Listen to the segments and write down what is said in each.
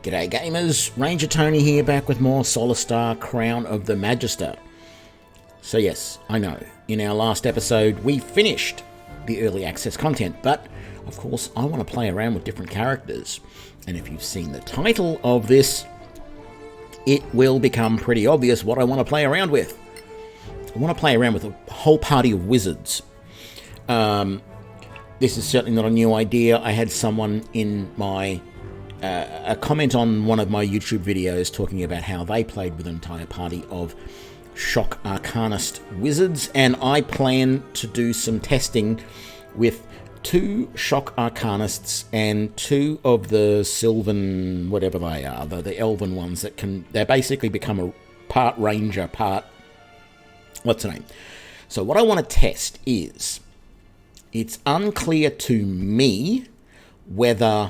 G'day gamers, Ranger Tony here, back with more SOLASTA Crown of the Magister. So yes, I know, in our last episode we finished the early access content, but of course I want to play around with different characters. And if you've seen the title of this, it will become pretty obvious what I want to play around with. I want to play around with a whole party of wizards. This is certainly not a new idea. I had someone in my a comment on one of my YouTube videos talking about how they played with an entire party of shock arcanist wizards, and I plan to do some testing with 2 shock arcanists and 2 of the sylvan, whatever they are, the elven ones that they basically become a part ranger, part what's the name. So what I want to test is, it's unclear to me whether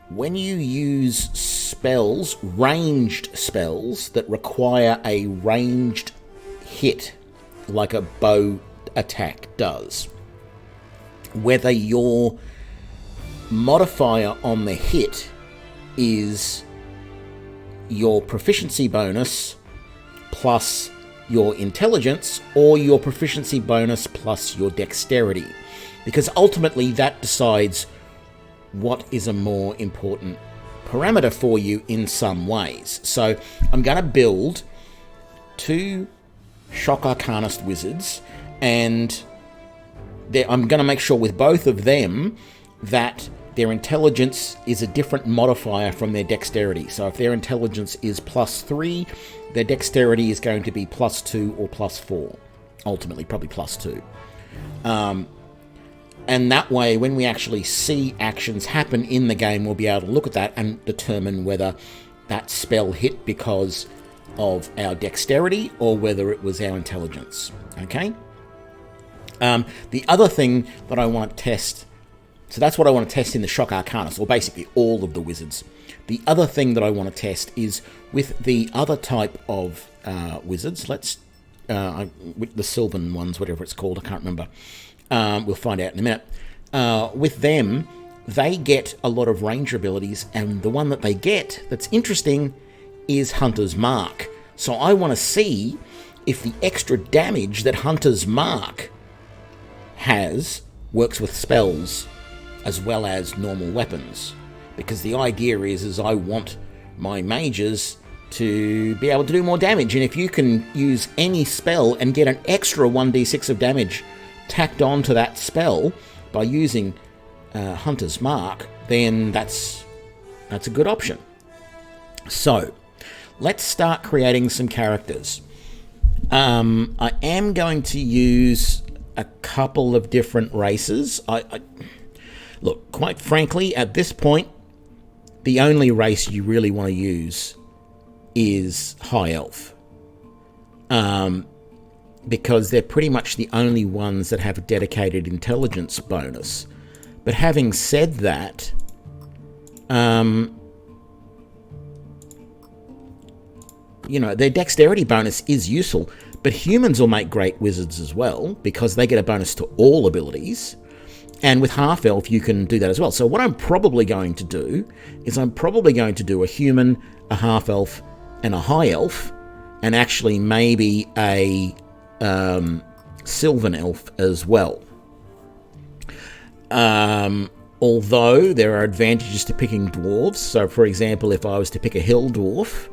when you use spells, ranged spells, that require a ranged hit, like a bow attack does, whether your modifier on the hit is your proficiency bonus plus your intelligence, or your proficiency bonus plus your dexterity. Because ultimately that decides what is a more important parameter for you in some ways. So I'm going to build 2 shock arcanist wizards, and I'm going to make sure with both of them that their intelligence is a different modifier from their dexterity. So if their intelligence is +3, their dexterity is going to be +2 or +4. Ultimately, probably +2. And that way, when we actually see actions happen in the game, we'll be able to look at that and determine whether that spell hit because of our dexterity or whether it was our intelligence. Okay? The other thing that I want to test, so that's what I want to test in the shock arcanist, or basically all of the wizards. The other thing that I want to test is with the other type of wizards. Let's, with the sylvan ones, whatever it's called, I can't remember. We'll find out in a minute. With them, they get a lot of ranger abilities, and the one that they get that's interesting is Hunter's Mark. So I want to see if the extra damage that Hunter's Mark has works with spells as well as normal weapons. Because the idea is I want my mages to be able to do more damage, and if you can use any spell and get an extra 1d6 of damage tacked onto that spell by using Hunter's Mark, then that's a good option. So let's start creating some characters. I am going to use a couple of different races. Look, quite frankly, at this point, the only race you really want to use is High Elf. Because they're pretty much the only ones that have a dedicated intelligence bonus. But having said that, their dexterity bonus is useful, but humans will make great wizards as well, because they get a bonus to all abilities. And with half-elf, you can do that as well. So what I'm probably going to do is I'm probably going to do a human, a half-elf, and a high-elf, and actually maybe a sylvan elf as well. Although there are advantages to picking dwarves. So for example, if I was to pick a hill dwarf,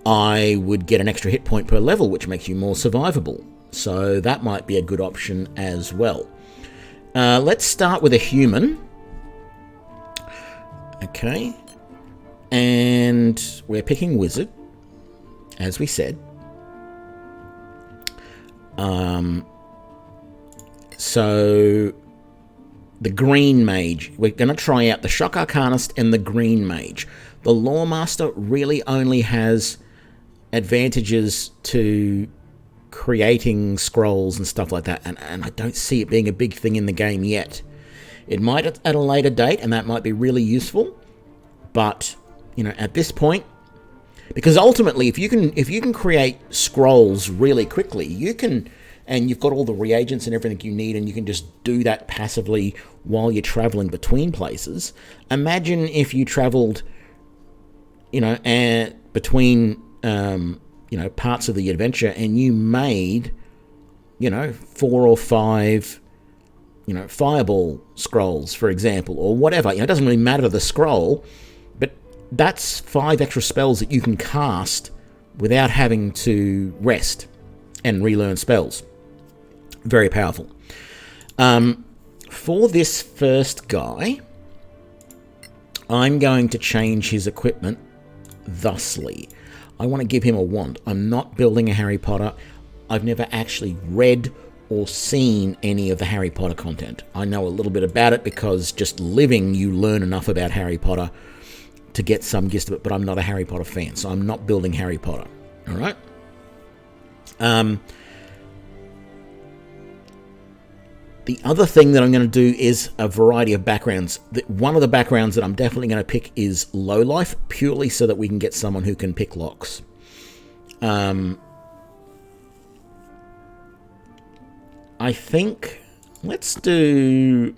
I would get an extra hit point per level, which makes you more survivable. So that might be a good option as well. Let's start with a human. Okay. And we're picking wizard, as we said. So the green mage, we're going to try out the shock arcanist and the green mage. The lawmaster really only has advantages to creating scrolls and stuff like that, and I don't see it being a big thing in the game yet. It might at a later date, and that might be really useful, but at this point, because ultimately if you can create scrolls really quickly, you can, and you've got all the reagents and everything you need, and you can just do that passively while you're traveling between places. Imagine if you traveled you know, and between, you know, parts of the adventure, and you made, you know, 4 or 5, you know, fireball scrolls, for example, or whatever. You know, it doesn't really matter the scroll, but that's 5 extra spells that you can cast without having to rest and relearn spells. Very powerful. For this first guy, I'm going to change his equipment thusly. I want to give him a wand. I'm not building a Harry Potter. I've never actually read or seen any of the Harry Potter content. I know a little bit about it because just living, you learn enough about Harry Potter to get some gist of it, but I'm not a Harry Potter fan, so I'm not building Harry Potter. All right? The other thing that I'm going to do is a variety of backgrounds. One of the backgrounds that I'm definitely going to pick is lowlife, purely so that we can get someone who can pick locks. I think let's do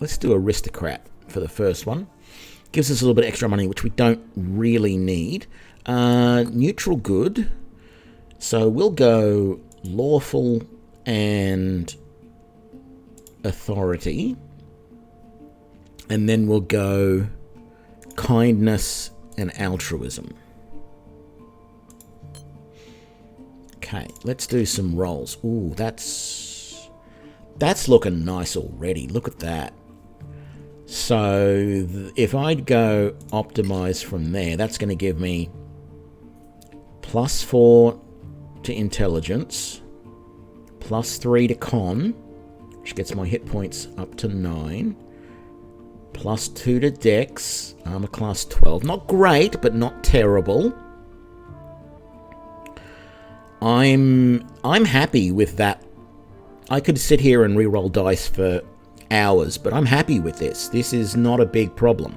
aristocrat for the first one. Gives us a little bit extra money, which we don't really need. Neutral good. So we'll go lawful and authority, and then we'll go kindness and altruism. Okay, let's do some rolls. Ooh, that's looking nice already. Look at that. So if I'd go optimize from there, that's going to give me +4 to intelligence, +3 to con, which gets my hit points up to 9, +2 to dex, armor class 12. Not great, but not terrible. I'm happy with that. I could sit here and re-roll dice for hours, but I'm happy with this. This is not a big problem.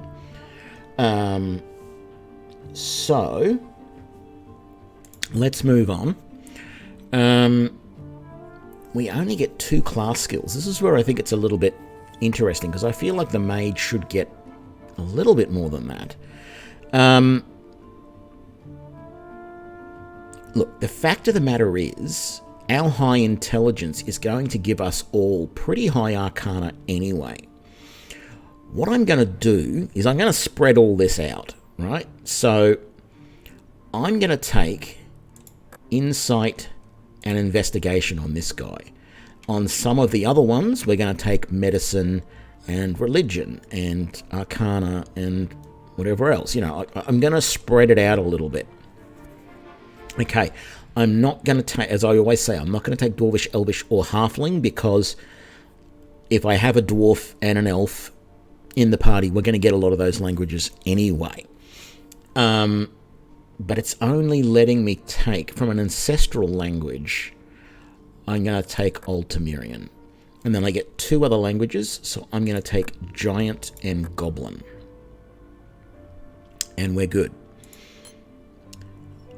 So let's move on. We only get 2 class skills. This is where I think it's a little bit interesting, because I feel like the mage should get a little bit more than that. Look, the fact of the matter is, our high intelligence is going to give us all pretty high arcana anyway. What I'm going to do is I'm going to spread all this out, right? So I'm going to take insight and investigation on this guy. On some of the other ones, we're going to take medicine and religion and arcana and whatever else. You know, I'm going to spread it out a little bit. Okay, I'm not going to take, as I always say, I'm not going to take Dwarvish, Elvish, or Halfling, because if I have a Dwarf and an Elf in the party, we're going to get a lot of those languages anyway. But it's only letting me take, from an ancestral language, I'm going to take Old Temerian. And then I get 2 other languages, so I'm going to take Giant and Goblin. And we're good.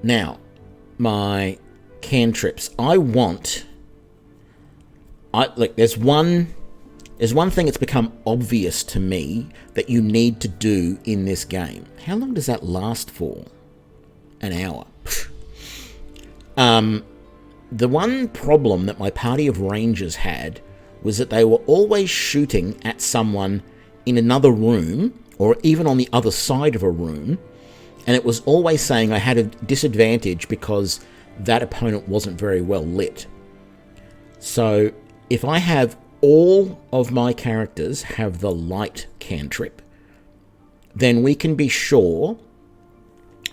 Now, my cantrips. Look, there's one thing that's become obvious to me that you need to do in this game. How long does that last for? An hour. The one problem that my party of rangers had was that they were always shooting at someone in another room, or even on the other side of a room, and it was always saying I had a disadvantage because that opponent wasn't very well lit. So if I have all of my characters have the light cantrip, then we can be sure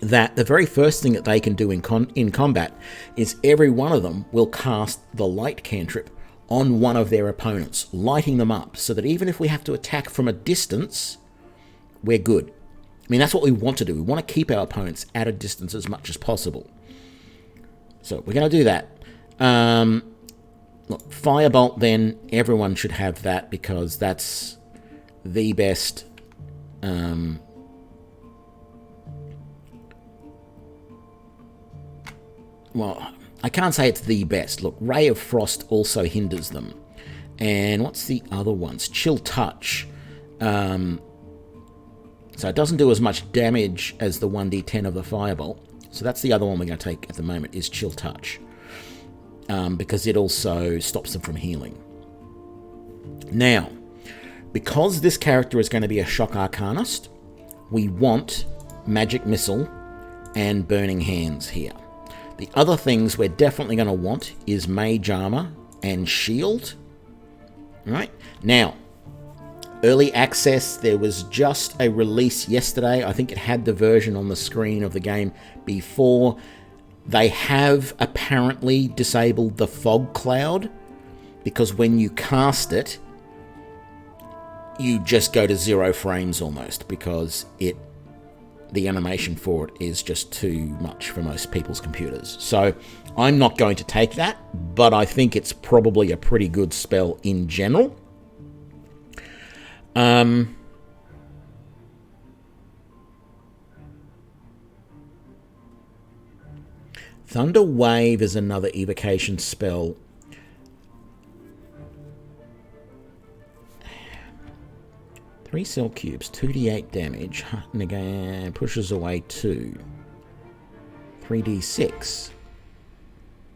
that the very first thing that they can do in combat is every one of them will cast the light cantrip on one of their opponents, lighting them up, so that even if we have to attack from a distance, we're good. I mean, that's what we want to do. We want to keep our opponents at a distance as much as possible. So we're going to do that. Look, Firebolt, then, everyone should have that, because that's the best. Well, I can't say it's the best. Look, Ray of Frost also hinders them. And what's the other ones? Chill Touch. So it doesn't do as much damage as the 1d10 of the Firebolt. So that's the other one we're going to take at the moment, is Chill Touch. Because it also stops them from healing. Now, because this character is going to be a Shock Arcanist, we want Magic Missile and Burning Hands here. The other things we're definitely going to want is Mage Armor and Shield. Right? Now, early access, there was just a release yesterday. I think it had the version on the screen of the game before. They have apparently disabled the fog cloud, because when you cast it, you just go to 0 frames almost, because the animation for it is just too much for most people's computers. So I'm not going to take that, but I think it's probably a pretty good spell in general. Thunder Wave is another evocation spell. Three cell cubes, 2d8 damage, and again pushes away 2. 3d6.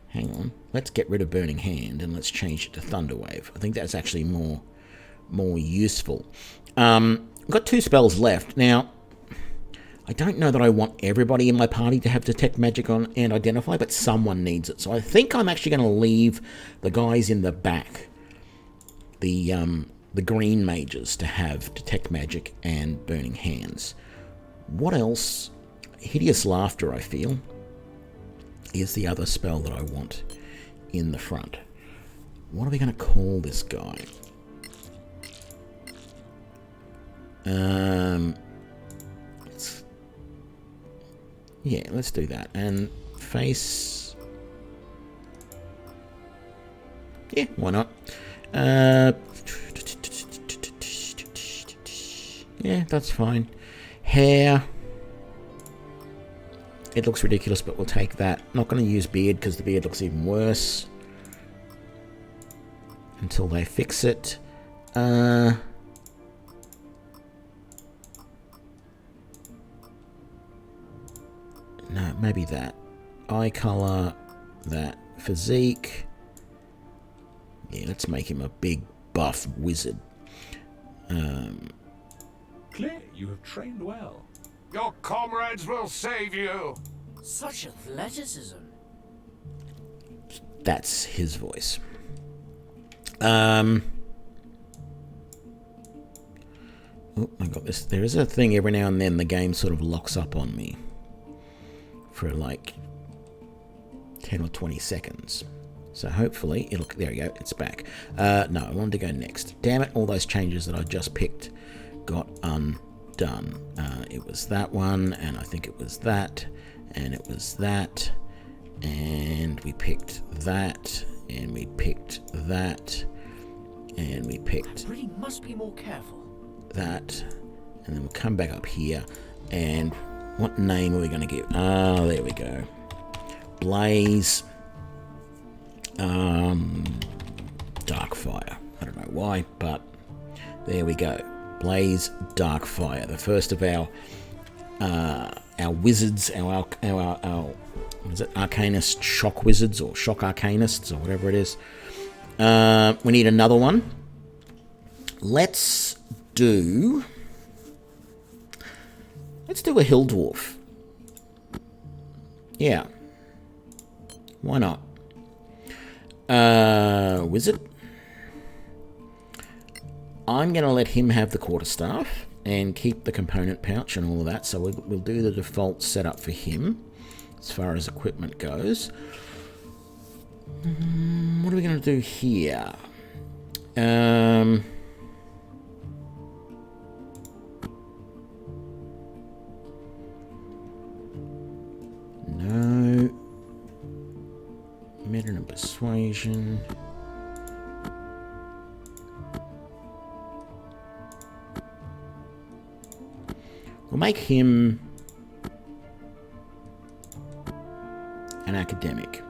Hang on, let's get rid of Burning Hand and let's change it to Thunder Wave. I think that's actually more useful. I've got 2 spells left. Now, I don't know that I want everybody in my party to have Detect Magic on and Identify, but someone needs it. So I think I'm actually going to leave the guys in the back, the green mages, to have Detect Magic and Burning Hands. What else? Hideous Laughter, I feel, is the other spell that I want in the front. What are we going to call this guy? Yeah, let's do that. And face... yeah, why not? Yeah, that's fine. Hair. It looks ridiculous, but we'll take that. Not going to use beard, because the beard looks even worse. Until they fix it. No, maybe that. Eye color, that. Physique. Yeah, let's make him a big, buff wizard. Clear, you have trained well. Your comrades will save you. Such athleticism. That's his voice. Oh, I got this. There is a thing every now and then the game sort of locks up on me for like 10 or 20 seconds. So hopefully it'll... there we go, it's back. No, I wanted to go next. Damn it, all those changes that I just picked got undone. It was that one, and I think it was that, and it was that, and we picked that, and we picked that, and we picked... I really must be more careful. That, and then we'll come back up here, and what name are we going to give? Ah, there we go. Blaze... Darkfire. I don't know why, but there we go. Blaze Darkfire, the first of our wizards, our what is it? Arcanist Shock Wizards, or Shock Arcanists, or whatever it is. We need another one. Let's do a Hill Dwarf. Yeah. Why not? Wizard. I'm going to let him have the quarterstaff and keep the component pouch and all of that. So we'll do the default setup for him as far as equipment goes. What are we going to do here? No. Meta and Persuasion. We'll make him an academic.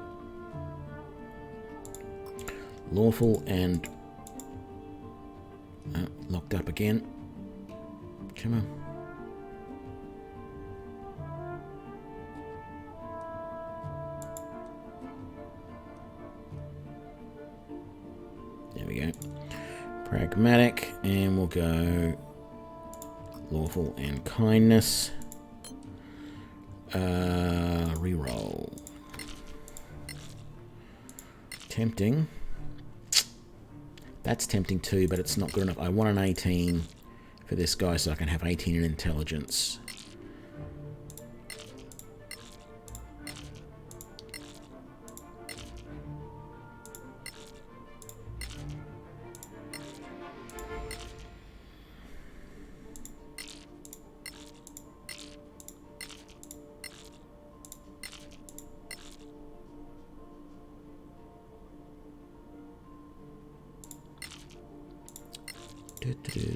Lawful and... locked up again. Come on. There we go. Pragmatic, and we'll go lawful and kindness. Reroll. Tempting. That's tempting too, but it's not good enough. I want an 18 for this guy so I can have 18 in intelligence.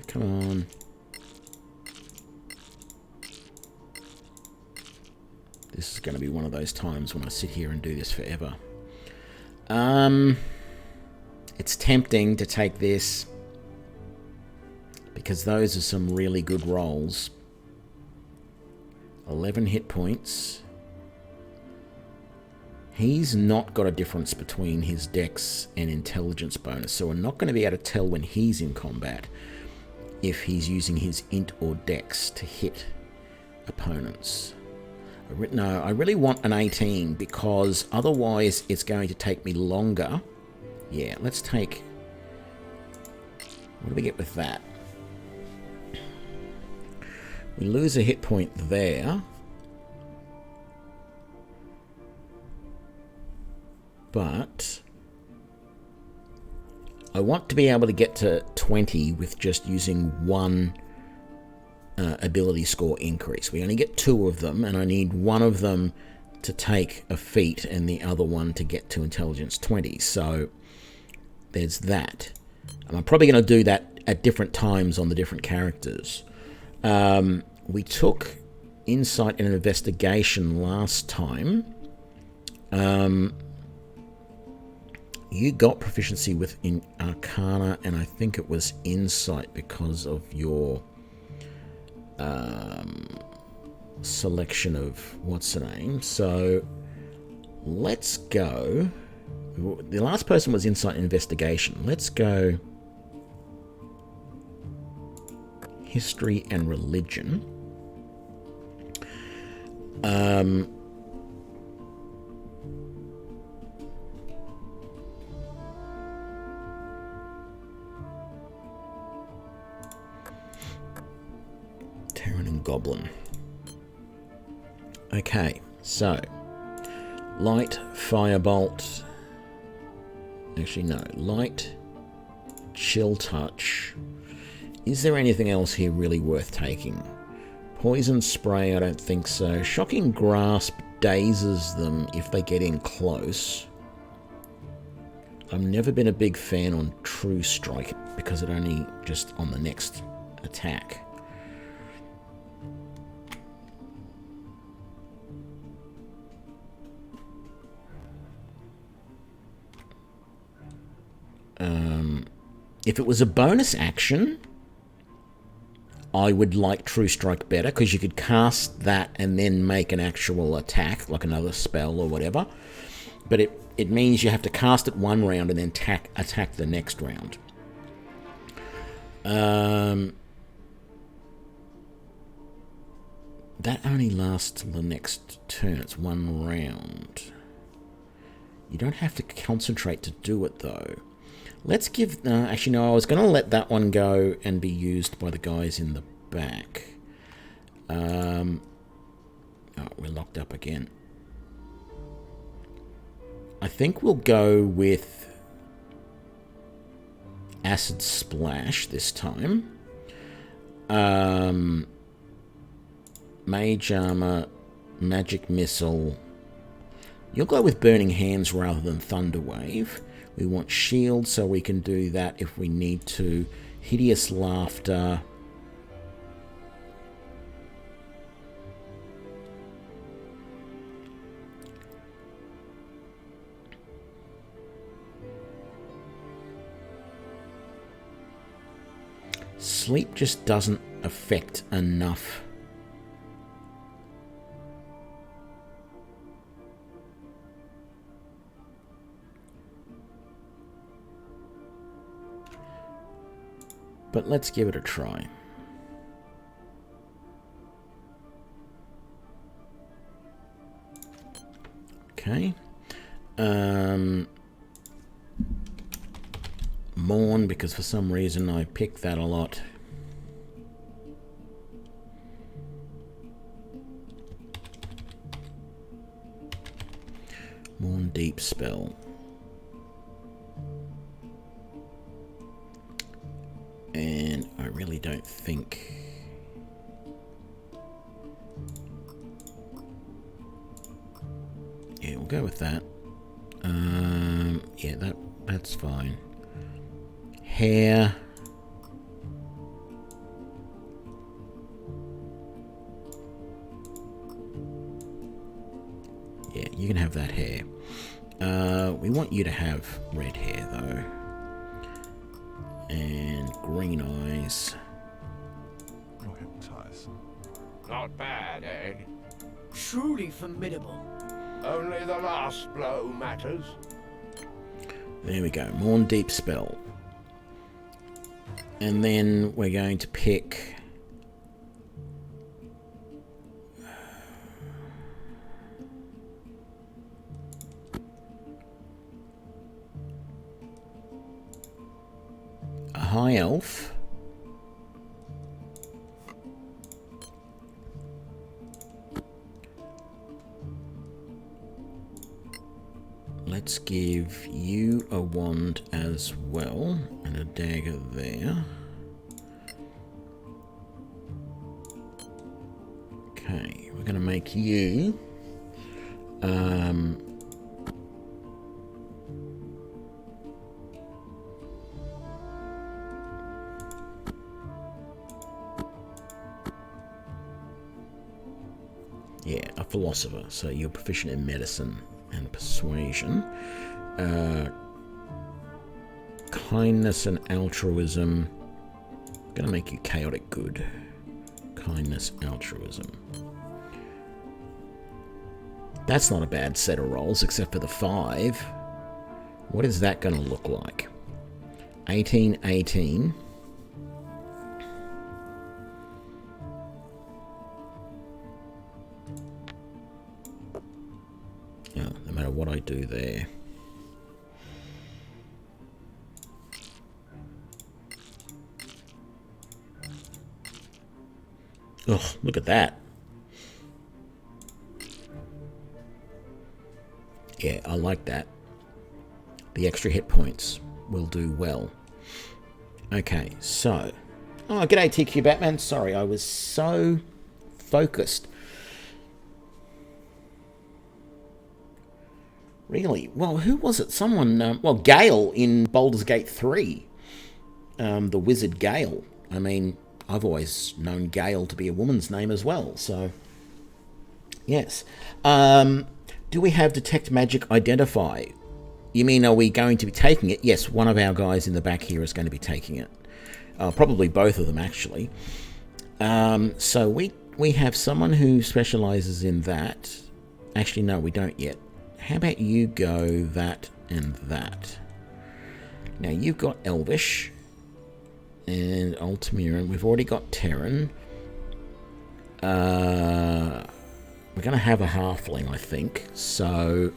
Come on. This is going to be one of those times when I sit here and do this forever. It's tempting to take this because those are some really good rolls. 11 hit points. He's not got a difference between his dex and intelligence bonus, so we're not going to be able to tell when he's in combat if he's using his int or dex to hit opponents. No, I really want an 18 because otherwise it's going to take me longer. Yeah, let's take... What do we get with that? We lose a hit point there. But I want to be able to get to 20 with just using one ability score increase. We only get 2 of them, and I need one of them to take a feat and the other one to get to intelligence 20. So there's that. And I'm probably going to do that at different times on the different characters. We took insight and investigation last time. You got proficiency in Arcana, and I think it was Insight because of your selection of what's the name. So let's go. The last person was Insight and Investigation. Let's go History and Religion. Terran and Goblin. Okay, so light, firebolt. Actually, no. Light, chill touch. Is there anything else here really worth taking? Poison spray, I don't think so. Shocking grasp dazes them if they get in close. I've never been a big fan on True Strike because it only just on the next attack. If it was a bonus action, I would like True Strike better because you could cast that and then make an actual attack, like another spell or whatever. But it means you have to cast it one round and then attack the next round. That only lasts till the next turn. It's one round. You don't have to concentrate to do it, though. Let's give... actually, no, I was going to let that one go and be used by the guys in the back. Oh, we're locked up again. I think we'll go with Acid Splash this time. Mage Armor, Magic Missile. You'll go with Burning Hands rather than Thunder Wave. We want Shield, so we can do that if we need to. Hideous Laughter. Sleep just doesn't affect enough. But let's give it a try. Okay. Mourn, because for some reason I picked that a lot. Mourn Deep Spell. And I really don't think... Yeah, we'll go with that. Yeah, that's fine. Hair. Yeah, you can have that hair. We want you to have red hair, though. And green eyes. You're hypnotized. Not bad, eh? Truly formidable. Only the last blow matters. There we go. Mourn Deep Spell. And then we're going to pick... a High Elf. Let's give you a wand as well, and a dagger there. Okay, we're going to make you yeah, a philosopher. So you're proficient in medicine and persuasion. Kindness and altruism. Gonna make you chaotic good. Kindness, altruism. That's not a bad set of rolls, except for the 5. What is that gonna look like? 18, 18. Oh, no matter what I do there. Oh, look at that. Yeah, I like that. The extra hit points will do well. Okay, so... Oh, g'day TQ Batman. Sorry, I was so focused. Really? Well, who was it? Someone... well, Gale in Baldur's Gate 3. The wizard Gale. I mean... I've always known Gale to be a woman's name as well, so... Yes. Do we have Detect Magic Identify? You mean, are we going to be taking it? Yes, one of our guys in the back here is going to be taking it. Probably both of them, actually. So we have someone who specializes in that. Actually, no, we don't yet. How about you go that and that? Now, you've got Elvish and Ultimiran. We've already got Terran. We're going to have a halfling, I think. So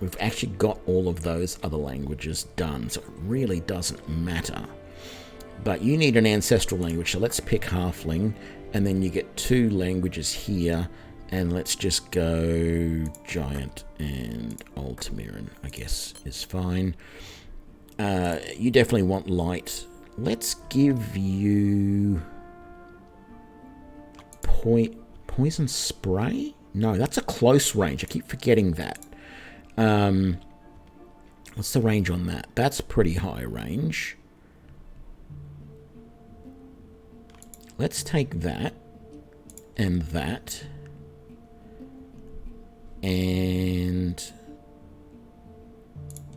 we've actually got all of those other languages done. So it really doesn't matter. But you need an ancestral language. So let's pick halfling. And then you get 2 languages here. And let's just go giant and Ultimiran, I guess, is fine. You definitely want light. Let's give you poison spray? No, that's a close range. I keep forgetting that. What's the range on that? That's pretty high range. Let's take that and that. And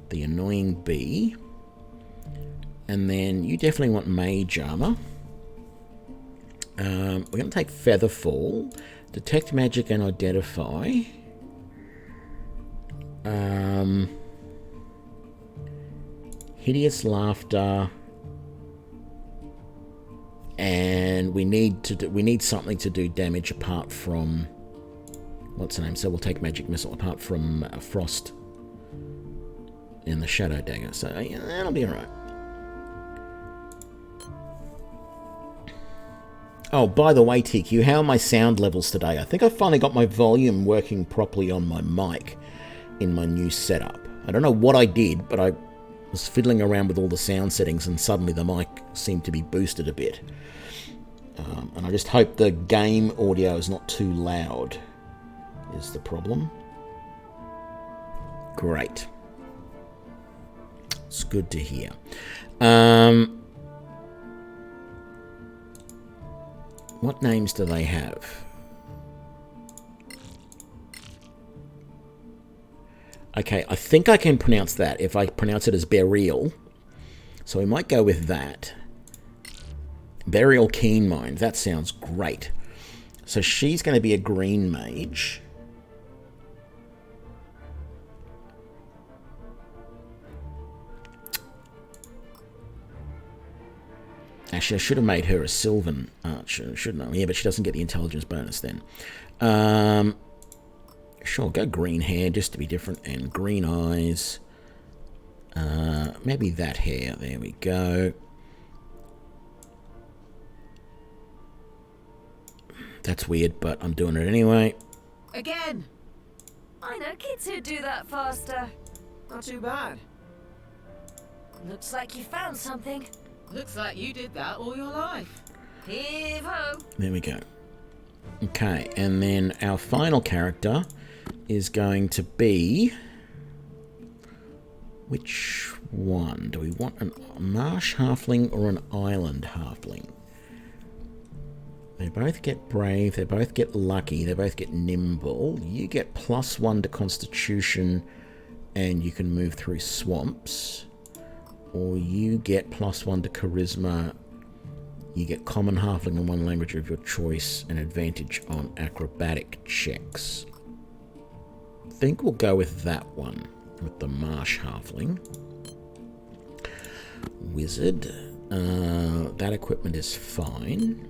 the annoying bee. And then you definitely want mage armor. We're going to take Featherfall, Detect Magic and Identify. Hideous Laughter. and we need something to do damage apart from what's the name? So we'll take magic missile apart from frost and the shadow dagger. So yeah, that'll be alright. Oh, by the way, TQ, how are my sound levels today? I think I finally got my volume working properly on my mic in my new setup. I don't know what I did, but I was fiddling around with all the sound settings and suddenly the mic seemed to be boosted a bit. And I just hope the game audio is not too loud, is the problem. Great. It's good to hear. What names do they have? Okay, I think I can pronounce that if I pronounce it as burial. So we might go with that. Burial Keen Mind. That sounds great. So she's going to be a green mage. Actually, I should have made her a Sylvan archer, shouldn't I? Yeah, but she doesn't get the intelligence bonus then. Sure, go green hair just to be different, and green eyes. Maybe that hair. There we go. That's weird, but I'm doing it anyway. Again. I know kids who do that faster. Not too bad. Looks like you found something. Looks like you did that all your life. Heave-ho. There we go. Okay, and then our final character is going to be... Which one? Do we want a marsh halfling or an island halfling? They both get brave, they both get lucky, they both get nimble. You get +1 to constitution and you can move through swamps. Or you get +1 to charisma. You get common halfling in one language of your choice and advantage on acrobatic checks. I think we'll go with that one, with the marsh halfling. Wizard. That equipment is fine.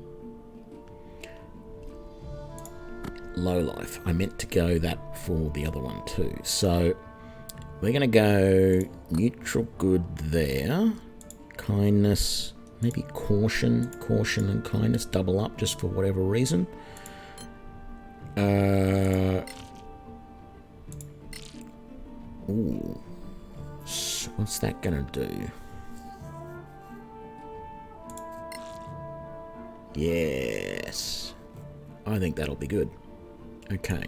Low life. I meant to go that for the other one too. So we're going to go neutral good there. Kindness. Maybe caution. Caution and kindness double up just for whatever reason. Ooh. So what's that going to do? Yes. I think that'll be good. Okay.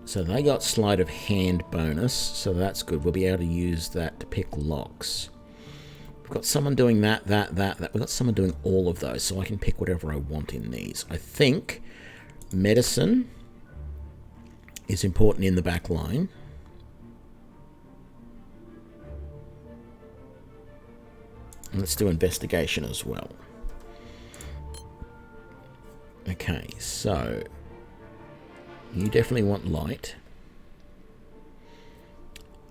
So they got sleight of hand bonus, so that's good. We'll be able to use that to pick locks. We've got someone doing that. We've got someone doing all of those, so I can pick whatever I want in these. I think medicine is important in the back line. And let's do investigation as well. Okay, so you definitely want light.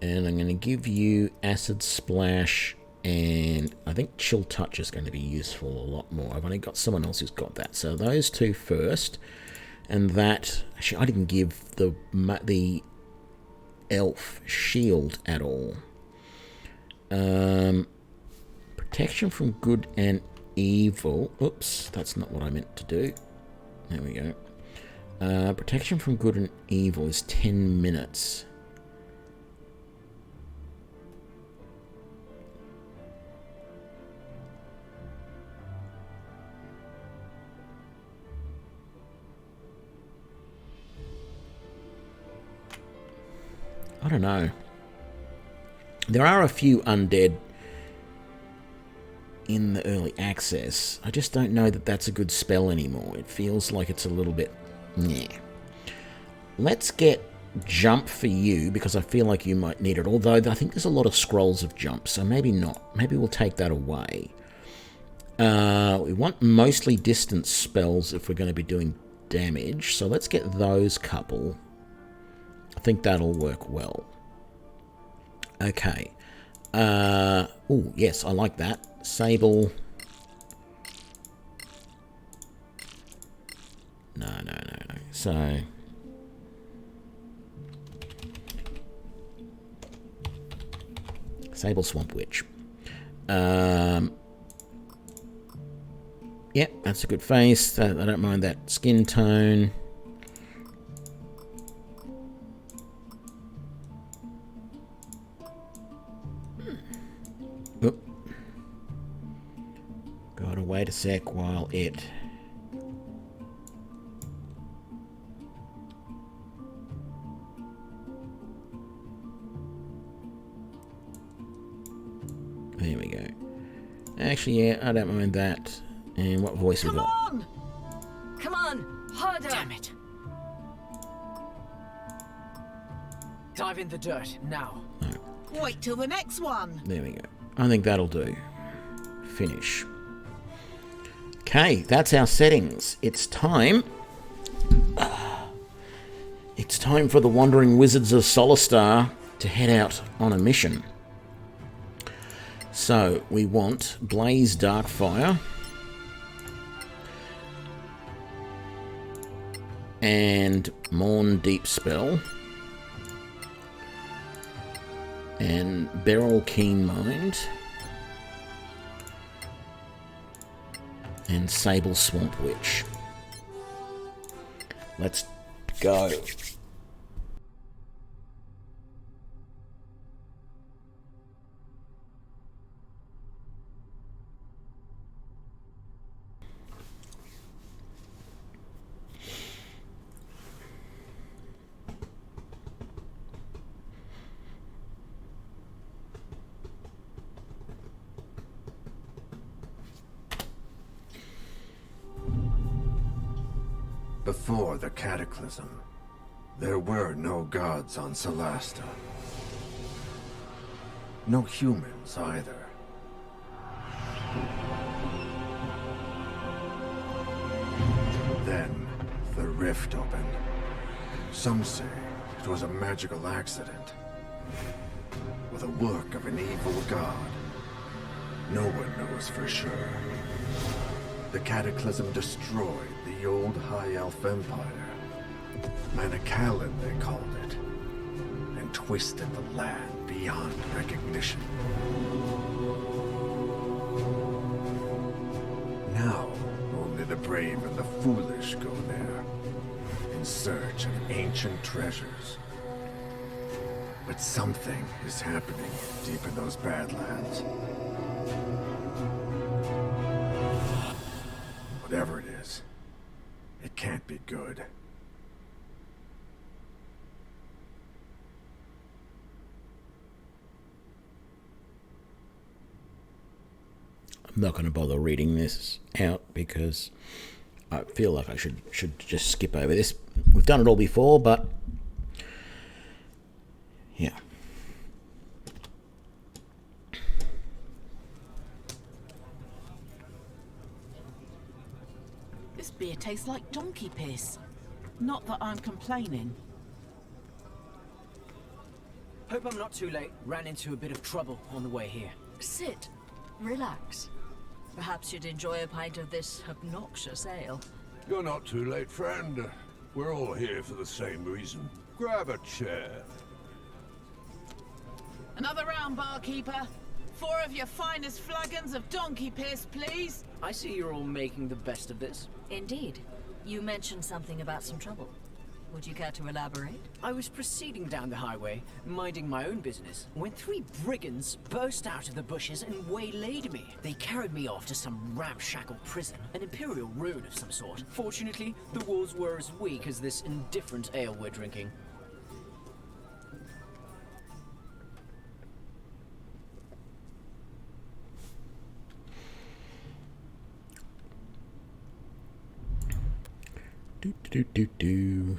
And I'm going to give you acid splash, and I think chill touch is going to be useful a lot more. I've only got someone else who's got that. So those two first. And that, actually I didn't give the elf shield at all. Protection from good and evil. Oops, that's not what I meant to do. There we go. Protection from good and evil is 10 minutes. I don't know. There are a few undead in the early access. I just don't know that that's a good spell anymore. It feels like it's a little bit... yeah. Let's get jump for you, because I feel like you might need it. Although I think there's a lot of scrolls of jump, so maybe not. Maybe we'll take that away. We want mostly distance spells if we're going to be doing damage. So let's get those couple. I think that'll work well. Okay. Oh, yes, I like that. Sable. No. So... Sable Swamp Witch. Yep, that's a good face. I don't mind that skin tone. Oop. Gotta wait a sec while it... There we go. Actually, yeah, I don't mind that. And what voice we got? Come on! Harder! Damn it! Dive in the dirt, now. No. Wait till the next one. There we go. I think that'll do. Finish. Okay, that's our settings. It's time. It's time for the Wandering Wizards of SOLASTA to head out on a mission. So, we want Blaze Darkfire and Mourn Deep Spell and Beryl Keen Mind and Sable Swamp Witch. Let's go. Before the Cataclysm, there were no gods on Solasta. No humans either. Then, the rift opened. Some say it was a magical accident, or the work of an evil god. No one knows for sure. The Cataclysm destroyed the old High Elf Empire. Manacalon, they called it. And twisted the land beyond recognition. Now, only the brave and the foolish go there, in search of ancient treasures. But something is happening deep in those Badlands. Whatever it is, it can't be good. I'm not going to bother reading this out because I feel like I should just skip over this. We've done it all before, but yeah. This beer tastes like donkey piss. Not that I'm complaining. Hope I'm not too late. Ran into a bit of trouble on the way here. Sit. Relax. Perhaps you'd enjoy a pint of this obnoxious ale. You're not too late, friend. We're all here for the same reason. Grab a chair. Another round, barkeeper. 4 of your finest flagons of donkey piss, please. I see you're all making the best of this. Indeed. You mentioned something about some trouble. Would you care to elaborate? I was proceeding down the highway, minding my own business, when 3 brigands burst out of the bushes and waylaid me. They carried me off to some ramshackle prison, an imperial ruin of some sort. Fortunately, the walls were as weak as this indifferent ale we're drinking. Do.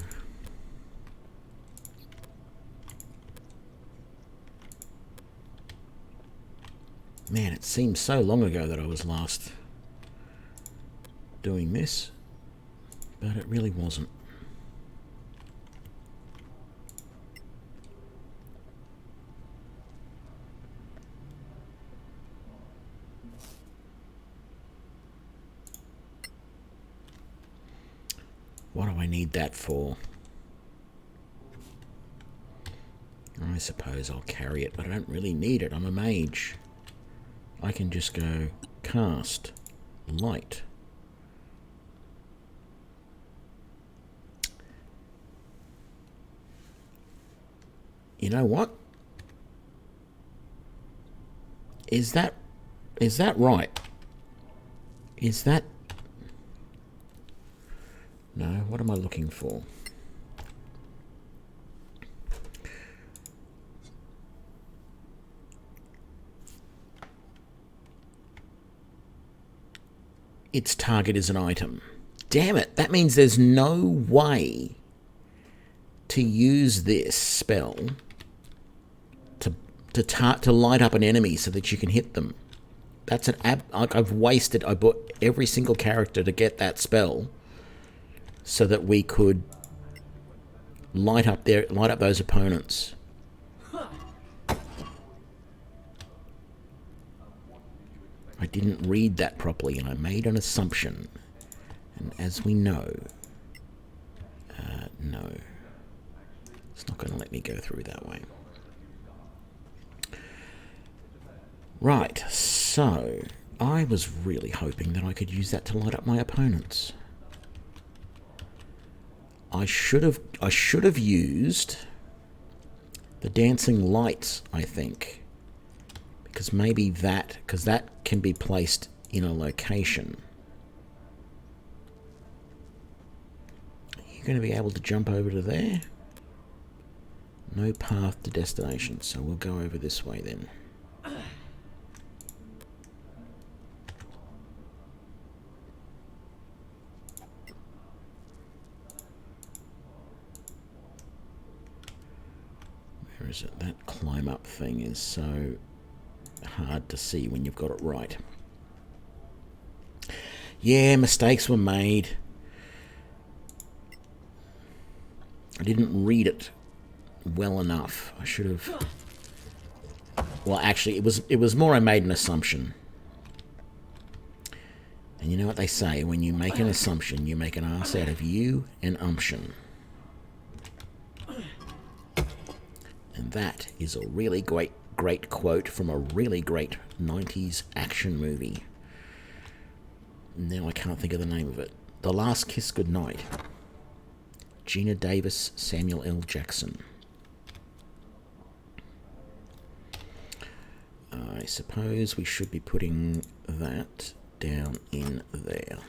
Man, it seems so long ago that I was last doing this, but it really wasn't. What do I need that for? I suppose I'll carry it, but I don't really need it. I'm a mage. I can just go cast light. You know what? Is that right? Is that... No, what am I looking for? Its target is an item. Damn it, that means there's no way to use this spell to light up an enemy so that you can hit them. That's an I've wasted. I bought every single character to get that spell so that we could light up those opponents. I didn't read that properly and I made an assumption. And as we know, no. It's not going to let me go through that way. Right, so I was really hoping that I could use that to light up my opponents. I should have used the dancing lights, I think. Because maybe that can be placed in a location. Are you going to be able to jump over to there? No path to destination, so we'll go over this way then. Where is it? That climb up thing is so hard to see when you've got it right. Yeah, mistakes were made. I didn't read it well enough. I should have... Well, actually, it was more I made an assumption. And you know what they say, when you make an assumption, you make an ass out of you and umption. And that is a really great quote from a really great 90s action movie. Now I can't think of the name of it. The Last Kiss Goodnight. Gina Davis, Samuel L. Jackson. I suppose we should be putting that down in there.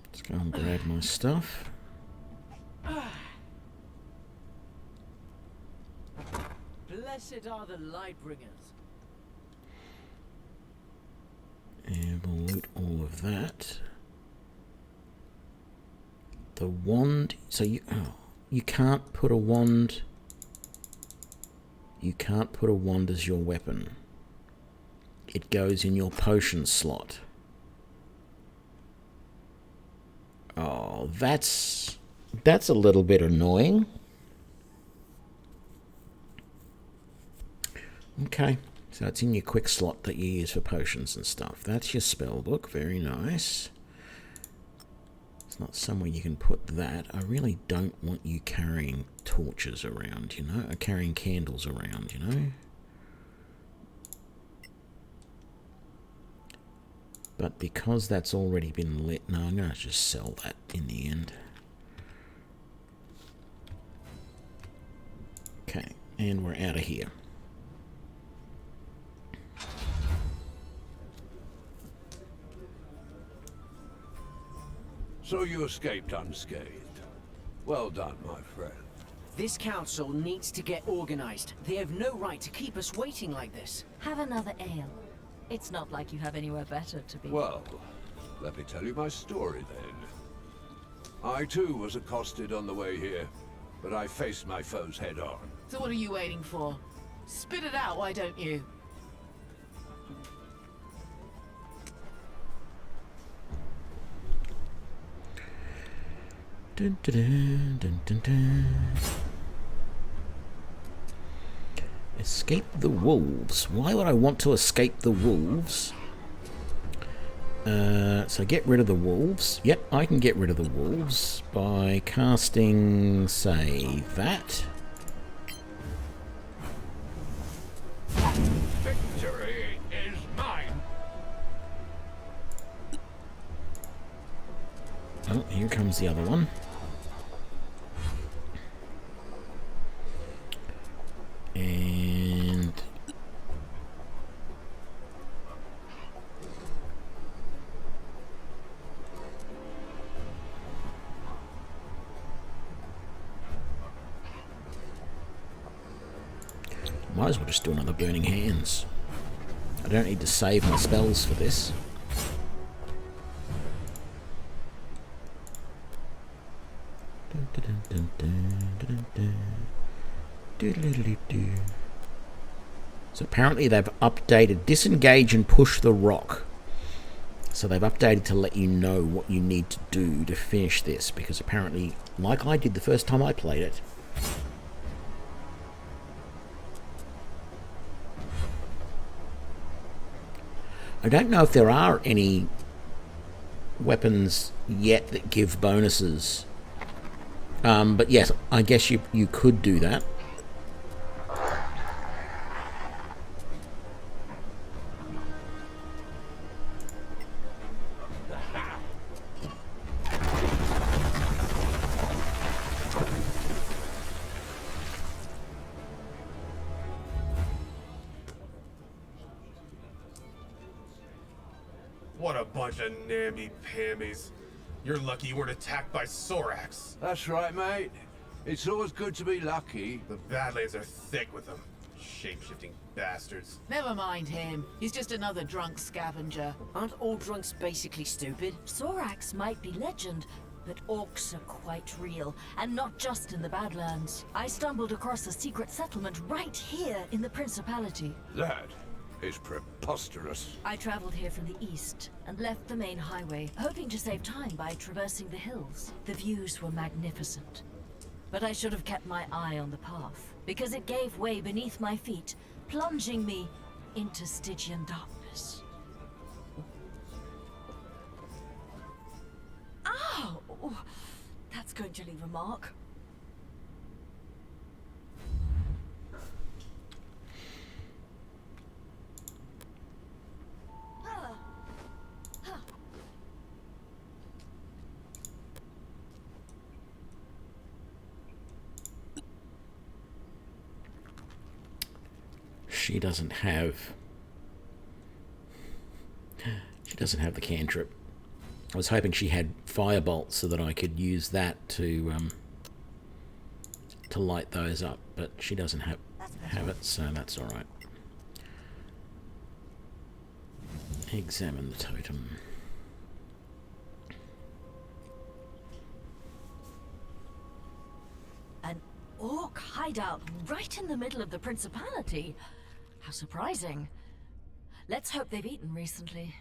Let's go and grab my stuff. Blessed are the light bringers. And we'll loot all of that. The wand, so you can't put a wand. You can't put a wand as your weapon. It goes in your potion slot. Oh, that's a little bit annoying. Okay, so it's in your quick slot that you use for potions and stuff. That's your spell book, very nice. It's not somewhere you can put that. I really don't want you carrying torches around, you know, or carrying candles around, you know. But because that's already been lit, no, I'm going to just sell that in the end. Okay, and we're out of here. So you escaped unscathed. Well done, my friend. This council needs to get organized. They have no right to keep us waiting like this. Have another ale. It's not like you have anywhere better to be. Well, let me tell you my story then. I too was accosted on the way here, but I faced my foes head on. So what are you waiting for? Spit it out, why don't you? Dun, dun, dun, dun, dun, dun. Escape the wolves. Why would I want to escape the wolves? So get rid of the wolves. Yep, I can get rid of the wolves by casting, say, that. Victory is mine. Oh, here comes the other one. And might as well just do another Burning Hands. I don't need to save my spells for this. Dun, dun, dun, dun, dun, dun, dun. Doodle-doodle-doo. So apparently they've updated disengage and push the rock. So they've updated to let you know what you need to do to finish this, because apparently, like I did the first time I played it, I don't know if there are any weapons yet that give bonuses. But yes, I guess you could do that. What a bunch of namby-pambies. You're lucky you weren't attacked by Sorax. That's right, mate. It's always good to be lucky. The Badlands are thick with them. Shape-shifting bastards. Never mind him. He's just another drunk scavenger. Aren't all drunks basically stupid? Sorax might be legend, but orcs are quite real, and not just in the Badlands. I stumbled across a secret settlement right here in the Principality. That is preposterous. I traveled here from the east and left the main highway, hoping to save time by traversing the hills. The views were magnificent, but I should have kept my eye on the path, because it gave way beneath my feet, plunging me into Stygian darkness. Ow! That's going to leave a mark. She doesn't have the cantrip. I was hoping she had firebolt so that I could use that to light those up, but she doesn't have it, so that's all right. Examine the totem. An orc hideout right in the middle of the Principality. How surprising. Let's hope they've eaten recently.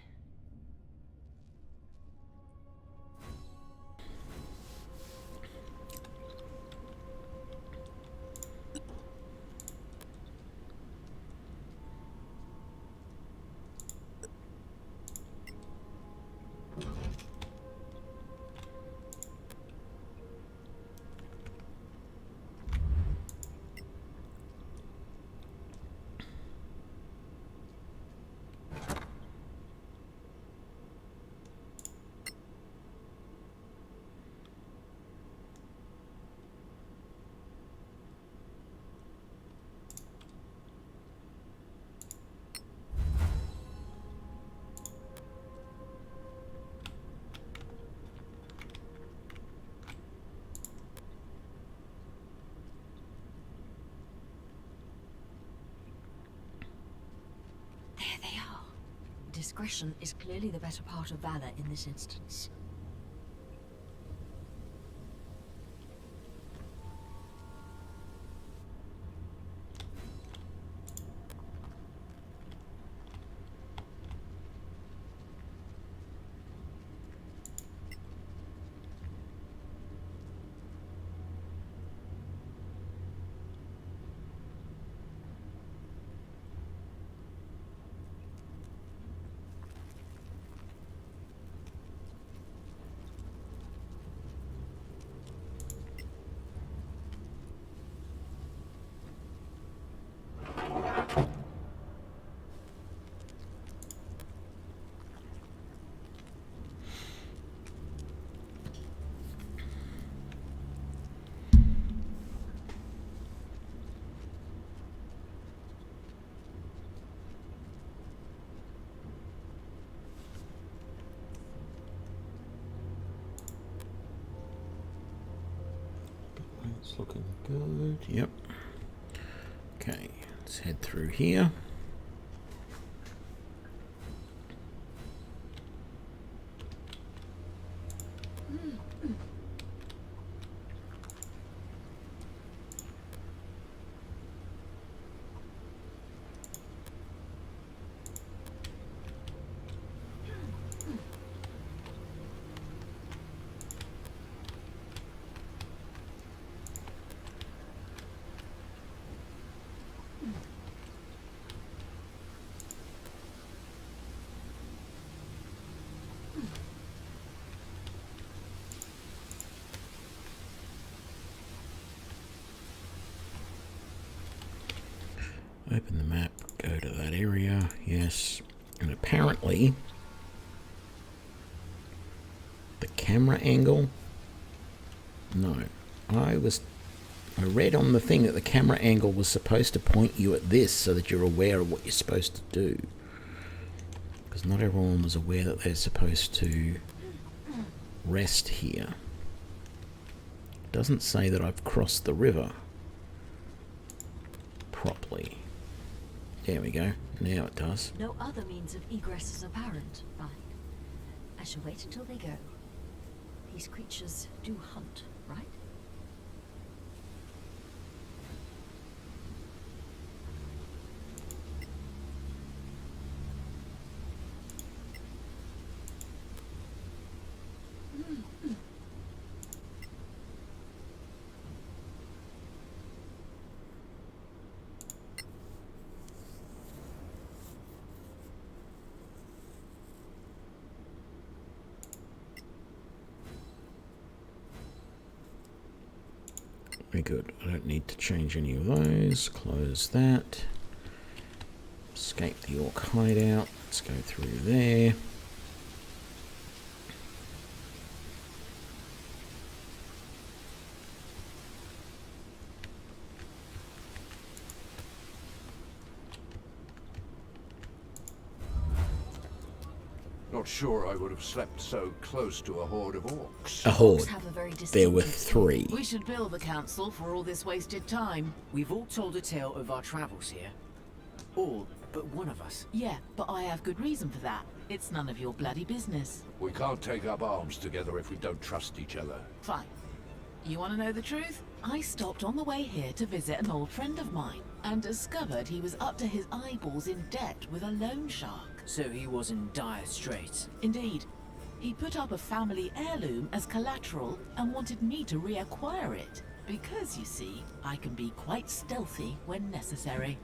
There they are. Discretion is clearly the better part of valor in this instance. It's looking good. Yep. Okay, let's head through here. Open the map, go to that area, yes. And apparently, the camera angle, no. I read on the thing that the camera angle was supposed to point you at this so that you're aware of what you're supposed to do. Because not everyone was aware that they're supposed to rest here. It doesn't say that I've crossed the river properly. There we go. Now it does. No other means of egress is apparent. Fine. I shall wait until they go. These creatures do hunt, right? Very good. I don't need to change any of those. Close that. Escape the orc hideout. Let's go through there. Not sure I would have slept so close to a horde of orcs. A horde. Orcs have a very There were distinctive- 3. We should bill the council for all this wasted time. We've all told a tale of our travels here. All but one of us. Yeah, but I have good reason for that. It's none of your bloody business. We can't take up arms together if we don't trust each other. Fine. You want to know the truth? I stopped on the way here to visit an old friend of mine and discovered he was up to his eyeballs in debt with a loan shark. So he was in dire straits. Indeed. He put up a family heirloom as collateral and wanted me to reacquire it. Because, you see, I can be quite stealthy when necessary.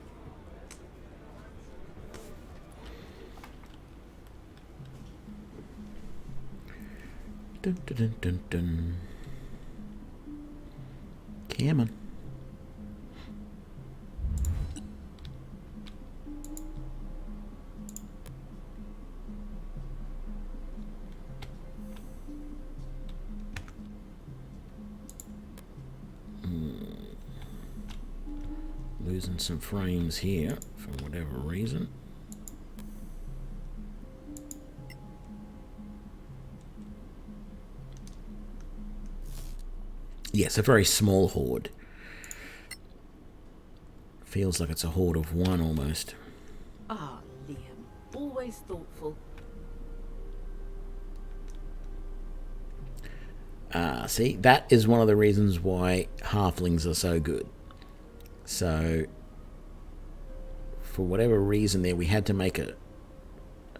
Dun, dun, dun, dun, dun. Come on. Losing some frames here for whatever reason. Yes, a very small horde. Feels like it's a horde of one almost. Ah, Liam. Always thoughtful. See, that is one of the reasons why halflings are so good. So, for whatever reason there, we had to make a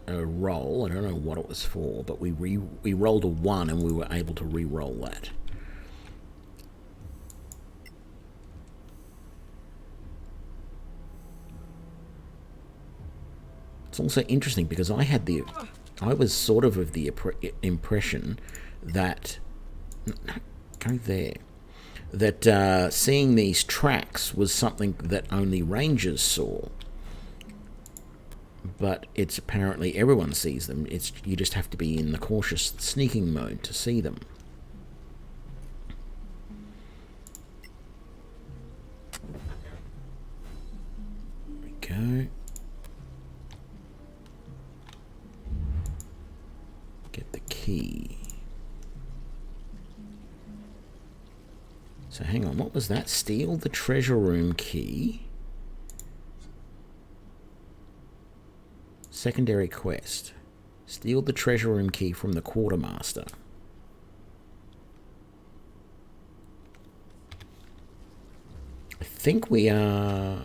roll. I don't know what it was for, but we rolled a 1 and we were able to re-roll that. It's also interesting because I was sort of the impression that go there. That seeing these tracks was something that only rangers saw, but it's apparently everyone sees them. You just have to be in the cautious sneaking mode to see them. There we go. Get the key. So hang on, what was that? Steal the treasure room key. Secondary quest. Steal the treasure room key from the quartermaster. I think we are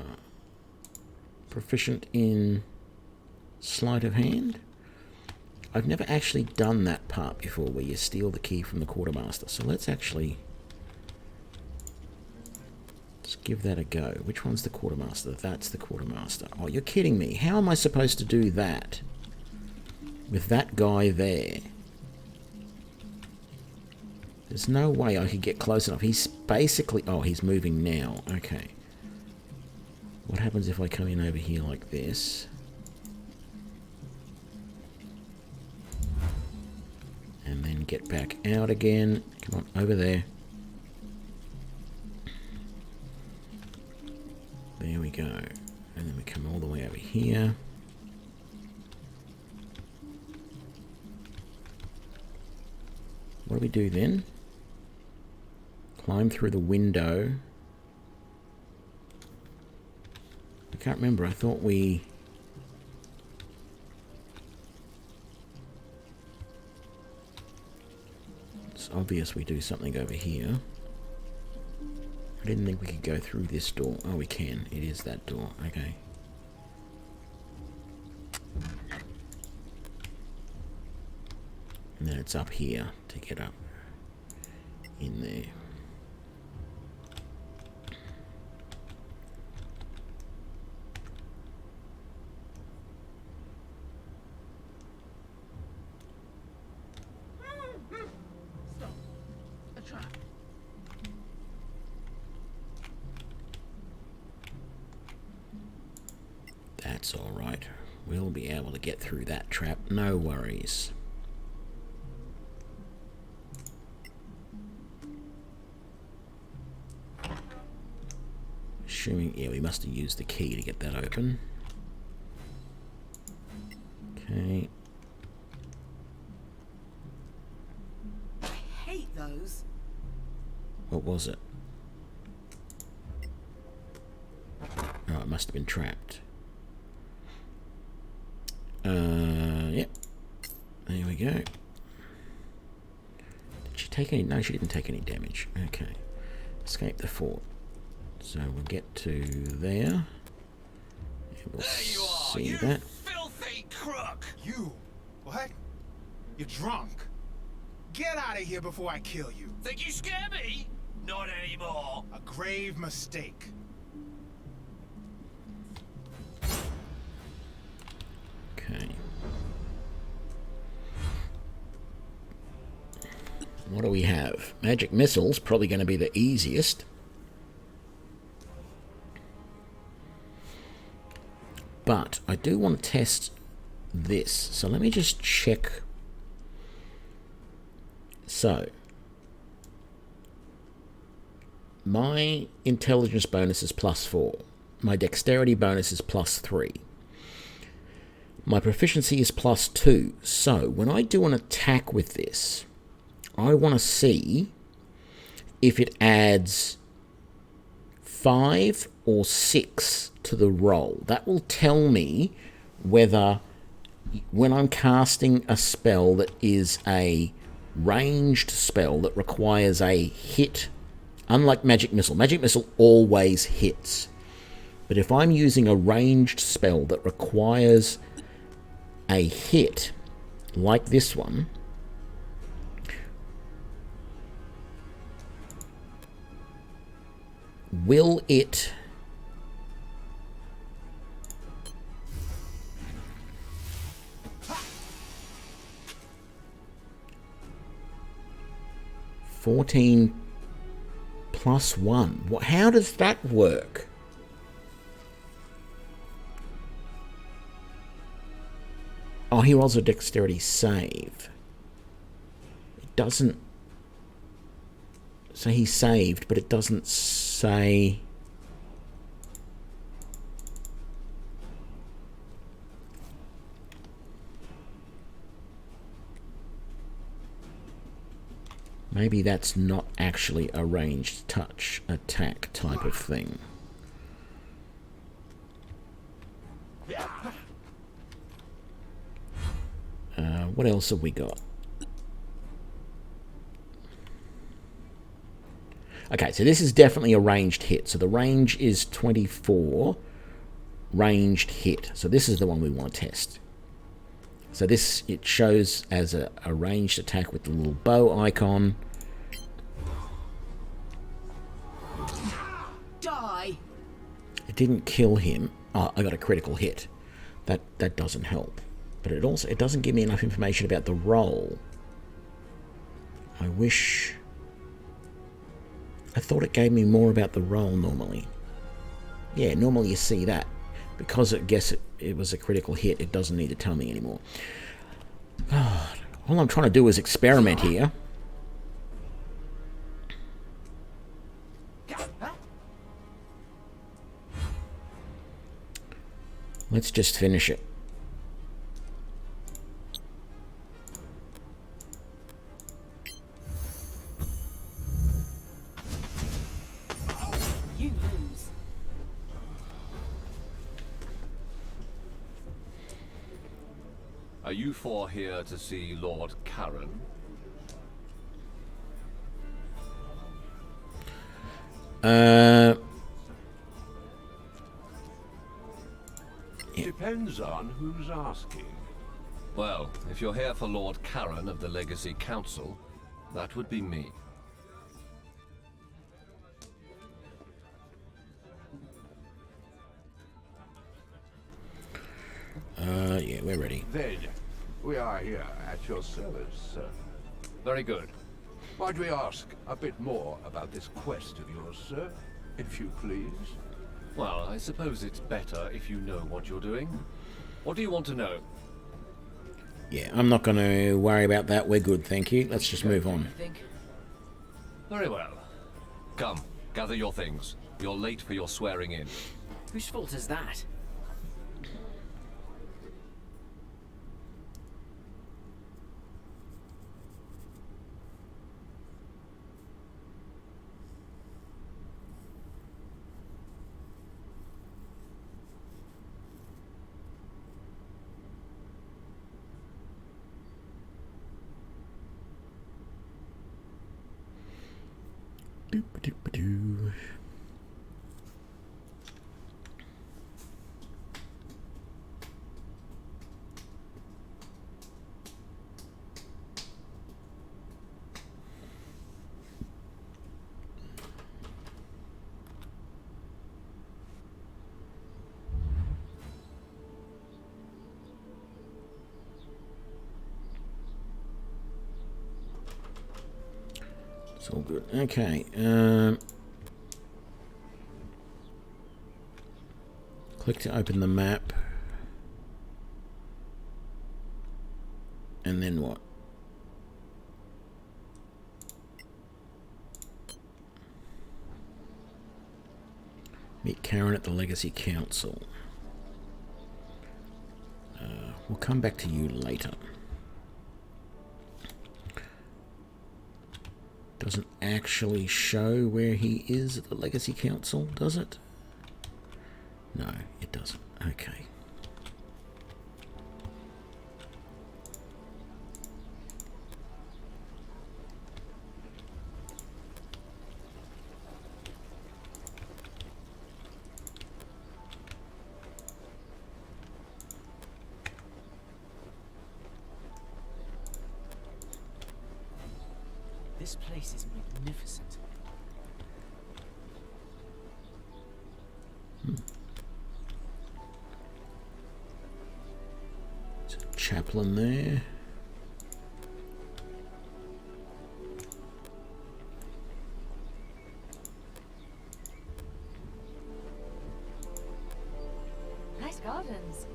proficient in sleight of hand. I've never actually done that part before where you steal the key from the quartermaster. So let's give that a go. Which one's the quartermaster? That's the quartermaster. Oh, you're kidding me. How am I supposed to do that with that guy there? There's no way I could get close enough. He's basically... Oh, he's moving now. Okay. What happens if I come in over here like this? And then get back out again. Come on, over there. There we go. And then we come all the way over here. What do we do then? Climb through the window. I can't remember. I thought we... It's obvious we do something over here. I didn't think we could go through this door. Oh, we can. It is that door. Okay. And then it's up here to get up in there. That's all right. We'll be able to get through that trap. No worries. Assuming, yeah, we must have used the key to get that open. Okay. I hate those. What was it? Oh, it must have been trapped. Yep. There we go. Did she take any? No, she didn't take any damage. Okay. Escape the fort. So we'll get to there. And we'll There you are, see you that. filthy crook! You? What? You're drunk. Get out of here before I kill you. Think you scare me? Not anymore. A grave mistake. Okay. What do we have? Magic missiles, probably going to be the easiest. But I do want to test this. So let me just check. So my intelligence bonus is +4. My dexterity bonus is +3. My proficiency is +2. So when I do an attack with this, I want to see if it adds 5 or 6 to the roll. That will tell me whether, when I'm casting a spell that is a ranged spell that requires a hit, unlike Magic Missile always hits. But if I'm using a ranged spell that requires a hit, like this one, will it... (14 + 1). How does that work? Oh, he rolls a dexterity save. It doesn't... So he saved, but it doesn't say... Maybe that's not actually a ranged touch attack type of thing. What else have we got? Okay, so this is definitely a ranged hit. So the range is 24. Ranged hit. So this is the one we want to test. So this, it shows as a ranged attack with the little bow icon. Die! It didn't kill him. Oh, I got a critical hit. That doesn't help. But it doesn't give me enough information about the roll. I wish... I thought it gave me more about the roll normally. Yeah, normally you see that. Because it was a critical hit, it doesn't need to tell me anymore. God, all I'm trying to do is experiment here. Let's just finish it. You lose. Are you four here to see Lord Karen? Depends on who's asking. Well, if you're here for Lord Karen of the Legacy Council, that would be me. Yeah, we're ready. Then, we are here at your service, sir. Very good. Might we ask a bit more about this quest of yours, sir? If you please. Well, I suppose it's better if you know what you're doing. What do you want to know? Yeah, I'm not going to worry about that. We're good, thank you. Let's just move on. Very well. Come, gather your things. You're late for your swearing in. Whose fault is that? Doop-a-doop-a-doo. It's all good. Okay. Click to open the map. And then what? Meet Karen at the Legacy Council. We'll come back to you later. Doesn't actually show where he is at the Legacy Council, does it? No, it doesn't. Okay. This place is magnificent. There's a chaplain there. Nice gardens.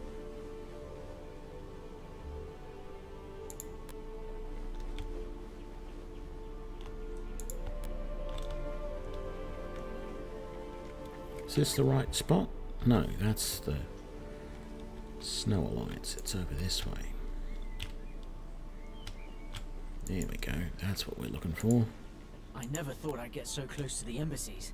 Is this the right spot? No, that's the Snow Alliance. It's over this way. There we go. That's what we're looking for. I never thought I'd get so close to the embassies.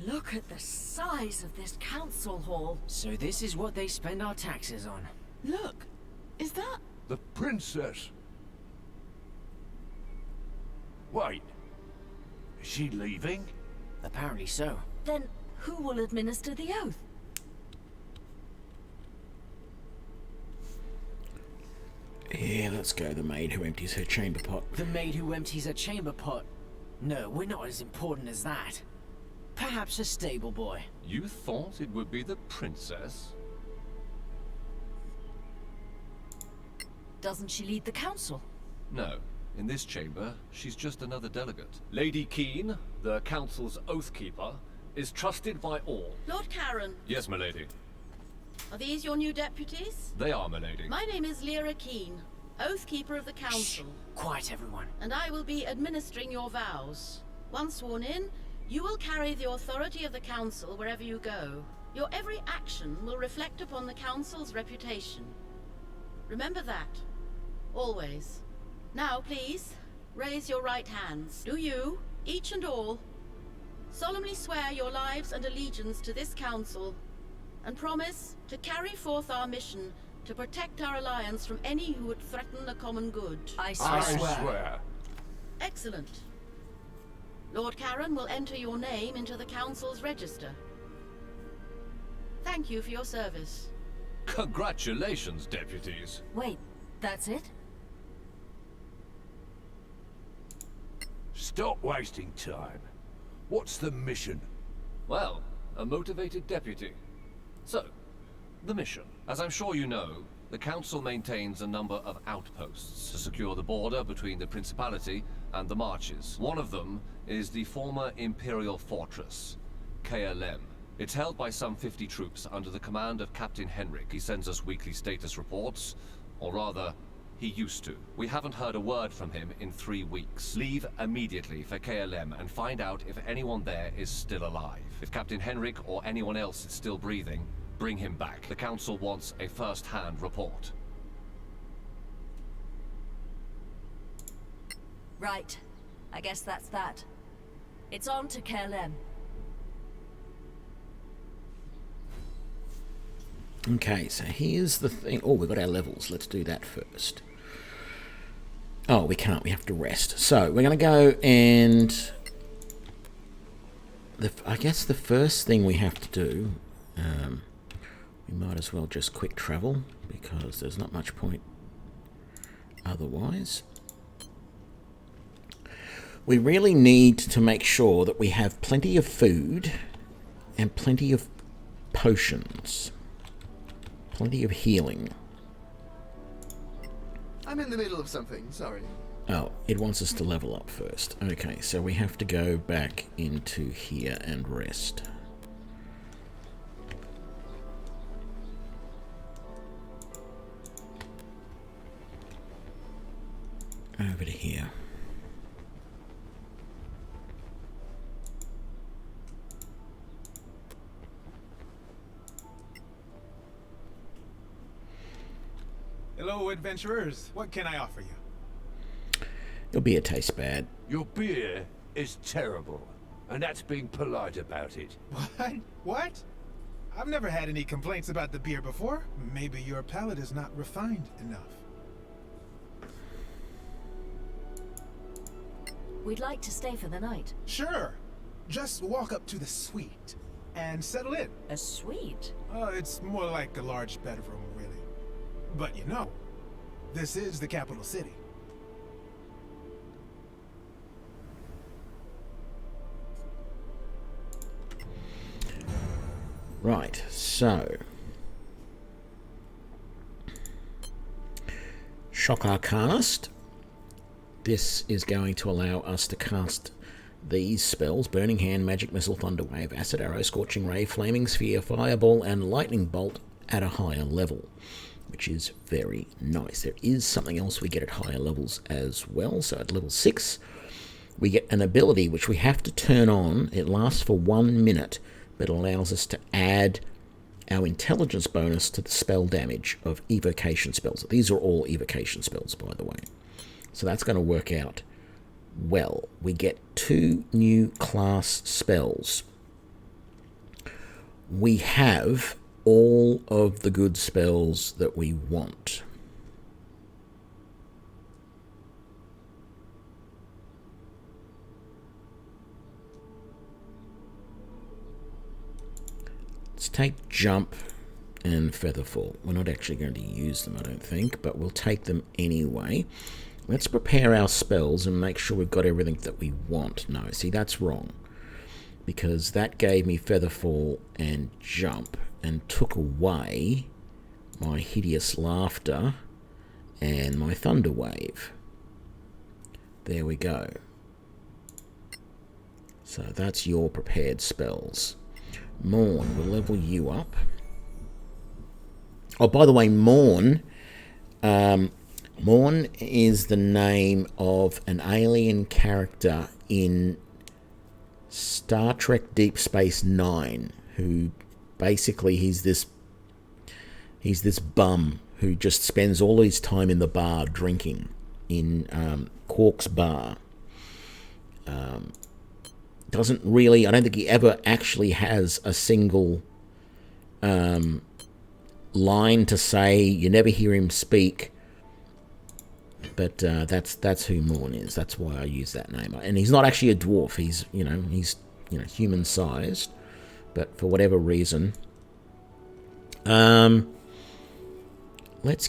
Look at the size of this council hall. So this is what they spend our taxes on. Look, is that... The princess. Wait. Is she leaving? Apparently so. Then who will administer the oath? Yeah, let's go. The maid who empties her chamber pot. The maid who empties her chamber pot. No, we're not as important as that. Perhaps a stable boy. You thought it would be the princess? Doesn't she lead the council? No. In this chamber, she's just another delegate. Lady Keene, the council's oathkeeper, is trusted by all. Lord Karen, Yes, milady. are these your new deputies? They are, milady. My name is Lyra Keene, Oathkeeper of the Council, Quiet, everyone. and I will be administering your vows. Once sworn in, you will carry the authority of the Council wherever you go. Your every action will reflect upon the Council's reputation. Remember that. Always. Now, please, raise your right hands. Do you, each and all, solemnly swear your lives and allegiance to this Council, and promise to carry forth our mission to protect our alliance from any who would threaten the common good? I I swear. swear. Excellent. Lord Karen will enter your name into the Council's register. Thank you for your service. Congratulations, deputies. Wait, that's it? Stop wasting time. What's the mission? Well, a motivated deputy. So, the mission. As I'm sure you know, the Council maintains a number of outposts to secure the border between the Principality and the Marches. One of them is the former Imperial Fortress, KLM. It's held by some 50 troops under the command of Captain Henrik. He sends us weekly status reports, or rather, he used to. We haven't heard a word from him in 3 weeks. Leave immediately for KLM and find out if anyone there is still alive. If Captain Henrik or anyone else is still breathing, bring him back. The Council wants a first-hand report. Right. I guess that's that. It's on to KLM. Okay, so here's the thing. Oh, we've got our levels. Let's do that first. Oh, we can't. We have to rest. So we're going to go and... I guess the first thing we have to do... we might as well just quick travel, because there's not much point otherwise. We really need to make sure that we have plenty of food and plenty of potions. Plenty of healing. I'm in the middle of something, sorry. Oh, it wants us to level up first. Okay, so we have to go back into here and rest. Over to here. Hello, adventurers. What can I offer you? Your beer tastes bad. Your beer is terrible, and that's being polite about it. What? What? I've never had any complaints about the beer before. Maybe your palate is not refined enough. We'd like to stay for the night. Sure. Just walk up to the suite and settle in. A suite? It's more like a large bedroom, really. But you know, this is the capital city. Right, so... Shock Arcanist. This is going to allow us to cast these spells: Burning Hand, Magic Missile, Thunder Wave, Acid Arrow, Scorching Ray, Flaming Sphere, Fireball, and Lightning Bolt at a higher level, which is very nice. There is something else we get at higher levels as well. So at level 6, we get an ability which we have to turn on. It lasts for 1 minute, but allows us to add our intelligence bonus to the spell damage of evocation spells. These are all evocation spells, by the way. So that's going to work out well. We get 2 new class spells. We have all of the good spells that we want. Let's take Jump and Featherfall. We're not actually going to use them, I don't think, but we'll take them anyway. Let's prepare our spells and make sure we've got everything that we want. No, see, that's wrong, because that gave me Featherfall and Jump and took away my Hideous Laughter and my Thunder Wave. There we go. So that's your prepared spells. Morn, we'll level you up. Oh, by the way, Morn, Morn is the name of an alien character in Star Trek Deep Space Nine, who basically he's this bum who just spends all his time in the bar drinking in Quark's bar. Doesn't really, I don't think he ever actually has a single line to say. You never hear him speak, but that's who Morn is. That's why I use that name. And he's not actually a dwarf. He's human sized, but for whatever reason, let's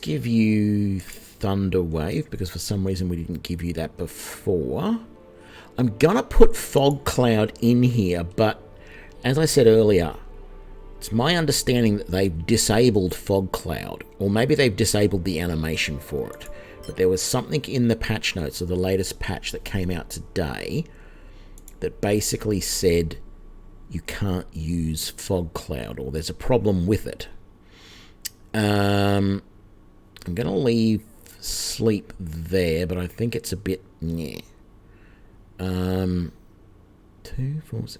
give you Thunder Wave, because for some reason we didn't give you that before. I'm gonna put Fog Cloud in here, but as I said earlier, it's my understanding that they've disabled Fog Cloud, or maybe they've disabled the animation for it. But there was something in the patch notes of the latest patch that came out today that basically said you can't use Fog Cloud, or there's a problem with it. I'm gonna leave Sleep there, but I think it's a bit yeah. 2, 4, 6,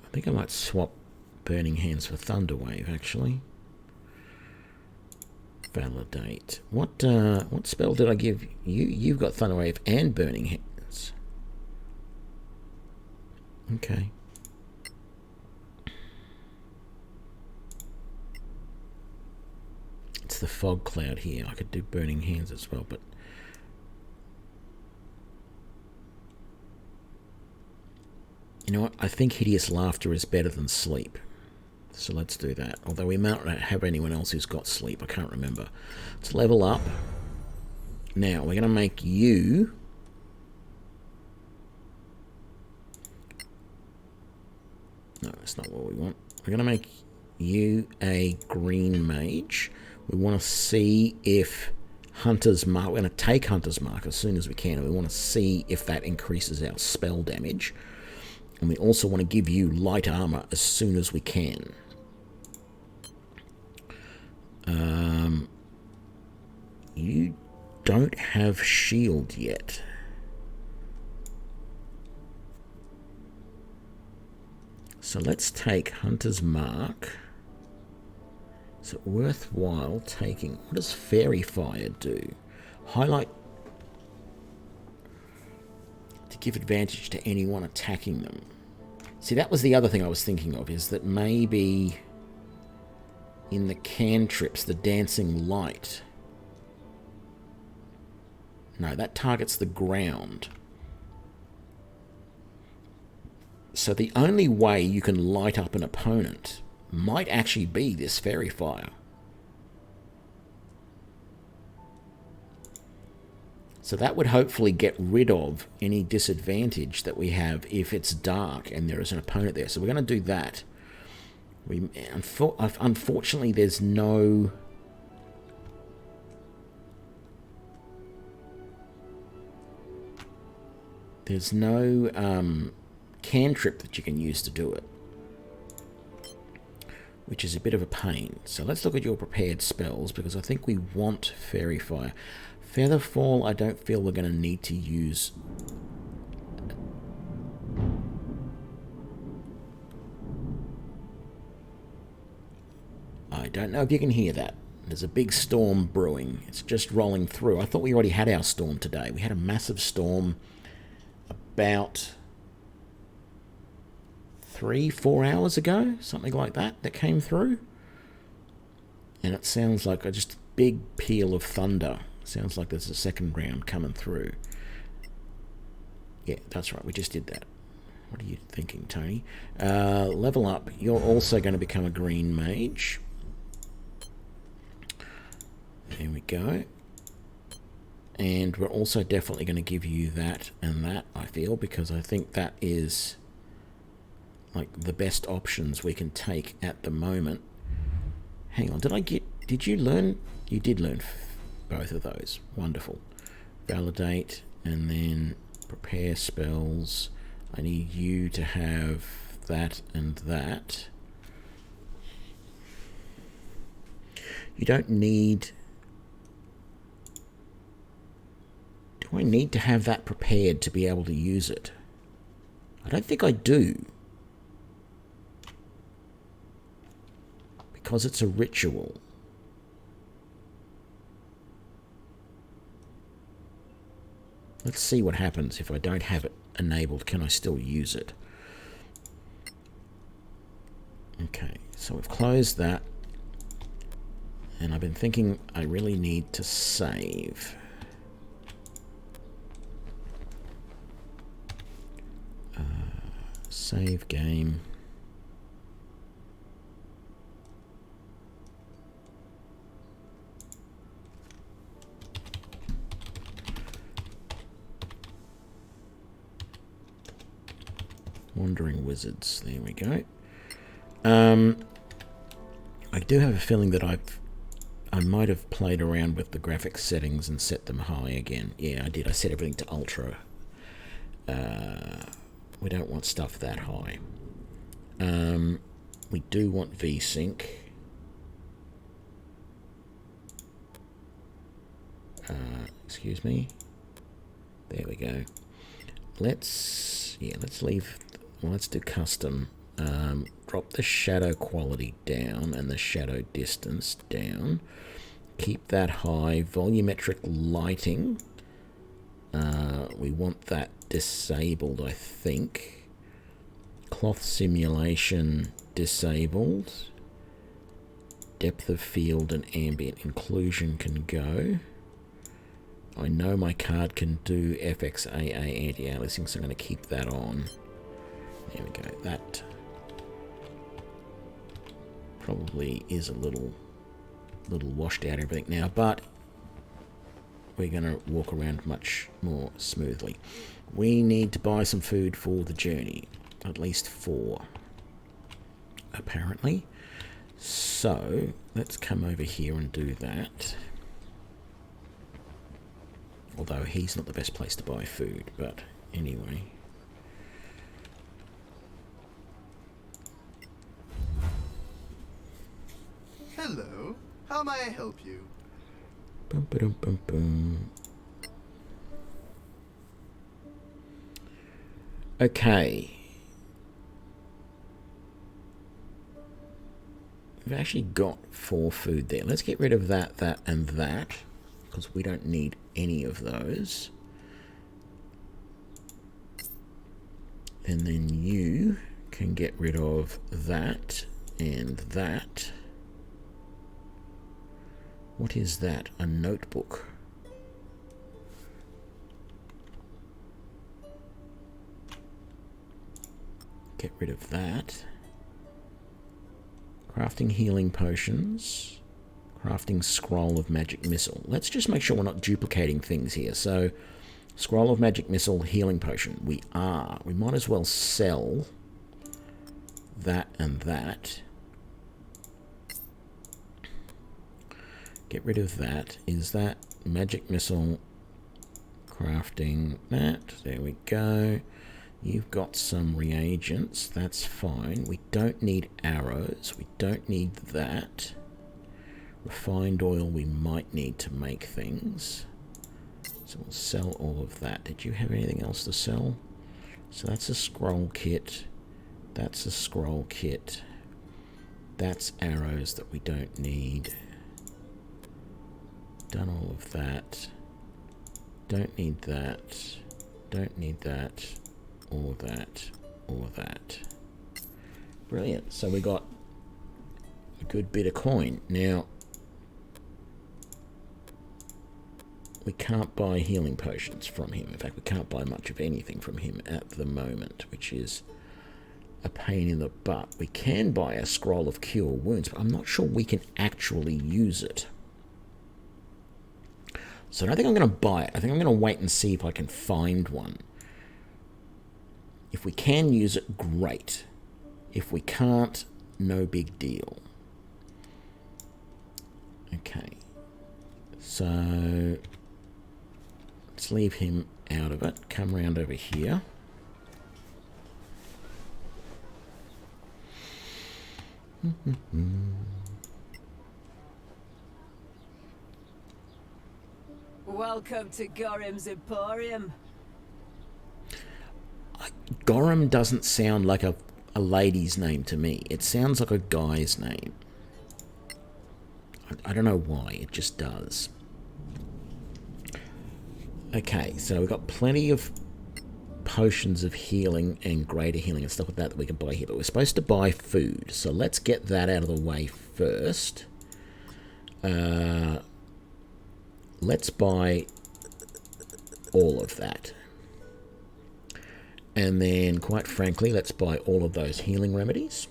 I think I might swap Burning Hands for Thunder Wave, actually. Validate. What spell did I give you? You've got Thunder Wave and Burning Hands. Okay. It's the Fog Cloud here. I could do Burning Hands as well, but you know what? I think Hideous Laughter is better than Sleep. So let's do that. Although we might not have anyone else who's got Sleep. I can't remember. Let's level up. Now, we're going to make you... No, that's not what we want. We're going to make you a Green Mage. We want to see if Hunter's Mark... We're going to take Hunter's Mark as soon as we can. And we want to see if that increases our spell damage. And we also want to give you light armor as soon as we can. You don't have shield yet. So let's take Hunter's Mark. Is it worthwhile taking... What does Fairy Fire do? Highlight... to give advantage to anyone attacking them. See, that was the other thing I was thinking of, is that maybe in the cantrips, the Dancing Light... No, that targets the ground. So the only way you can light up an opponent might actually be this Fairy Fire. So that would hopefully get rid of any disadvantage that we have if it's dark and there is an opponent there. So we're going to do that. Unfortunately, there's no... There's no cantrip that you can use to do it, which is a bit of a pain. So let's look at your prepared spells, because I think we want Fairy Fire. Featherfall, I don't feel we're going to need to use. I don't know if you can hear that. There's a big storm brewing. It's just rolling through. I thought we already had our storm today. We had a massive storm about 3-4 hours ago, something like that came through. And it sounds like just a big peal of thunder. Sounds like there's a second round coming through. Yeah, that's right. We just did that. What are you thinking, Tony? Level up. You're also going to become a green mage. There we go. And we're also definitely going to give you that and that, I feel, because I think that is like the best options we can take at the moment. Hang on, did you learn? You did learn both of those. Wonderful. Validate and then prepare spells. I need you to have that and that. You don't need... Do I need to have that prepared to be able to use it? I don't think I do. Because it's a ritual. Let's see what happens if I don't have it enabled. Can I still use it? Okay, so we've closed that. And I've been thinking I really need to save. Save game. Wandering Wizards. There we go. I do have a feeling that I might have played around with the graphics settings and set them high again. Yeah, I did. I set everything to ultra. We don't want stuff that high. We do want VSync. Excuse me. There we go. Let's leave. Well, let's do custom. Drop the shadow quality down and the shadow distance down. Keep that high. Volumetric lighting. We want that disabled, I think. Cloth simulation disabled. Depth of field and ambient inclusion can go. I know my card can do FXAA anti-aliasing, so I'm going to keep that on. There we go. That probably is a little washed out everything now, but we're going to walk around much more smoothly. We need to buy some food for the journey. At least 4, apparently. So, let's come over here and do that. Although he's not the best place to buy food, but anyway. Hello. How may I help you? Bum, ba-dum, bum, bum. Okay. We've actually got 4 food there. Let's get rid of that, that, and that, because we don't need any of those. And then you can get rid of that and that. What is that? A notebook. Get rid of that. Crafting healing potions. Crafting scroll of magic missile. Let's just make sure we're not duplicating things here. So, scroll of magic missile, healing potion. We are. We might as well sell that and that. Get rid of that. Is that magic missile? Crafting that. There we go. You've got some reagents. That's fine. We don't need arrows. We don't need that. Refined oil we might need to make things. So we'll sell all of that. Did you have anything else to sell? So that's a scroll kit. That's a scroll kit. That's arrows that we don't need. Done all of that. Don't need that. Don't need that. Or that. Or that. Brilliant. So we got a good bit of coin. Now, we can't buy healing potions from him. In fact, we can't buy much of anything from him at the moment, which is a pain in the butt. We can buy a scroll of cure wounds, but I'm not sure we can actually use it. So I don't think I'm going to buy it. I think I'm going to wait and see if I can find one. If we can use it, great. If we can't, no big deal. Okay. So let's leave him out of it. Come round over here. Welcome to Gorham's Emporium. Gorham doesn't sound like a lady's name to me. It sounds like a guy's name. I don't know why. It just does. Okay, so we've got plenty of potions of healing and greater healing and stuff like that we can buy here. But we're supposed to buy food. So let's get that out of the way first. Let's buy all of that. And then, quite frankly, let's buy all of those healing remedies.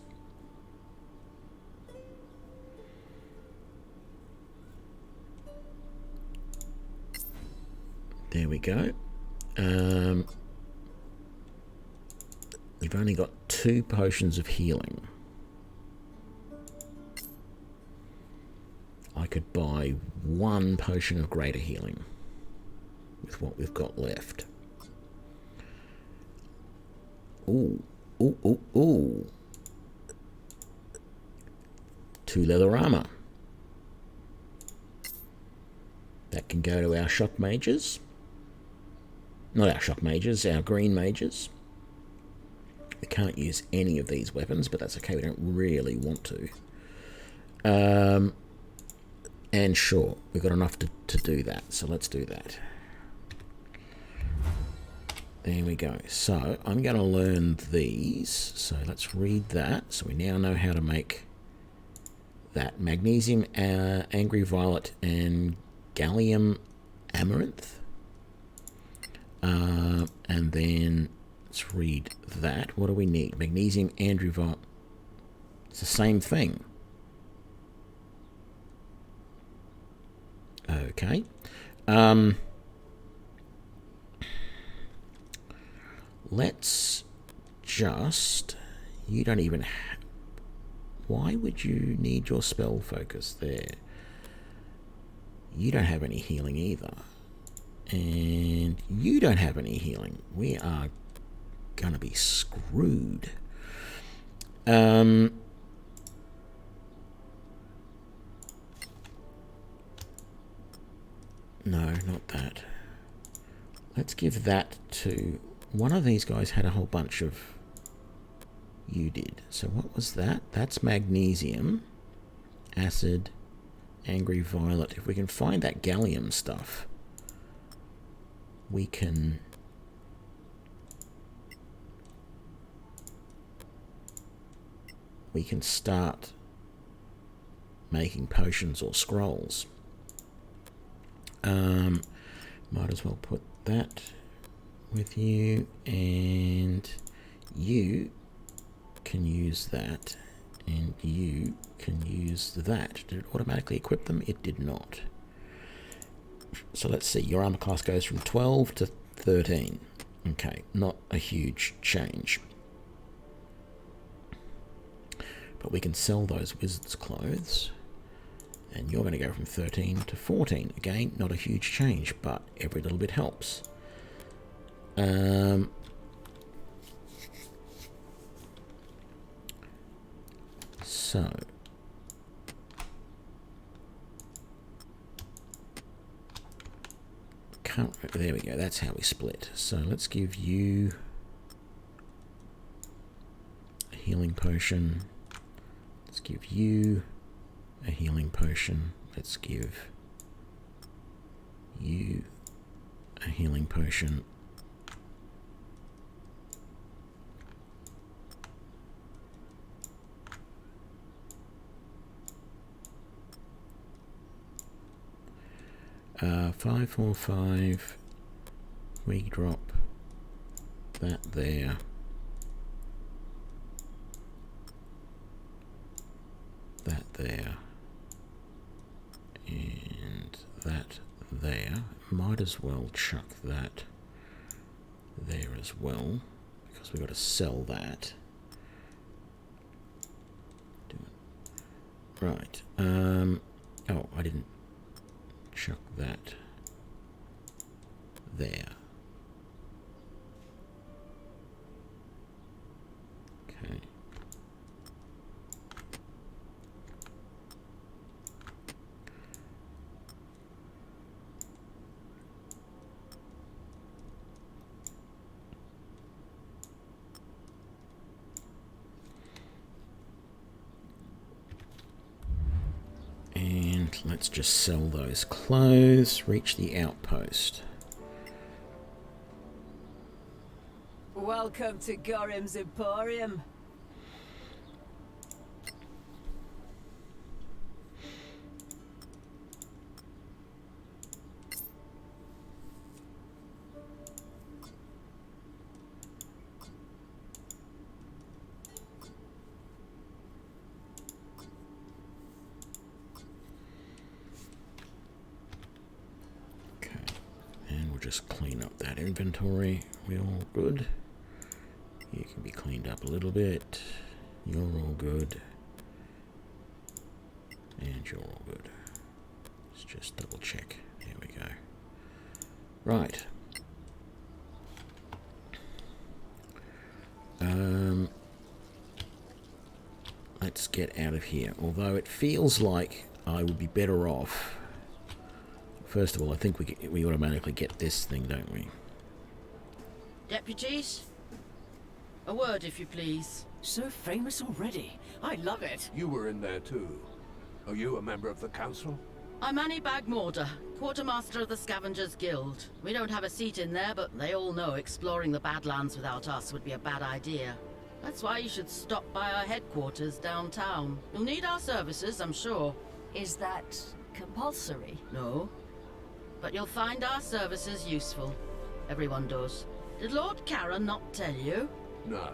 There we go. We've only got 2 potions of healing. I could buy 1 potion of greater healing with what we've got left. Ooh, ooh, ooh, ooh. 2 leather armor. That can go to our shock mages. Not our shock mages, our green mages. We can't use any of these weapons, but that's okay. We don't really want to. And sure, we've got enough to do that, so let's do that. There we go. So I'm going to learn these. So let's read that. So we now know how to make that. Magnesium, Angry Violet, and Gallium Amaranth. And then let's read that. What do we need? Magnesium, Angry Violet. It's the same thing. Okay. Let's just... You don't even... Why would you need your spell focus there? You don't have any healing either. And you don't have any healing. We are going to be screwed. No, not that. Let's give that to... One of these guys had a whole bunch of... You did. So what was that? That's magnesium, acid, Angry Violet. If we can find that gallium stuff, we can... We can start making potions or scrolls. Might as well put that with you, and you can use that, and you can use that. Did it automatically equip them? It did not. So let's see, your armor class goes from 12 to 13. Okay, not a huge change. But we can sell those wizard's clothes. And you're going to go from 13 to 14. Again, not a huge change, but every little bit helps. So... can't. There we go. That's how we split. So let's give you a healing potion. Let's give you a healing potion. Let's give you a healing potion. Uh, 5, 4, 5. We drop that there. That there. And that there. Might as well chuck that there as well, because we've got to sell that. Right. Oh, I didn't chuck that there. Okay. And let's just sell those clothes. Reach the outpost. Welcome to Gorim's Emporium. Just clean up that inventory. We're all good. You can be cleaned up a little bit. You're all good. And you're all good. Let's just double check. There we go. Right. Let's get out of here. Although it feels like I would be better off. First of all, I think we automatically get this thing, don't we? Deputies? A word, if you please. So famous already. I love it. You were in there too. Are you a member of the council? I'm Annie Bagmorder, quartermaster of the Scavengers Guild. We don't have a seat in there, but they all know exploring the Badlands without us would be a bad idea. That's why you should stop by our headquarters downtown. You'll need our services, I'm sure. Is that compulsory? No. But you'll find our services useful. Everyone does. Did Lord Karen not tell you? No.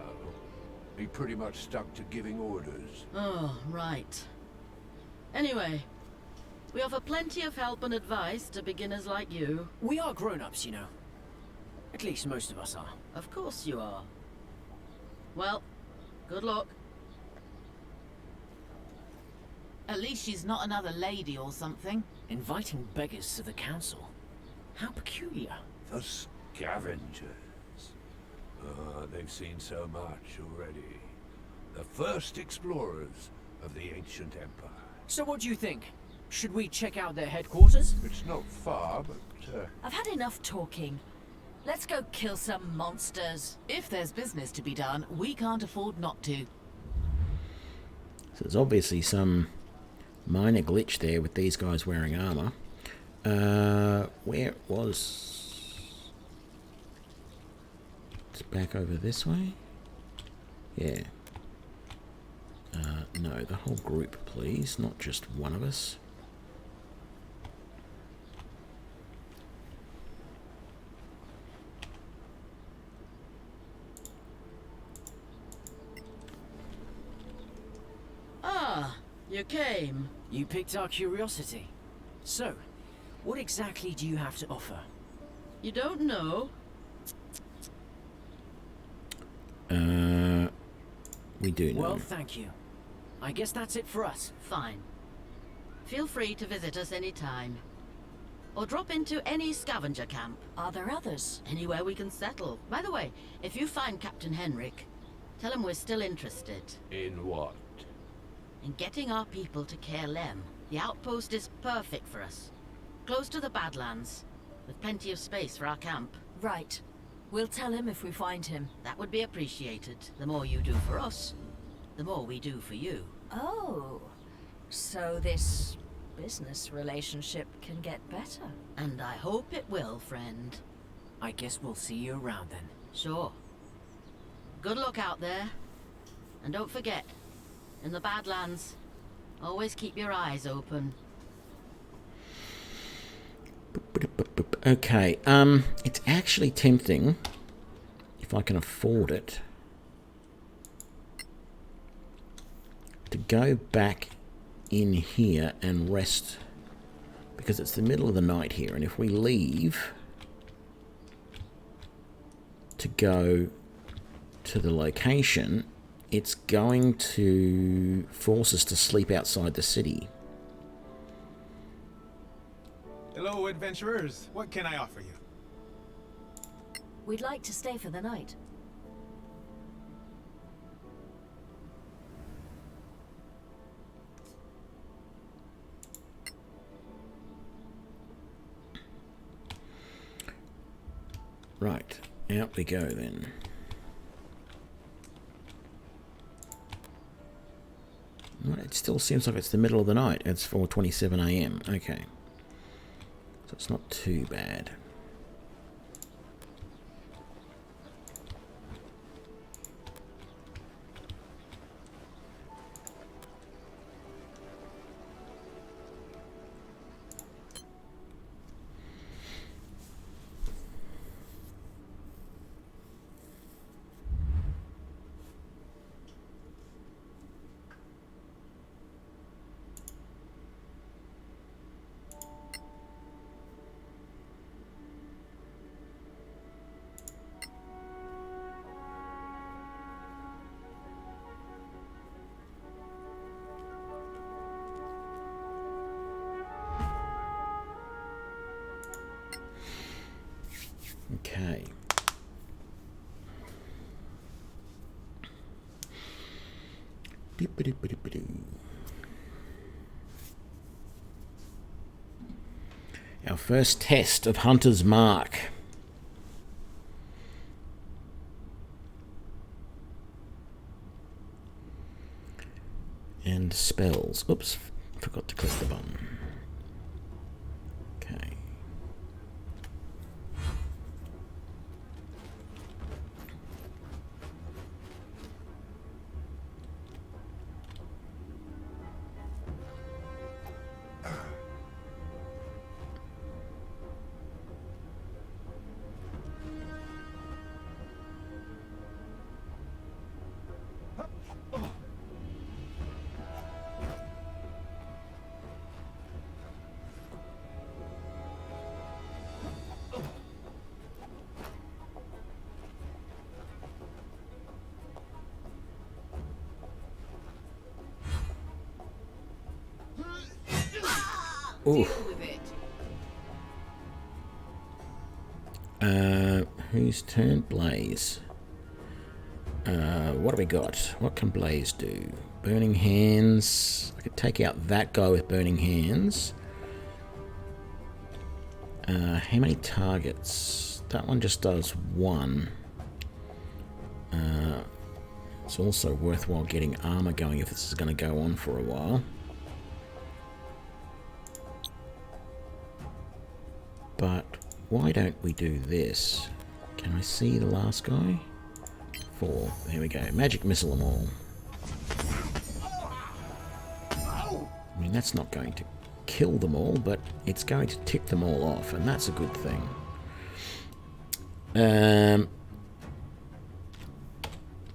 He pretty much stuck to giving orders. Oh, right. Anyway, we offer plenty of help and advice to beginners like you. We are grown-ups, you know. At least most of us are. Of course you are. Well, good luck. At least she's not another lady or something. Inviting beggars to the council. How peculiar. The Scavengers. They've seen so much already. The first explorers of the ancient empire. So what do you think? Should we check out their headquarters? It's not far, but... I've had enough talking. Let's go kill some monsters. If there's business to be done, we can't afford not to. So there's obviously some minor glitch there with these guys wearing armor. Where was... It's back over this way? Yeah. No, the whole group, please. Not just one of us. Ah, you came. You piqued our curiosity. So, what exactly do you have to offer? You don't know? We do know. Well, thank you. I guess that's it for us. Fine. Feel free to visit us anytime. Or drop into any scavenger camp. Are there others? Anywhere we can settle. By the way, if you find Captain Henrik, tell him we're still interested. In what? In getting our people to Caerlem. The outpost is perfect for us. Close to the Badlands. with plenty of space for our camp. Right. We'll tell him if we find him. That would be appreciated. The more you do for us, the more we do for you. Oh, so this business relationship can get better. And I hope it will, friend. I guess we'll see you around then. Sure. Good luck out there. And don't forget, in the Badlands, always keep your eyes open. Okay, it's actually tempting, if I can afford it, to go back in here and rest, because it's the middle of the night here, and if we leave to go to the location, it's going to force us to sleep outside the city. Hello, adventurers. What can I offer you? We'd like to stay for the night. Right, out we go then. Well, it still seems like it's the middle of the night. It's 4:27 AM. Okay. So it's not too bad. Okay. Our first test of Hunter's Mark. And spells. Oops, forgot to click the button. Okay. Ooh. Whose turn? Blaze. What do we got? What can Blaze do? Burning Hands. I could take out that guy with Burning Hands. How many targets? That one just does one. It's also worthwhile getting armor going if this is going to go on for a while. But why don't we do this? Can I see the last guy? 4. There we go. Magic missile them all. I mean, that's not going to kill them all, but it's going to tick them all off, and that's a good thing.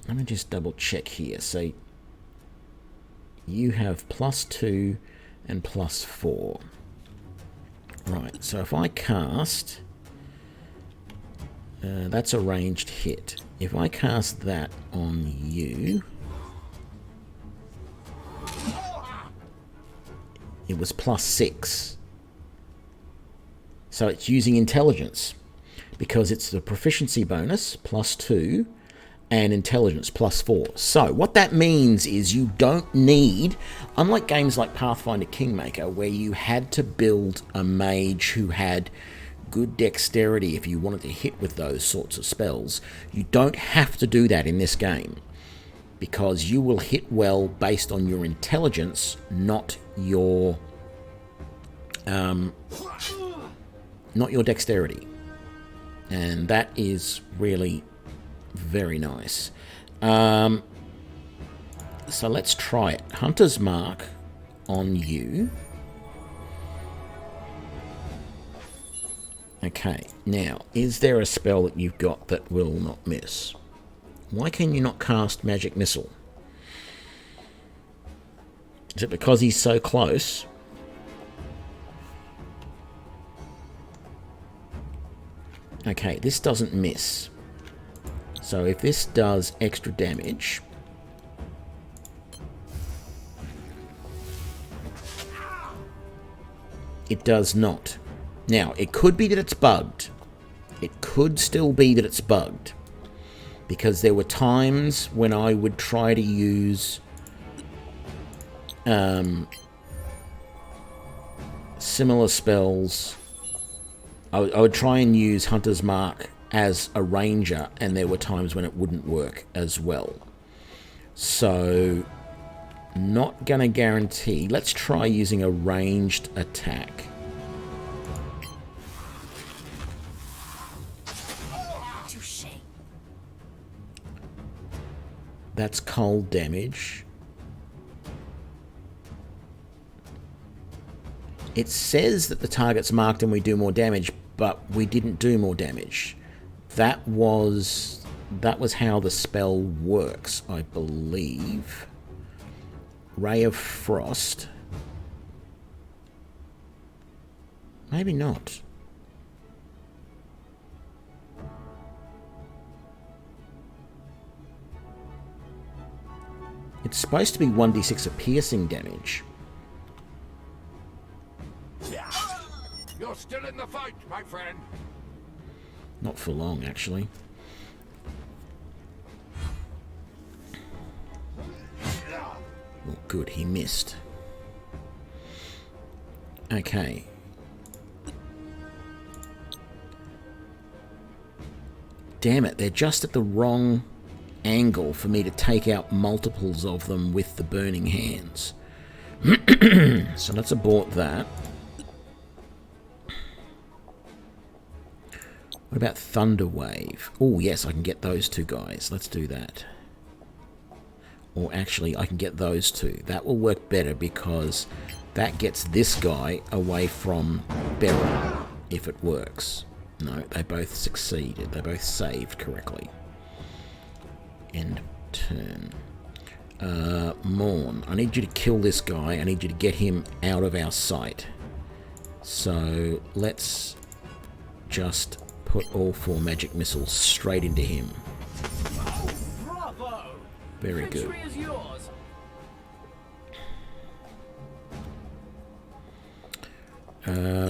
Let me just double check here. So you have +2 and +4. Right, so if I cast, that's a ranged hit. If I cast that on you, it was +6. So it's using intelligence, because it's the proficiency bonus +2 and intelligence +4. So what that means is you don't need, unlike games like Pathfinder Kingmaker, where you had to build a mage who had good dexterity if you wanted to hit with those sorts of spells. You don't have to do that in this game, because you will hit well based on your intelligence, not your dexterity. And that is really very nice. So let's try it. Hunter's Mark on you. Okay, now, is there a spell that you've got that will not miss? Why can you not cast Magic Missile? Is it because he's so close? Okay, this doesn't miss. So if this does extra damage... It does not. Now, it could be that it's bugged. It could still be that it's bugged. Because there were times when I would try to use similar spells. I would try and use Hunter's Mark as a ranger, and there were times when it wouldn't work as well. So, not going to guarantee. Let's try using a ranged attack. That's cold damage. It says that the target's marked and we do more damage, but we didn't do more damage. That was how the spell works, I believe. Ray of Frost. Maybe not. It's supposed to be 1d6 of piercing damage. You're still in the fight, my friend. Not for long, actually. Oh, good, he missed. Okay. Damn it, they're just at the wrong angle for me to take out multiples of them with the burning hands. So let's abort that. What about Thunder Wave? Oh, yes, I can get those two guys. Let's do that. Or actually, I can get those two. That will work better because that gets this guy away from Beryl, if it works. No, they both succeeded. They both saved correctly. End turn. Morn, I need you to kill this guy. I need you to get him out of our sight. So let's just put all 4 magic missiles straight into him. Bravo! Very good. Victory is yours.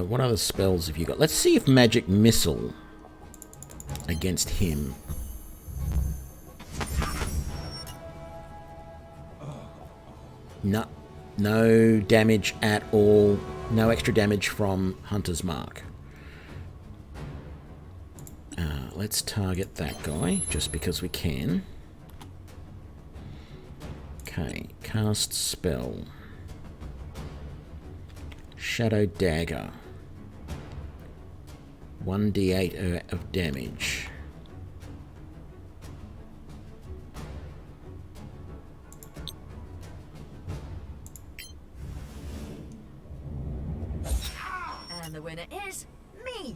What other spells have you got? Let's see if magic missile against him. No damage at all. No extra damage from Hunter's Mark. Let's target that guy, just because we can. Okay, cast spell. Shadow Dagger. 1d8 of damage. And the winner is me.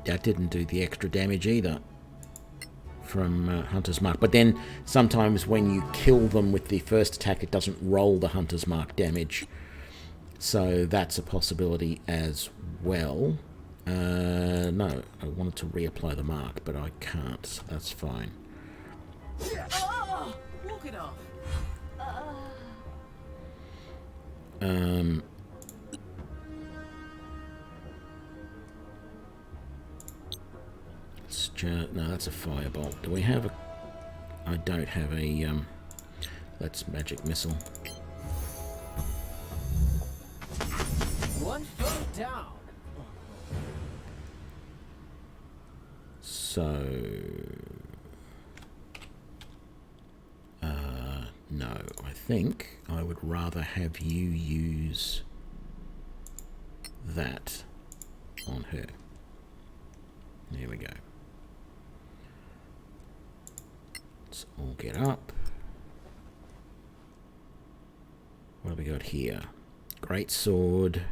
That didn't do the extra damage either from Hunter's Mark. But then sometimes when you kill them with the first attack, it doesn't roll the Hunter's Mark damage. So that's a possibility as well. No, I wanted to reapply the mark, but I can't. So that's fine. Oh, walk it off. No, that's a firebolt. Do we have a... I don't have a... Let's magic missile. One foot down. So, no, I think I would rather have you use that on her. There we go. Let's all get up. What have we got here? Great sword.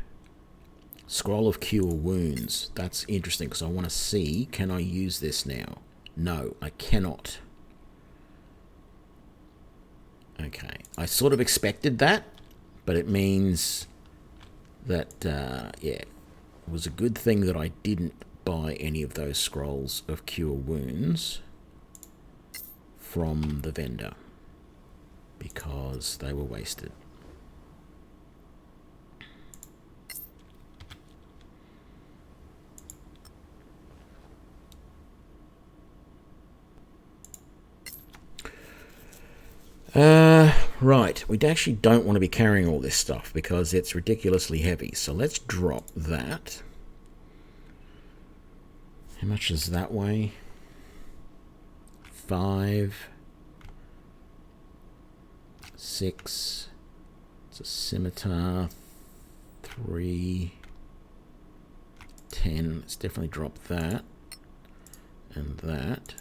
Scroll of Cure Wounds. That's interesting because I want to see, can I use this now? No, I cannot. Okay, I sort of expected that, but it means that, yeah, it was a good thing that I didn't buy any of those Scrolls of Cure Wounds from the vendor because they were wasted. Right, we actually don't want to be carrying all this stuff because it's ridiculously heavy. So let's drop that. How much is that weigh? 5, 6. It's a scimitar. 3, 10. Let's definitely drop that. And that.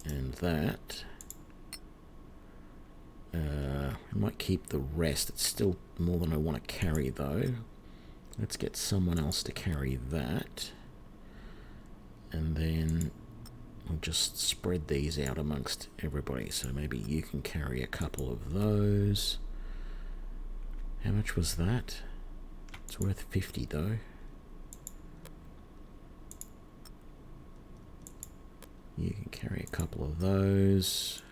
And that. I might keep the rest. It's still more than I want to carry, though. Let's get someone else to carry that. And then we'll just spread these out amongst everybody. So maybe you can carry a couple of those. How much was that? It's worth 50, though. You can carry a couple of those.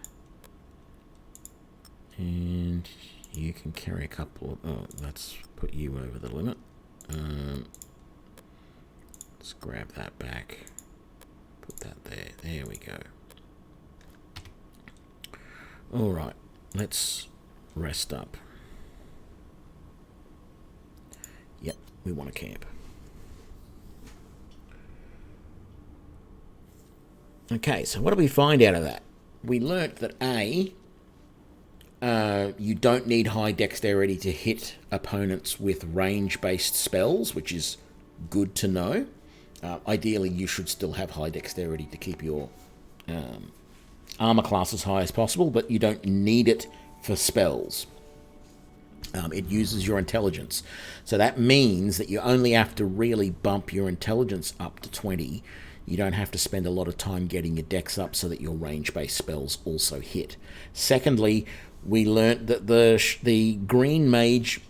And you can carry a couple of... Oh, let's put you over the limit. Let's grab that back. Put that there. There we go. Alright, let's rest up. Yep, we want to camp. Okay, so what do we find out of that? We learnt that A... you don't need high dexterity to hit opponents with range-based spells, which is good to know. Ideally, you should still have high dexterity to keep your armor class as high as possible, but you don't need it for spells. It uses your intelligence. So that means that you only have to really bump your intelligence up to 20. You don't have to spend a lot of time getting your dex up so that your range-based spells also hit. Secondly, we learnt that the green mage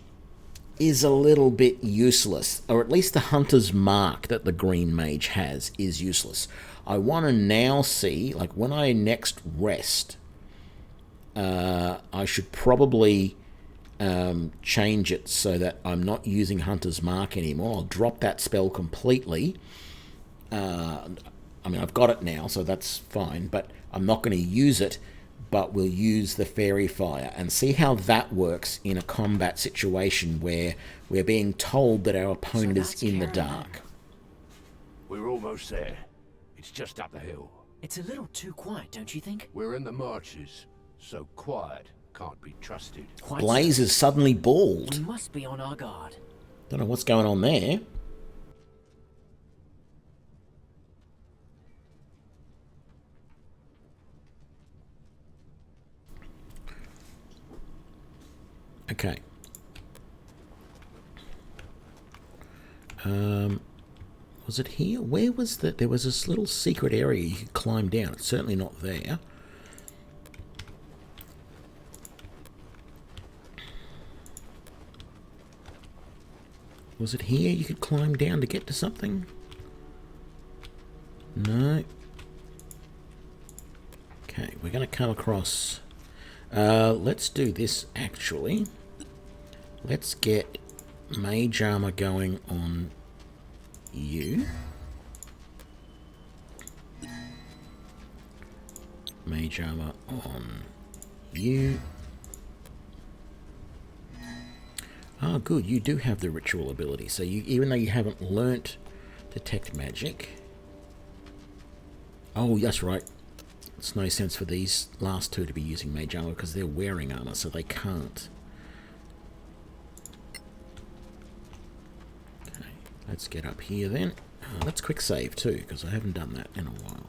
is a little bit useless, or at least the hunter's mark that the green mage has is useless. I want to now see, like when I next rest, I should probably change it so that I'm not using hunter's mark anymore. I'll drop that spell completely. I mean, I've got it now, so that's fine, but I'm not going to use it, but we'll use the fairy fire and see how that works in a combat situation where we're being told that our opponent is in the dark. We're almost there. It's just up the hill. It's a little too quiet, don't you think? We're in the marches, so quiet can't be trusted. Blaze is suddenly bald. We must be on our guard. Don't know what's going on there. Okay. Was it here? Where was that? There was this little secret area you could climb down. It's certainly not there. Was it here you could climb down to get to something? No. Okay, we're going to come across... let's do this, actually. Let's get mage armor going on you. Mage armor on you. Ah, good. You do have the ritual ability. So you, even though you haven't learnt Detect Magic, Oh, that's right. It's no sense for these last two to be using mage armor because they're wearing armor, so they can't. Okay, let's get up here then. Let's quick save too, because I haven't done that in a while.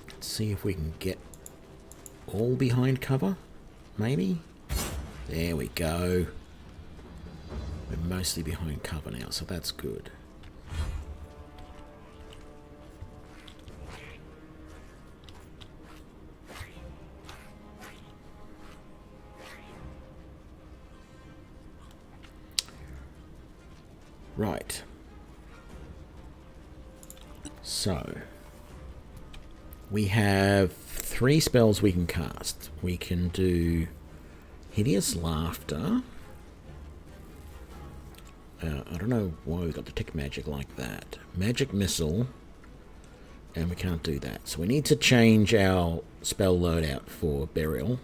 Let's see if we can get all behind cover, maybe. There we go. We're mostly behind cover now, so that's good. Right. So, we have 3 spells we can cast. We can do Hideous Laughter. I don't know why we got the tick magic like that. Magic Missile. And we can't do that. So we need to change our spell loadout for Burial.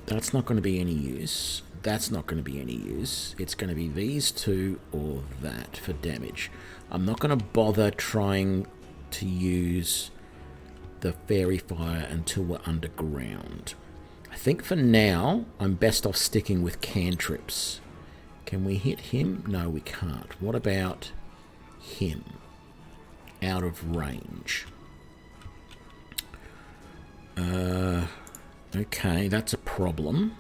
That's not going to be any use. That's not going to be any use. It's going to be these two or that for damage. I'm not going to bother trying to use the Fairy Fire until we're underground. I think for now, I'm best off sticking with cantrips. Can we hit him? No, we can't. What about him? Out of range. Okay, that's a problem.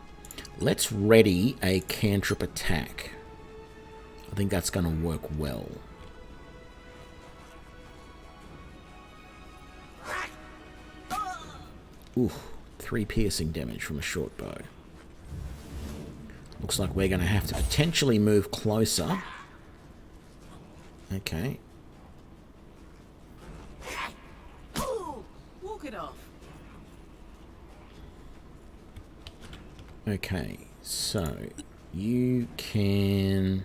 Let's ready a cantrip attack. I think that's going to work well. Ooh, 3 piercing damage from a short bow. Looks like we're going to have to potentially move closer. Okay. Walk it off. Okay, so you can...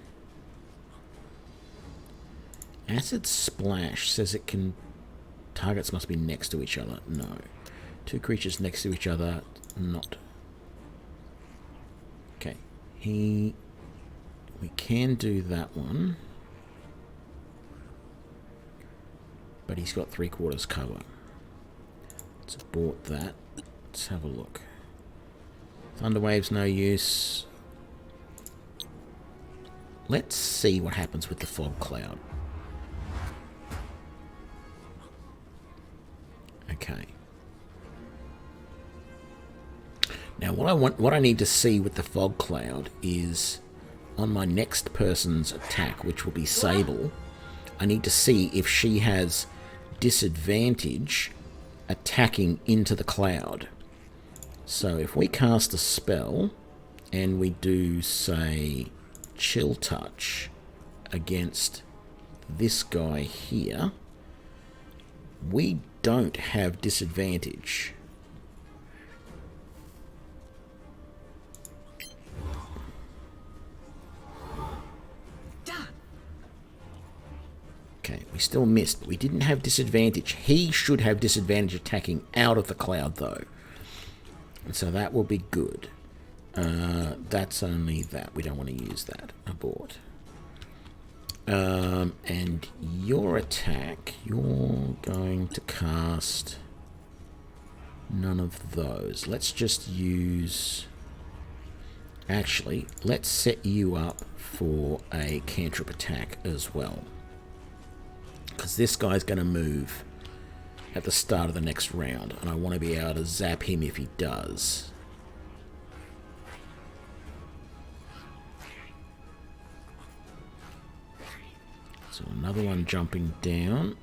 Acid Splash says it can... Targets must be next to each other. No. 2 creatures next to each other, not. Okay, we can do that one. But he's got 3/4 cover. Let's abort that. Let's have a look. Thunderwave's no use. Let's see what happens with the fog cloud. Okay. Now what I need to see with the fog cloud is on my next person's attack, which will be Sable, I need to see if she has disadvantage attacking into the cloud. So if we cast a spell and we do, say, Chill Touch against this guy here, we don't have disadvantage. Okay, we still missed, but we didn't have disadvantage. He should have disadvantage attacking out of the cloud, though. And so that will be good. That's only that. We don't want to use that. Abort. And your attack, you're going to cast none of those. Let's just use... Actually, let's set you up for a cantrip attack as well. Because this guy's going to move at the start of the next round, and I want to be able to zap him if he does. So another one jumping down.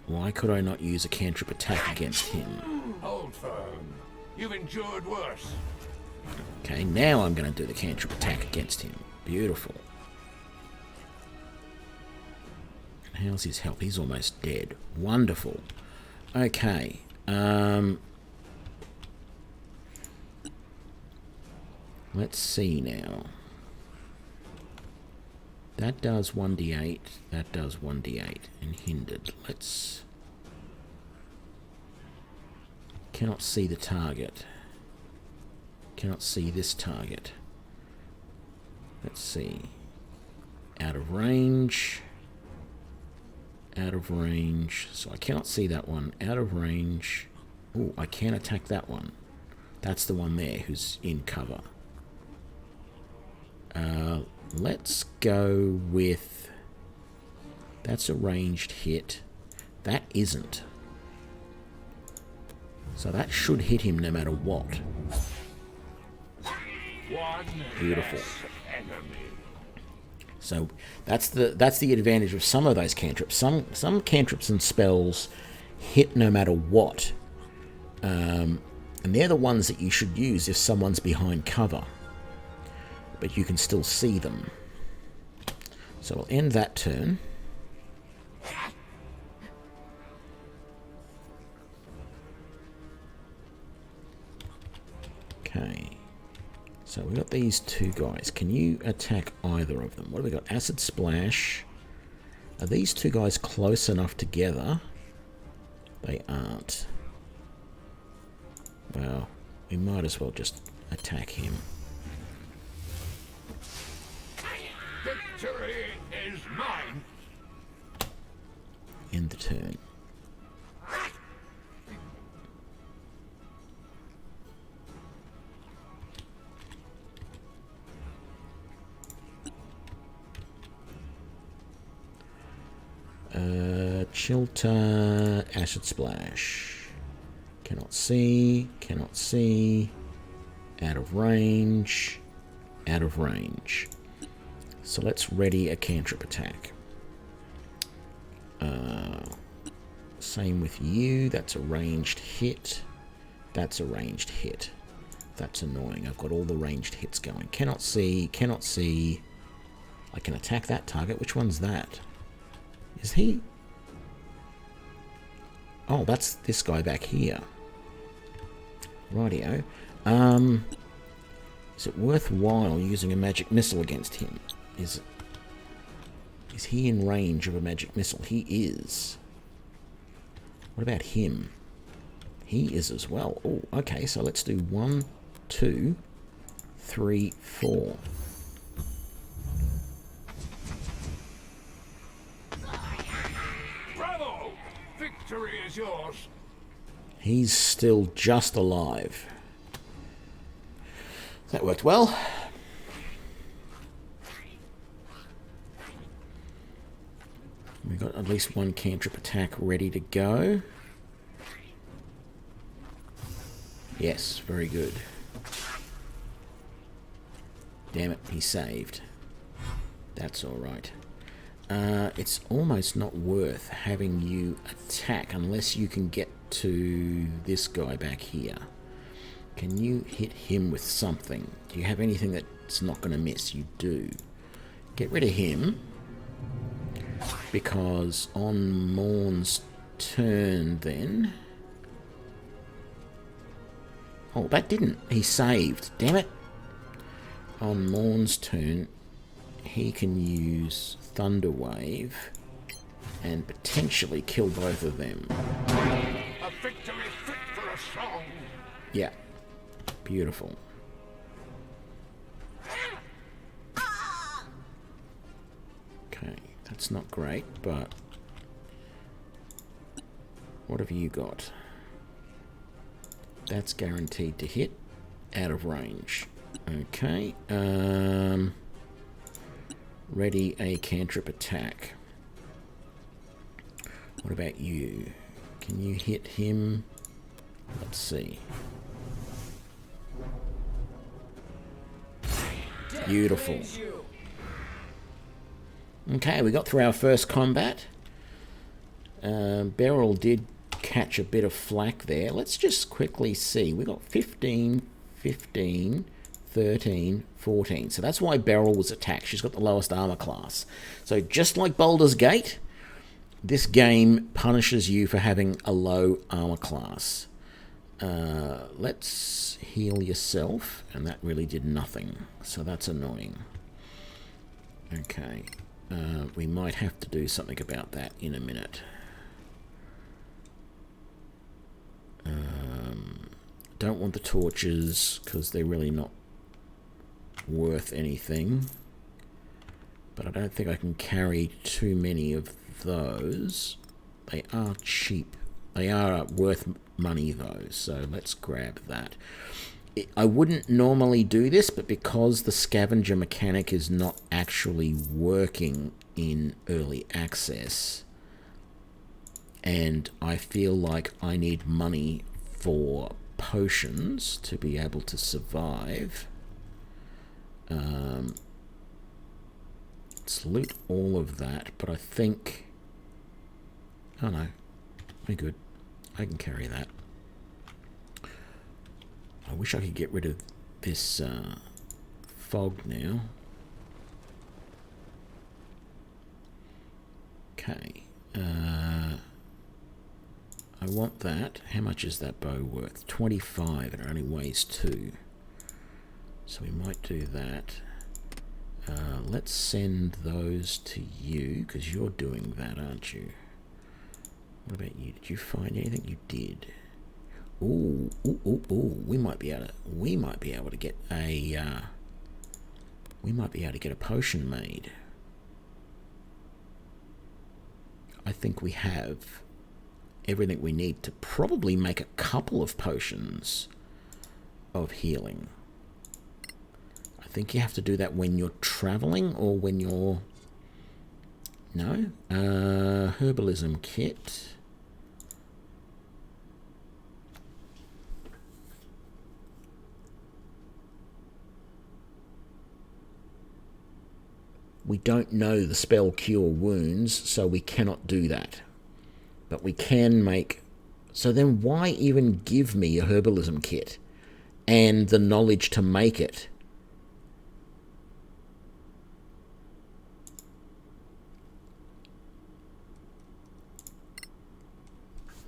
Why could I not use a cantrip attack against him? Hold firm. You've endured worse. Okay, now I'm going to do the cantrip attack against him. Beautiful. How's his health? He's almost dead. Wonderful. Okay. Let's see now. That does 1d8. That does 1d8. And hindered. Let's... Cannot see the target. Cannot see this target. Let's see. Out of range. Out of range. So I cannot see that one. Out of range. Oh, I can attack that one. That's the one there who's in cover. Let's go with... That's a ranged hit. That isn't. So that should hit him no matter what. Beautiful. So that's the advantage of some of those cantrips. Some cantrips and spells hit no matter what. And they're the ones that you should use if someone's behind cover. But you can still see them. So we'll end that turn. Okay. So we've got these two guys. Can you attack either of them? What have we got? Acid Splash. Are these two guys close enough together? They aren't. Well, we might as well just attack him. Victory is mine. End the turn. Chilter, Acid Splash. Cannot see, cannot see. Out of range, out of range. So let's ready a cantrip attack. Same with you, that's a ranged hit. That's a ranged hit. That's annoying. I've got all the ranged hits going. Cannot see, cannot see. I can attack that target. Which one's that? Is he? Oh, that's this guy back here. Rightio. Is it worthwhile using a magic missile against him? Is he in range of a magic missile? He is. What about him? He is as well. Oh, okay, so let's do 1, 2, 3, 4. Bravo! Victory is yours. He's still just alive. That worked well. We've got at least one cantrip attack ready to go. Yes, very good. Damn it, he saved. That's alright. It's almost not worth having you attack unless you can get to this guy back here. Can you hit him with something? Do you have anything that's not going to miss? You do. Get rid of him. Because on Morn's turn then... Oh, that didn't. He saved. Damn it. On Morn's turn, he can use Thunder Wave and potentially kill both of them. A victory fit for a song. Yeah. Beautiful. Okay, that's not great, but what have you got? That's guaranteed to hit. Out of range. Okay. Ready a cantrip attack. What about you? Can you hit him? Let's see. Beautiful. Okay, we got through our first combat. Beryl did catch a bit of flack there. Let's just quickly see. We got 15, 15, 13, 14. So that's why Beryl was attacked. She's got the lowest armor class. So just like Baldur's Gate, this game punishes you for having a low armor class. Let's heal yourself, and that really did nothing. So that's annoying. Okay. We might have to do something about that in a minute. don't want the torches because they're really not worth anything. But I don't think I can carry too many of those. They are cheap. They are worth money though, so let's grab that. I wouldn't normally do this, but because the scavenger mechanic is not actually working in early access, and I feel like I need money for potions to be able to survive. Let's loot all of that, but I think... Oh no, we're good. I can carry that. I wish I could get rid of this fog now. Okay. I want that. How much is that bow worth? 25, and it only weighs 2. So we might do that. Let's send those to you, because you're doing that, aren't you? What about you? Did you find anything? You did. Ooh, ooh, ooh, ooh. We might be able to get a potion made. I think we have everything we need to probably make a couple of potions of healing. I think you have to do that when you're traveling or when you're... No? Herbalism kit. We don't know the spell cure wounds, so we cannot do that. But we can make... So then why even give me a herbalism kit and the knowledge to make it?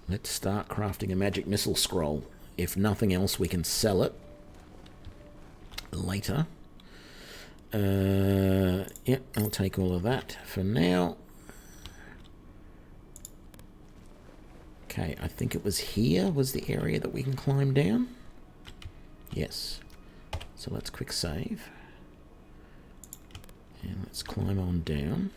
Let's start crafting a magic missile scroll. If nothing else, we can sell it later. Yeah, I'll take all of that for now. Okay, I think it was here was the area that we can climb down. Yes. So let's quick save. And let's climb on down.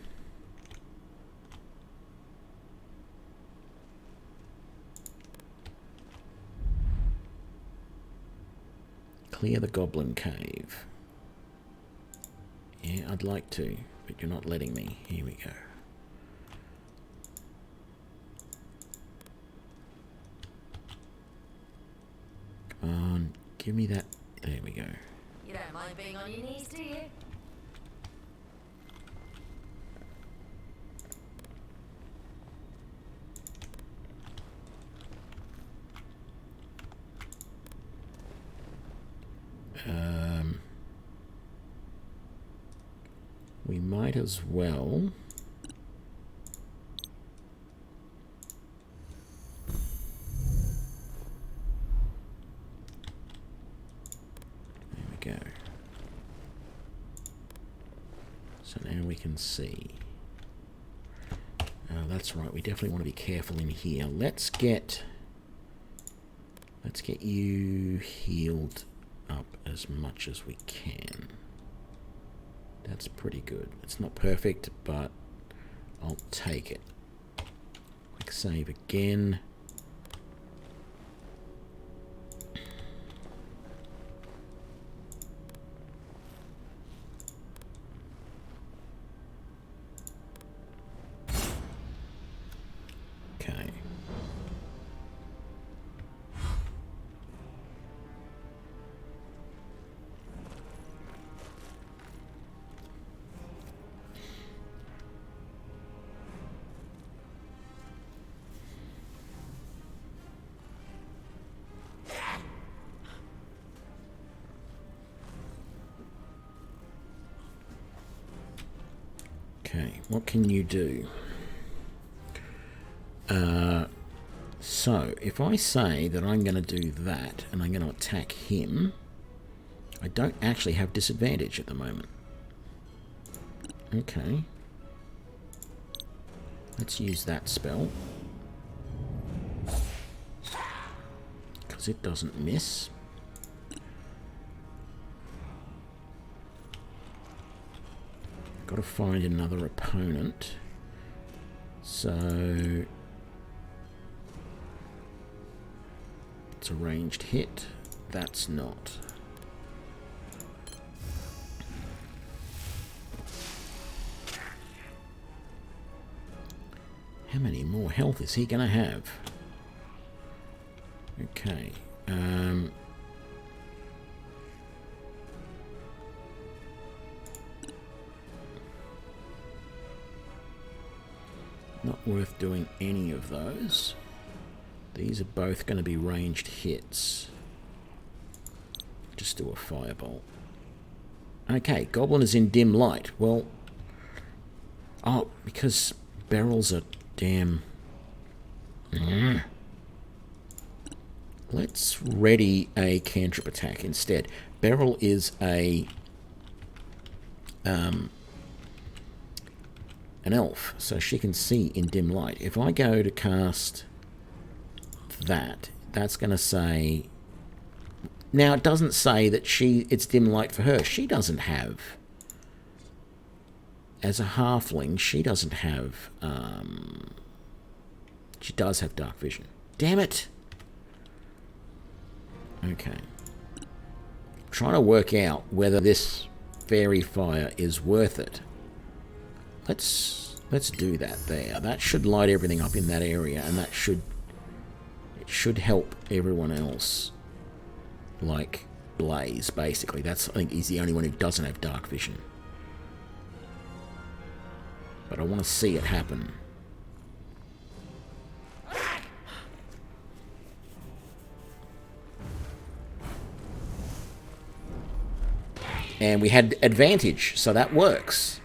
Clear the goblin cave. Yeah, I'd like to, but you're not letting me. Here we go. Come on, give me that. There we go. You don't mind being on your knees, do you? We might as well. There we go. So now we can see. That's right. We definitely want to be careful in here. Let's get you healed up as much as we can. That's pretty good. It's not perfect, but I'll take it. Quick save again. Okay. Okay, what can you do? So, if I say that I'm going to do that, and I'm going to attack him, I don't actually have disadvantage at the moment. Okay. Let's use that spell. because it doesn't miss. Got to find another opponent. So it's a ranged hit. That's not. How many more health is he going to have? Okay. Not worth doing any of those. These are both going to be ranged hits. Just do a firebolt. Okay, Goblin is in dim light. Well, oh, because barrels are damn... Let's ready a cantrip attack instead. Beryl is an elf, so she can see in dim light. If I go to cast that, that's going to say... Now, it doesn't say that it's dim light for her. She doesn't have... As a halfling, she doesn't have... she does have dark vision. Damn it! Okay. I'm trying to work out whether this fairy fire is worth it. Let's do that there. That should light everything up in that area, and that should... It should help everyone else. Like Blaze, basically. That's, I think, he's the only one who doesn't have dark vision. But I want to see it happen. And we had advantage, so that works.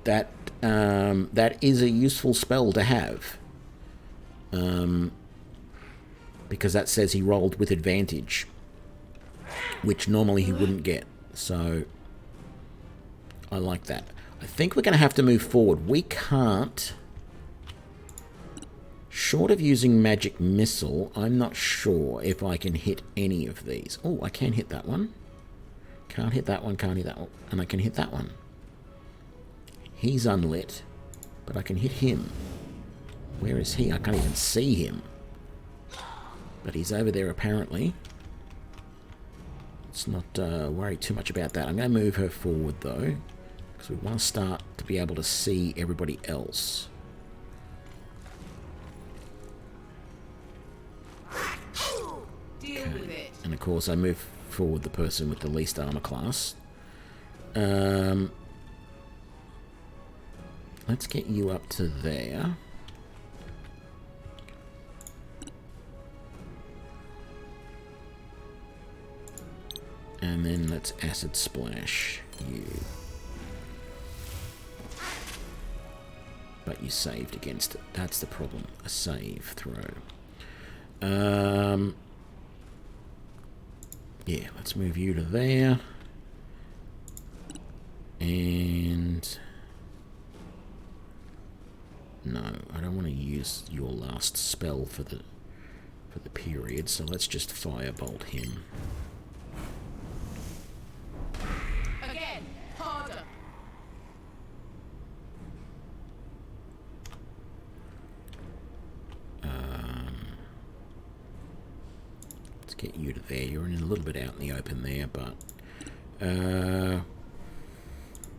That that is a useful spell to have. Because that says he rolled with advantage, which normally he wouldn't get. So I like that. I think we're going to have to move forward. We can't... Short of using magic missile, I'm not sure if I can hit any of these. Oh, I can hit that one. Can't hit that one, can't hit that one. And I can hit that one. He's unlit, but I can hit him. Where is he? I can't even see him. But he's over there apparently. Let's not worry too much about that. I'm going to move her forward though, because we want to start to be able to see everybody else. Deal with it. And of course I move forward the person with the least armor class. Let's get you up to there. And then let's acid splash you. But you saved against it. That's the problem. A save throw. Yeah, let's move you to there. And... No, I don't want to use your last spell for the period, so let's just firebolt him. Again, harder. Let's get you to there. You're in a little bit out in the open there, but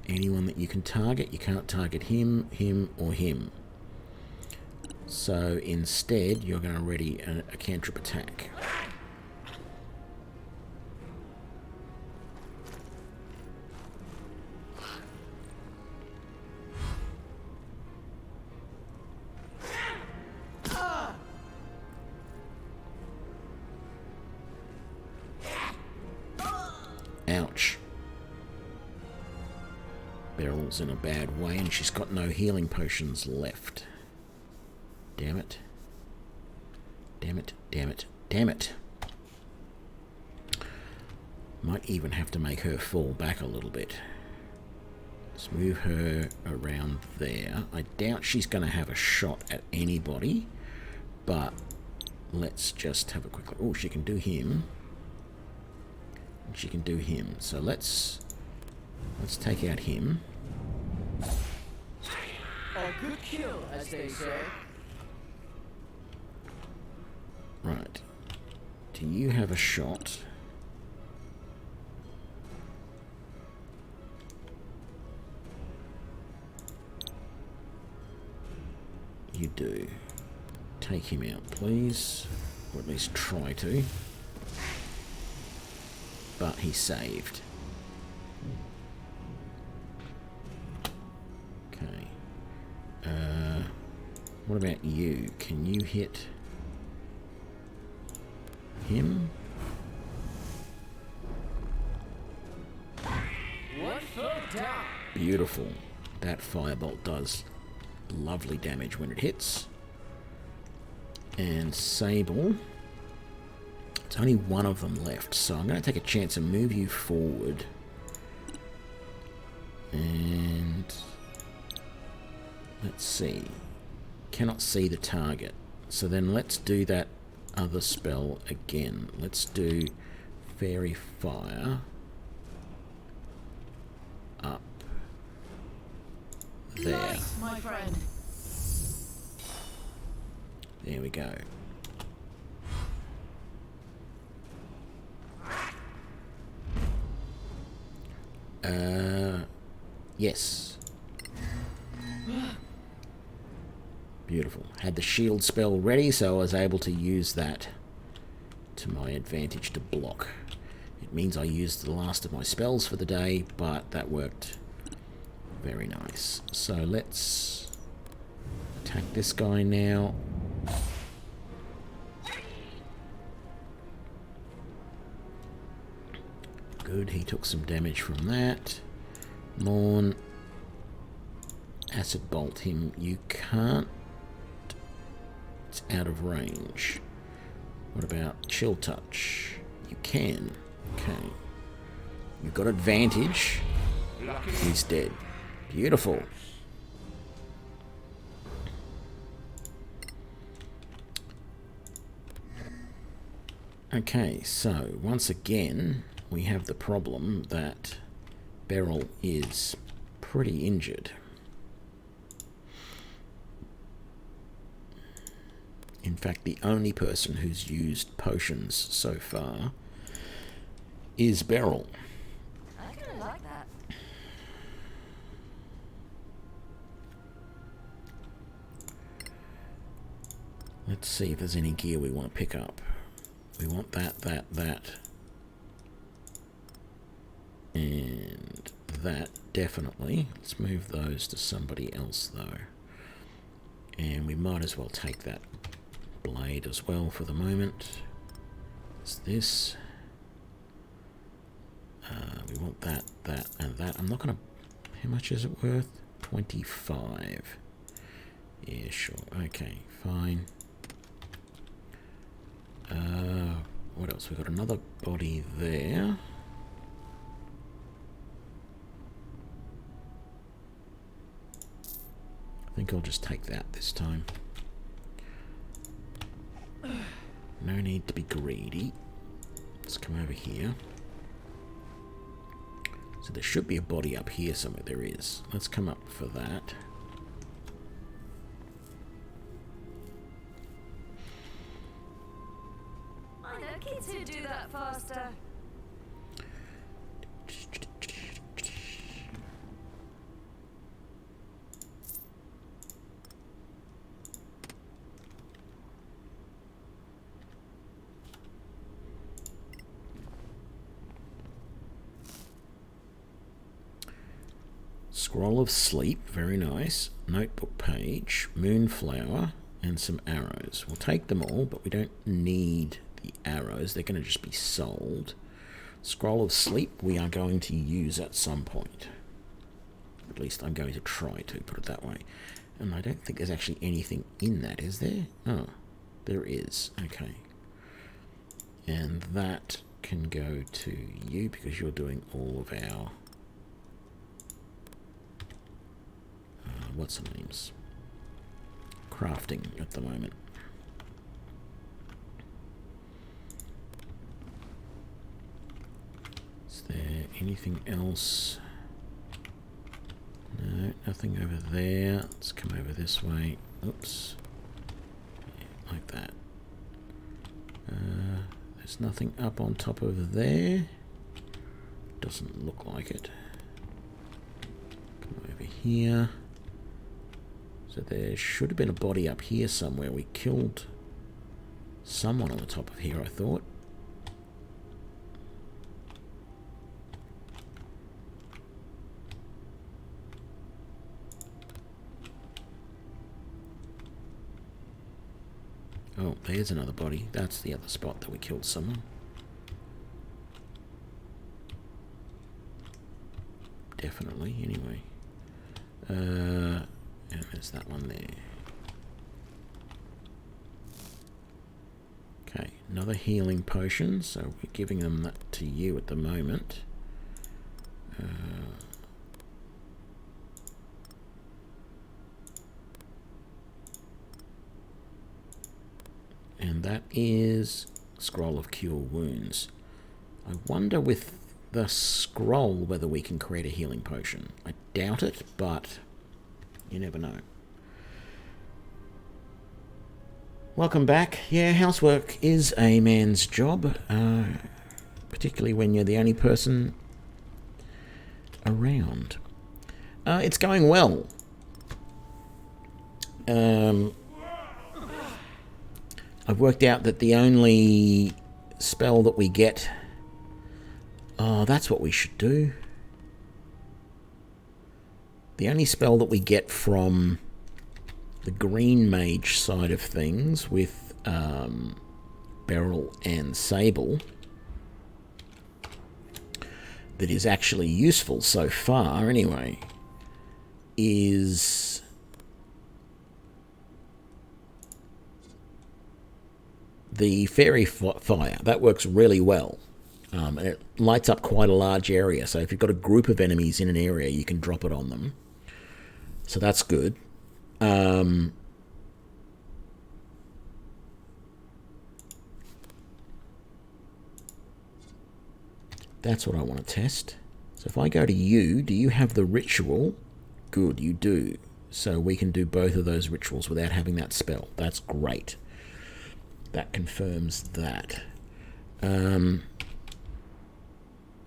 anyone that you can target, you can't target him, him, or him. So instead, you're going to ready a cantrip attack. Ouch. Beryl's in a bad way, and she's got no healing potions left. Damn it. Damn it, damn it, damn it. Might even have to make her fall back a little bit. Let's move her around there. I doubt she's going to have a shot at anybody, but let's just have a quick look. Oh, she can do him. She can do him. So let's take out him. A good kill, as they say. Right. Do you have a shot? You do. Take him out, please. Or at least try to. But he saved. Okay. What about you? Can you hit him? 1 foot down. Beautiful. That firebolt does lovely damage when it hits. And Sable. It's only one of them left, so I'm going to take a chance and move you forward. And let's see. Cannot see the target. So then let's do that other spell again. Let's do Fairy Fire. Up there. Nice, my friend. There we go. Yes. Beautiful. Had the shield spell ready, so I was able to use that to my advantage to block. It means I used the last of my spells for the day, but that worked very nice. So let's attack this guy now. Good, he took some damage from that. Morn. Acid bolt him. You can't. It's out of range. What about chill touch? You can. Okay. You've got advantage. He's dead. Beautiful. Okay, so once again we have the problem that Beryl is pretty injured. In fact, the only person who's used potions so far is Beryl. I kind of like that. Let's see if there's any gear we want to pick up. We want that. And that, definitely. Let's move those to somebody else, though. And we might as well take that blade as well for the moment. It's this. We want that, and that. I'm not going to... How much is it worth? 25. Yeah, sure. Okay, fine. What else? We've got another body there. I think I'll just take that this time. No need to be greedy. Let's come over here. So there should be a body up here somewhere. There is. Let's come up for that. I know kids who do that faster. Scroll of Sleep, very nice. Notebook page, Moonflower, and some arrows. We'll take them all, but we don't need the arrows. They're going to just be sold. Scroll of Sleep we are going to use at some point. At least I'm going to try to, put it that way. And I don't think there's actually anything in that, is there? Oh, there is. Okay. And that can go to you because you're doing all of our... what's the names? Crafting at the moment. anything else? No, nothing over there. Let's come over this way. Oops. Yeah, like that. There's nothing up on top of there. Doesn't look like it. Come over here. So there should have been a body up here somewhere. We killed someone on the top of here, I thought. Oh, there's another body. That's the other spot that we killed someone. Definitely, anyway. And there's that one there. Okay, another healing potion. So we're giving them that to you at the moment. And that is Scroll of Cure Wounds. I wonder with the scroll whether we can create a healing potion. I doubt it, but you never know. Welcome back. Yeah, housework is a man's job, particularly when you're the only person around. It's going well. I've worked out that the only spell that we get... Oh, that's what we should do. The only spell that we get from the green mage side of things with Beryl and Sable that is actually useful so far anyway is the fairy fire. That works really well. And it lights up quite a large area. So if you've got a group of enemies in an area, you can drop it on them. So that's good. That's what I want to test. So if I go to you, do you have the ritual? Good, you do. So we can do both of those rituals without having that spell. That's great. That confirms that.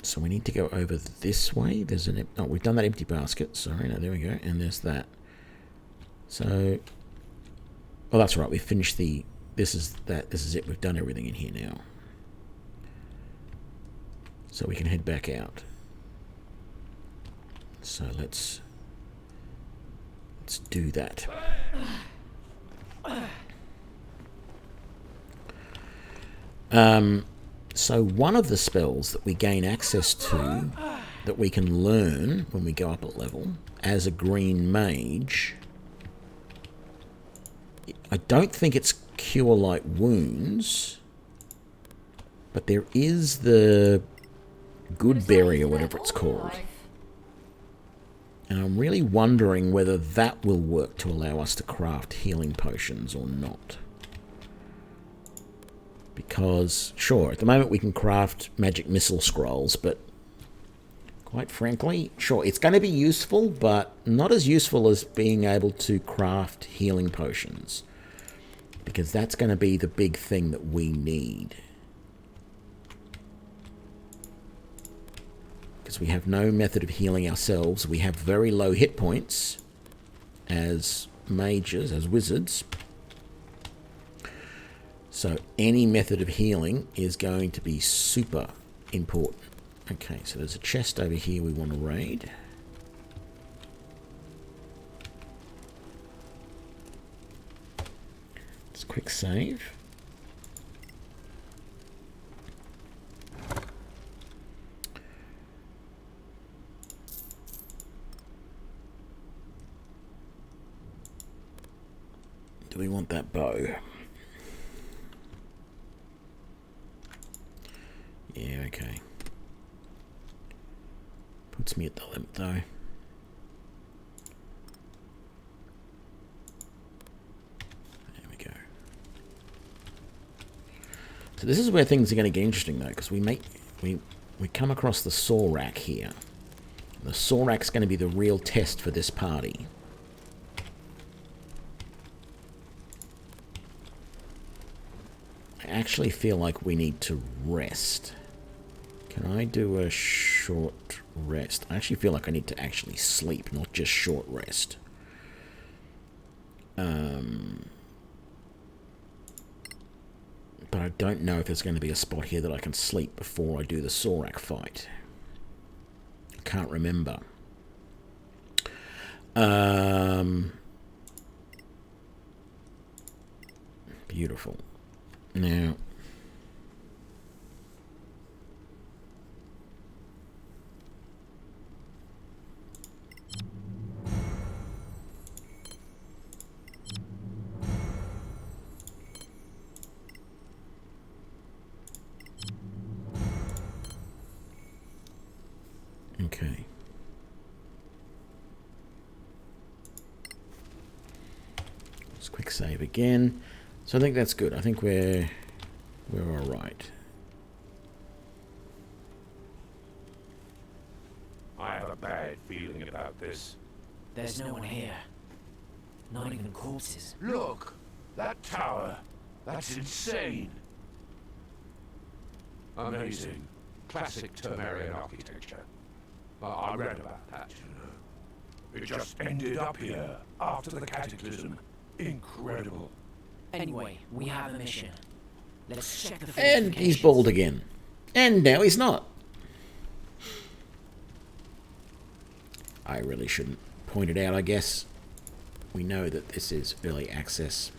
So we need to go over this way. There's an... Oh, we've done that empty basket. Sorry, no, there we go. And there's that. So... Oh, that's right. We finished the... This is that. This is it. We've done everything in here now. So we can head back out. So let's do that. So one of the spells that we gain access to, that we can learn when we go up a level, as a green mage, I don't think it's Cure Light Wounds, but there is the Good Berry or whatever it's called. And I'm really wondering whether that will work to allow us to craft healing potions or not. Because, sure, at the moment we can craft magic missile scrolls, but quite frankly, sure, it's going to be useful, but not as useful as being able to craft healing potions. Because that's going to be the big thing that we need. Because we have no method of healing ourselves. We have very low hit points as mages, as wizards. So any method of healing is going to be super important. Okay, so there's a chest over here we want to raid. Let's quick save. Do we want that bow? Yeah, okay. Puts me at the limit, though. There we go. So this is where things are going to get interesting, though, because we we come across the saw rack here. The saw rack's going to be the real test for this party. I actually feel like we need to rest. Can I do a short rest? I actually feel like I need to actually sleep, not just short rest. But I don't know if there's going to be a spot here that I can sleep before I do the Sorak fight. I can't remember. Beautiful. Now... Okay. Let's quick save again. So I think that's good. I think we're all right. I have a bad feeling about this. There's no one here. Not even corpses. Look! That tower! That's insane! Amazing. Classic Termarian architecture. I read about that, you know. It just ended up here after the cataclysm. Incredible. Anyway, we have a mission. Let's check the And he's bald again. And now he's not. I really shouldn't point it out, I guess. We know that this is early access.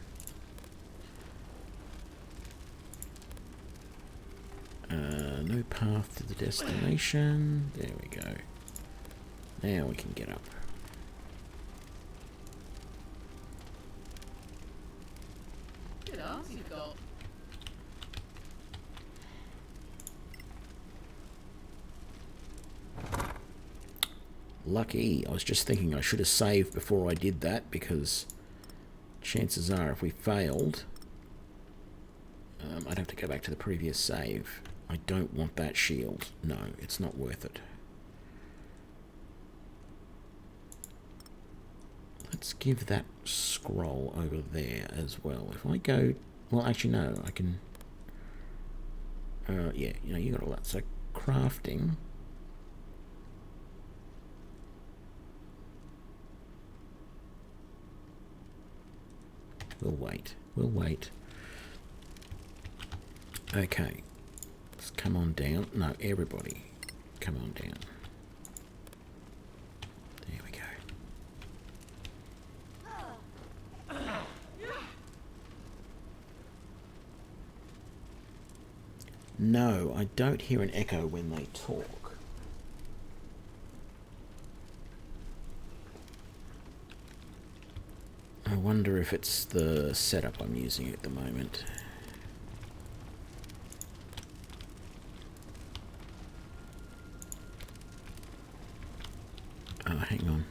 No path to the destination. There we go. Now we can get up. Good ass you've got. Lucky. I was just thinking I should have saved before I did that, because chances are if we failed, I'd have to go back to the previous save. I don't want that shield. No, it's not worth it. Let's give that scroll over there as well. If I go... Well, actually, no. I can... yeah, you know, you got all that. So, crafting... We'll wait. We'll wait. Okay. Let's come on down. No, everybody. Come on down. There we go. No, I don't hear an echo when they talk. I wonder if it's the setup I'm using at the moment. Oh, hang on.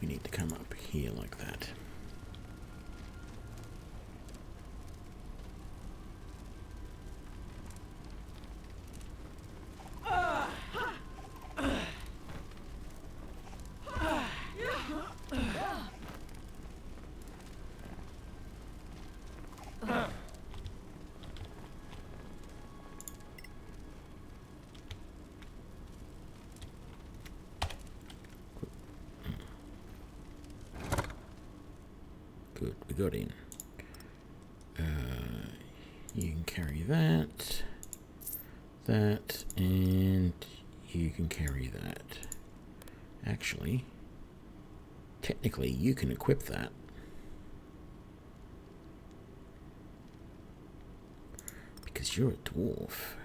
We need to come up here like that. Good, we got in. You can carry that, and you can carry that. Actually, technically, you can equip that. Because you're a dwarf.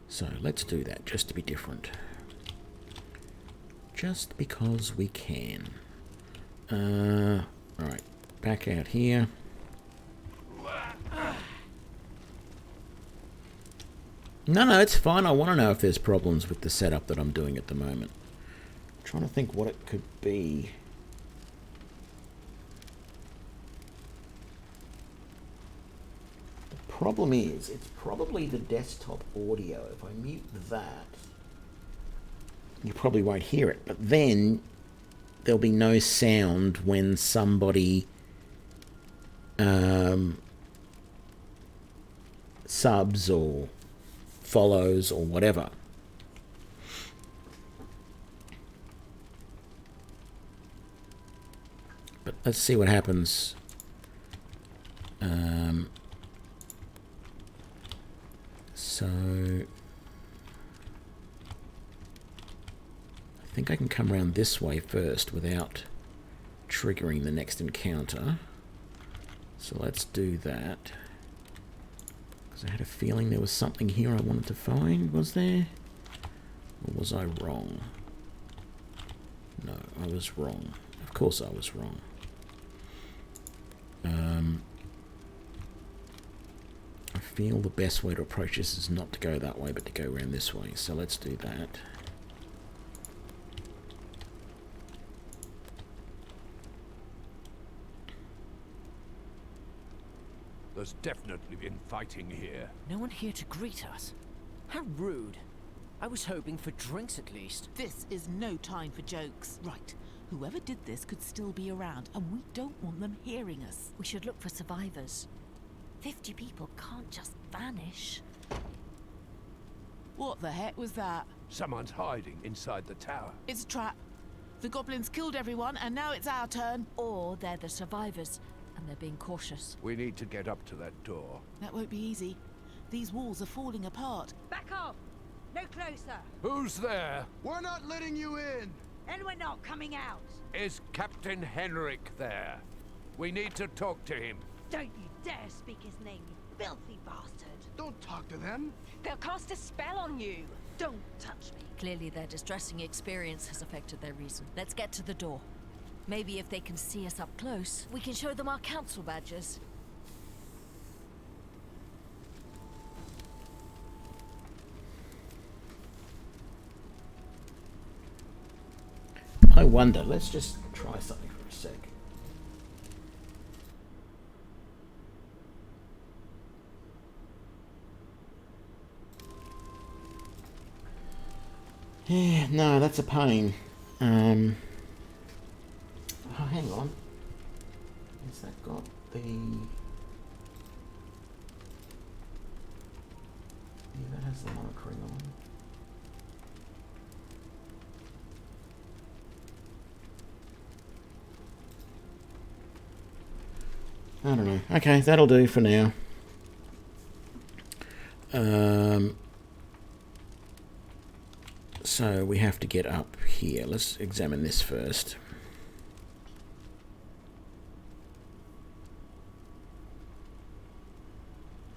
So let's do that, just to be different. Just because we can. Alright, back out here. No, it's fine. I want to know if there's problems with the setup that I'm doing at the moment. I'm trying to think what it could be. The problem is, it's probably the desktop audio. If I mute that, you probably won't hear it. But then there'll be no sound when somebody subs or follows or whatever. But let's see what happens. So I think I can come around this way first without triggering the next encounter. So let's do that. Because I had a feeling there was something here I wanted to find. Was there? Or was I wrong? No, I was wrong. Of course I was wrong. I feel the best way to approach this is not to go that way, but to go around this way. So let's do that. There's definitely been fighting here. No one here to greet us. How rude. I was hoping for drinks at least. This is no time for jokes. Right. Whoever did this could still be around, and we don't want them hearing us. We should look for survivors. 50 people can't just vanish. What the heck was that? Someone's hiding inside the tower. It's a trap. The goblins killed everyone, and now it's our turn. Or they're the survivors, and they're being cautious. We need to get up to that door. That won't be easy. These walls are falling apart. Back off! No closer! Who's there? We're not letting you in! And we're not coming out! Is Captain Henrik there? We need to talk to him. Don't you dare speak his name, you filthy bastard! Don't talk to them! They'll cast a spell on you! Don't touch me! Clearly their distressing experience has affected their reason. Let's get to the door. Maybe if they can see us up close, we can show them our council badges. I wonder, let's just try something for a sec. Yeah, no, that's a pain. Oh, hang on. Has that got the... Yeah, that has the monitoring on. I don't know. Okay, that'll do for now. So we have to get up here. Let's examine this first.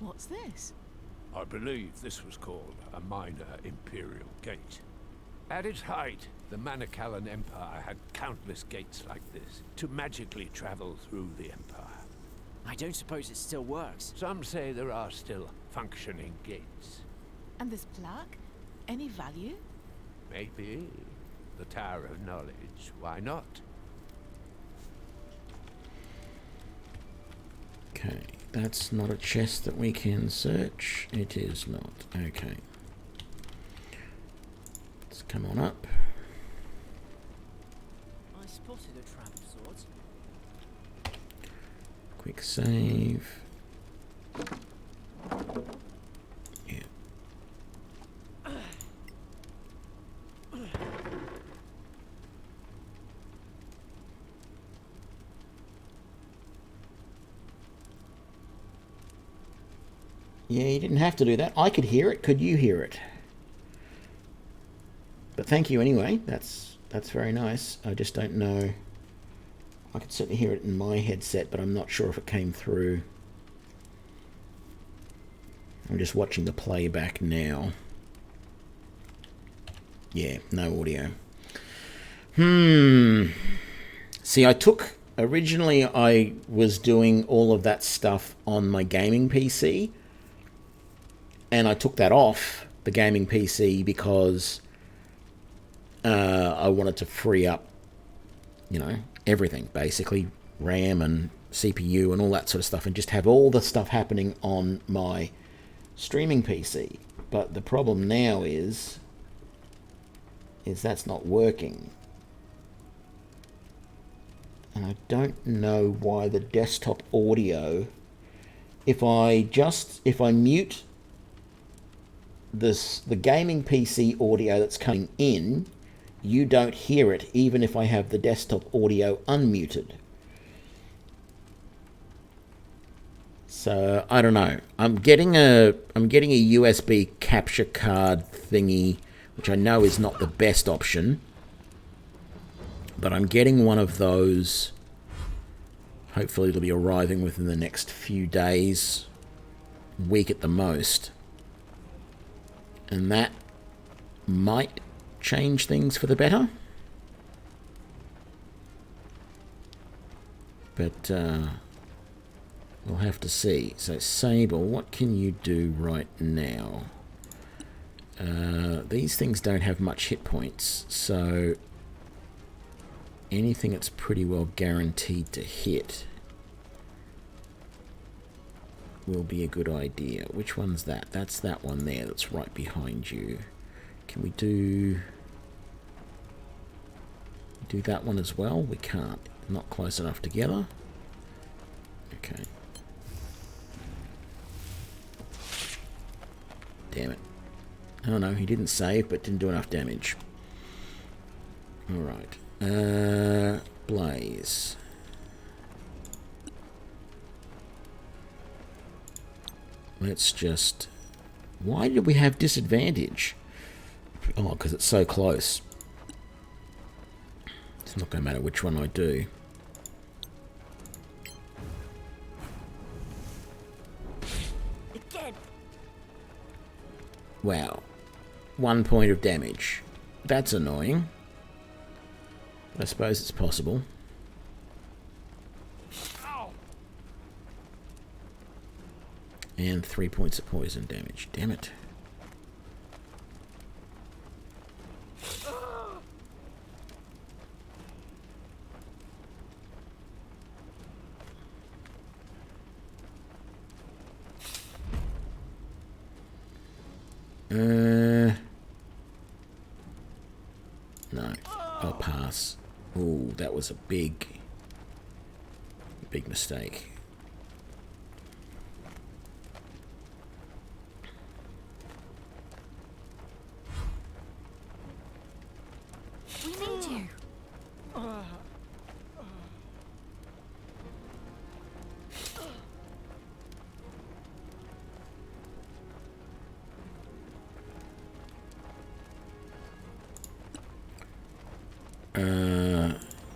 What's this? I believe this was called a minor imperial gate. At its height, the Manicalan Empire had countless gates like this to magically travel through the empire. I don't suppose it still works. Some say there are still functioning gates. And this plaque? Any value? Maybe. The Tower of Knowledge. Why not? Okay, that's not a chest that we can search. It is not. Okay. Let's come on up. I spotted a trap of sorts. Quick save. Yeah. Yeah, you didn't have to do that. I could hear it. Could you hear it? But thank you anyway. That's very nice. I just don't know. I could certainly hear it in my headset, but I'm not sure if it came through. I'm just watching the playback now. Yeah, no audio. See, originally I was doing all of that stuff on my gaming PC, and I took that off the gaming PC because I wanted to free up, everything, basically. RAM and CPU and all that sort of stuff, and just have all the stuff happening on my streaming PC. But the problem now is that's not working. And I don't know why the desktop audio, if I mute the gaming PC audio that's coming in, you don't hear it even if I have the desktop audio unmuted. So I don't know. I'm getting a USB capture card thingy, which I know is not the best option, but I'm getting one of those. Hopefully it'll be arriving within the next few days, week at the most, and that might change things for the better. But we'll have to see. So Sable, what can you do right now? These things don't have much hit points, so anything that's pretty well guaranteed to hit will be a good idea. Which one's that? That's that one there that's right behind you. Can we do that one as well? We can't. Not close enough together. Okay. Damn it. Oh no, he didn't save, but didn't do enough damage. Alright. Blaze. Let's just... Why did we have disadvantage? Oh, because it's so close. It's not going to matter which one I do. Again. Wow. 1 point of damage. That's annoying. I suppose it's possible. And 3 points of poison damage. Damn it. No. I'll pass. Ooh, that was a big mistake. We need you.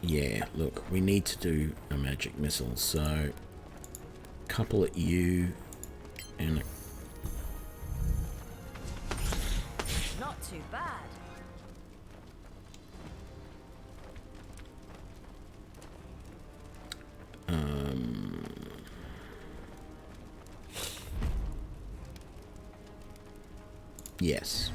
Yeah, look, we need to do a magic missile, so couple at you and Not too bad. yes.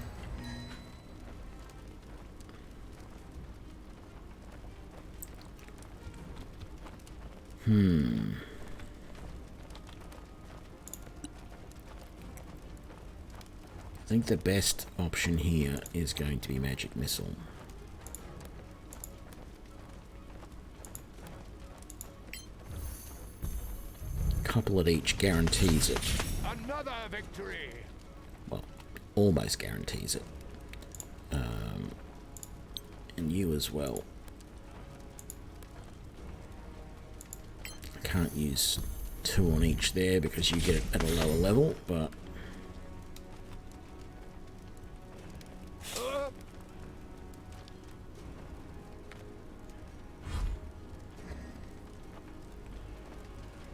I think the best option here is going to be magic missile. Couple at each guarantees it. Another victory. Well, almost guarantees it. And you as well. I can't use 2 on each there because you get it at a lower level, but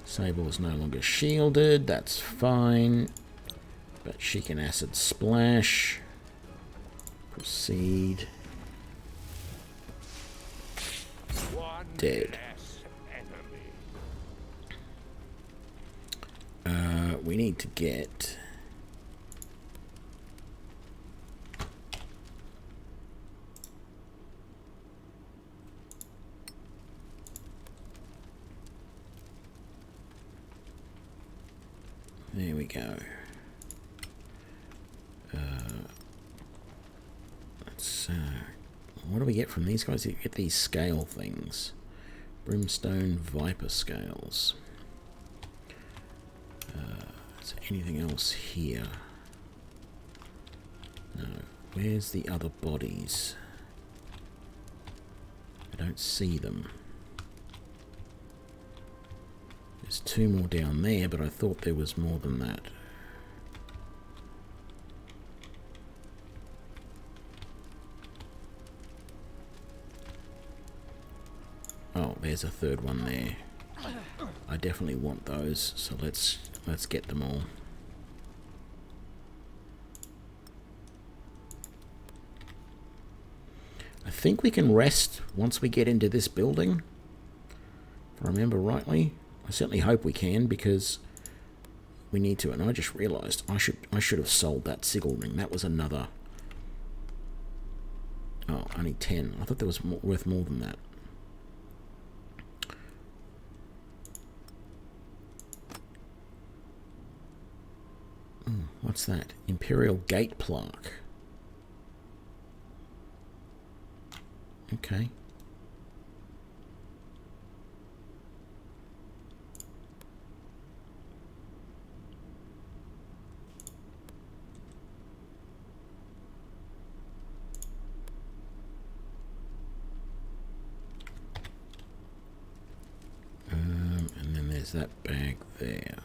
Sable is no longer shielded, that's fine. But she can acid splash. Proceed. Dead. We need to get... There we go. Let's, what do we get from these guys? You get these scale things. Brimstone Viper scales. Is there anything else here? No. Where's the other bodies? I don't see them. There's 2 more down there, but I thought there was more than that. Oh, there's a 3rd one there. I definitely want those, so let's get them all. I think we can rest once we get into this building, if I remember rightly. I certainly hope we can, because we need to. And I just realised I should have sold that sigil ring. That was another. Oh, only 10. I thought that was worth more than that. What's that? Imperial Gate Plaque. Okay. And then there's that bag there.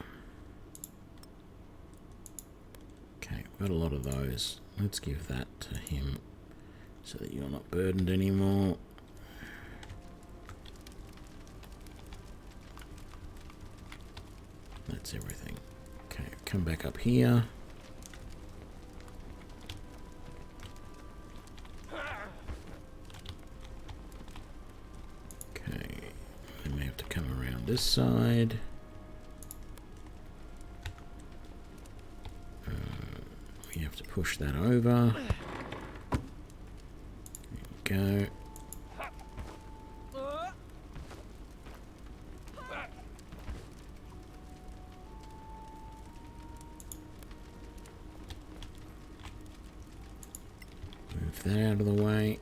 Okay, got a lot of those. Let's give that to him so that you're not burdened anymore. That's everything. Okay, come back up here. Okay, I may have to come around this side. We have to push that over. There you go. Move that out of the way.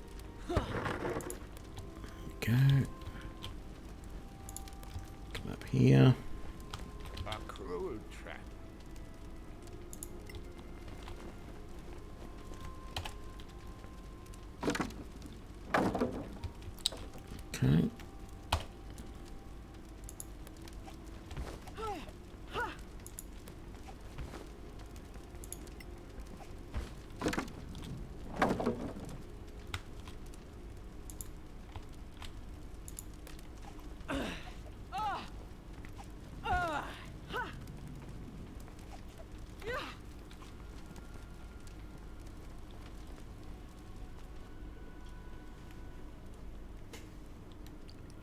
There you go. Come up here. A cruel trap. Okay.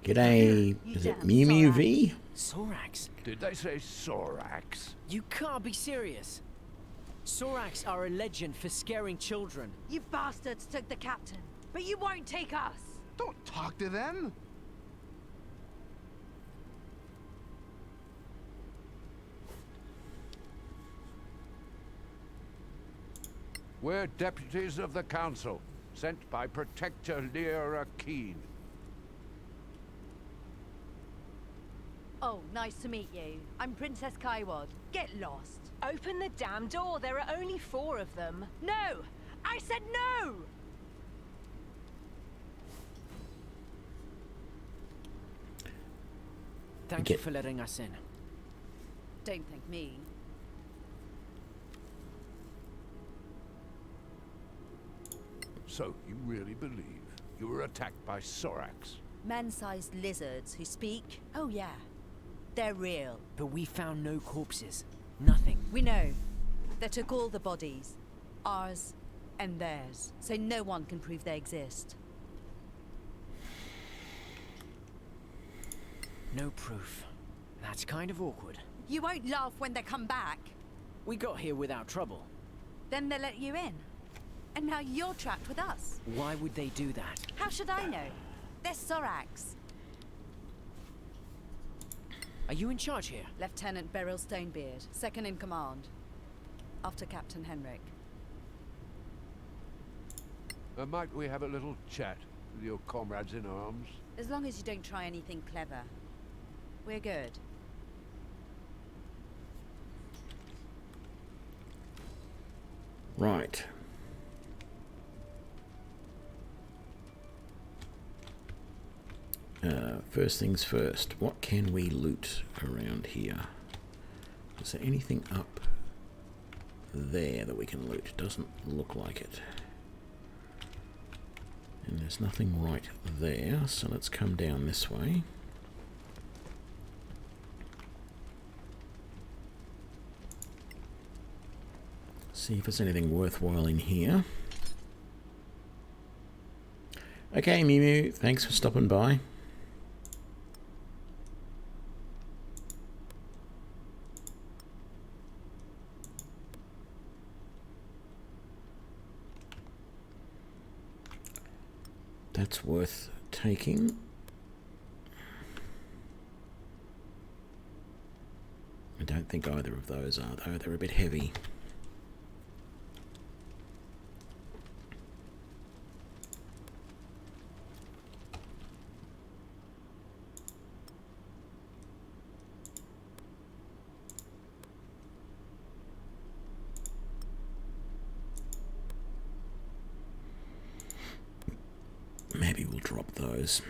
G'day. Is it Mew Mew V? Sorax? Did they say Sorax? You can't be serious. Sorax are a legend for scaring children. You bastards took the captain, but you won't take us. Don't talk to them. We're deputies of the council, sent by Protector Lyra Keen. Oh, nice to meet you. I'm Princess Kaiwad. Get lost. Open the damn door. There are only 4 of them. No! I said no! Thank you for letting us in. Don't thank me. So, you really believe you were attacked by Sorax? Man-sized lizards who speak? Oh yeah. They're real. But we found no corpses. Nothing. We know. They took all the bodies. Ours and theirs. So no one can prove they exist. No proof. That's kind of awkward. You won't laugh when they come back. We got here without trouble. Then they let you in. And now you're trapped with us. Why would they do that? How should I know? They're Sorax. Are you in charge here? Lieutenant Beryl Stonebeard, second in command. After Captain Henrik. Might we have a little chat with your comrades in arms? As long as you don't try anything clever. We're good. Right. First things first, what can we loot around here? Is there anything up there that we can loot? Doesn't look like it. And there's nothing right there, so let's come down this way. See if there's anything worthwhile in here. Okay, Mew Mew, thanks for stopping by. That's worth taking. I don't think either of those are, though. They're a bit heavy. Maybe we'll drop those.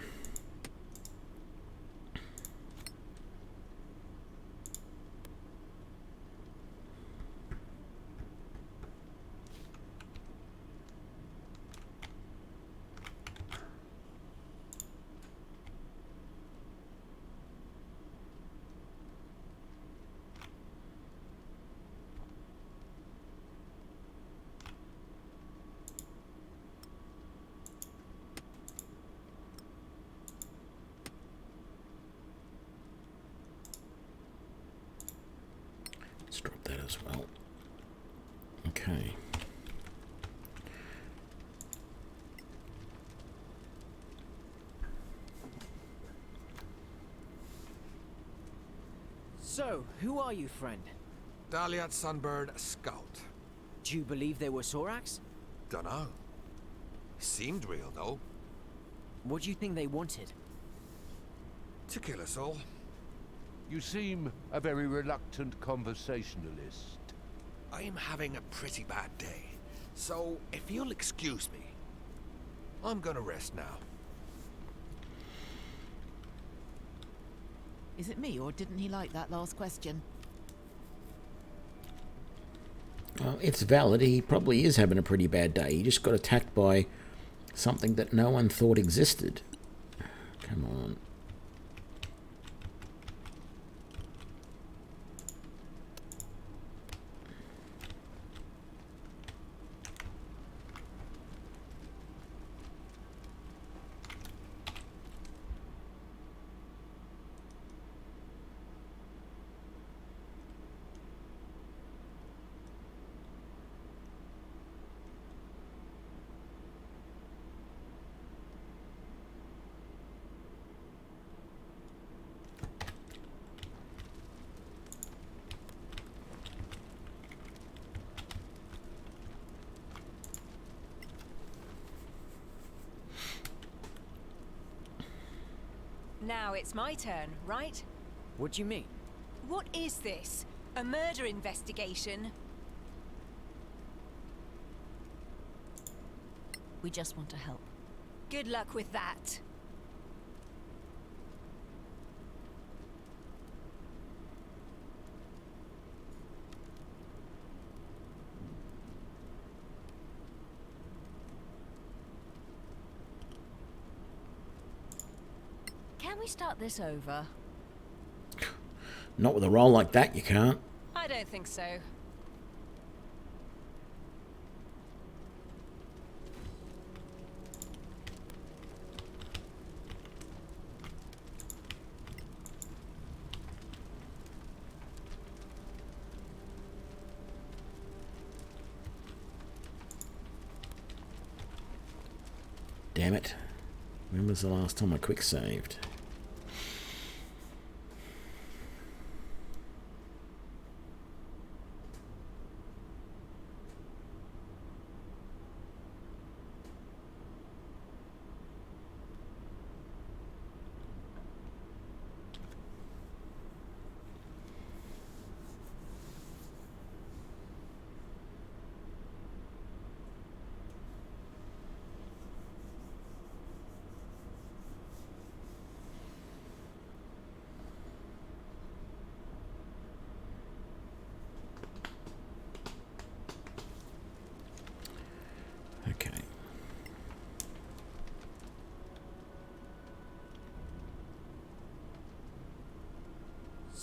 Let's drop that as well. Okay. So, who are you, friend? Dahliat Sunbird Scout. Do you believe they were Sorax? Dunno. Seemed real, though. What do you think they wanted? To kill us all. You seem a very reluctant conversationalist. I'm having a pretty bad day, so if you'll excuse me, I'm gonna rest now. Is it me, or didn't he like that last question? Well, it's valid. He probably is having a pretty bad day. He just got attacked by something that no one thought existed. Come on. Now it's my turn, right? What do you mean? What is this? A murder investigation? We just want to help. Good luck with that. Can we start this over? Not with a roll like that, you can't. I don't think so. Damn it. When was the last time I quick saved?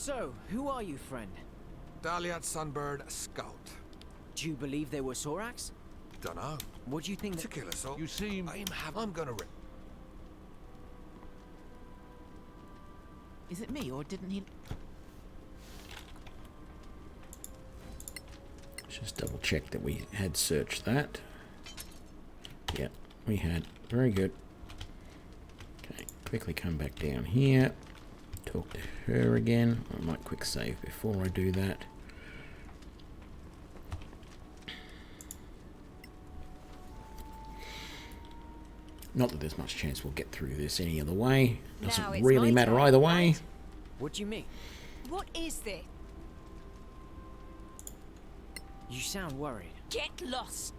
So, who are you, friend? Daliat Sunbird Scout. Do you believe they were Sorax? Dunno. What do you think? To kill us all. You seem... I'm gonna rip. Is it me, or didn't he? Just double check that we had searched that. Yeah, we had. Very good. Okay, quickly come back down here. Talk to her again. I might quick save before I do that. Not that there's much chance we'll get through this any other way. Doesn't really matter either way. What do you mean? What is this? You sound worried. Get lost.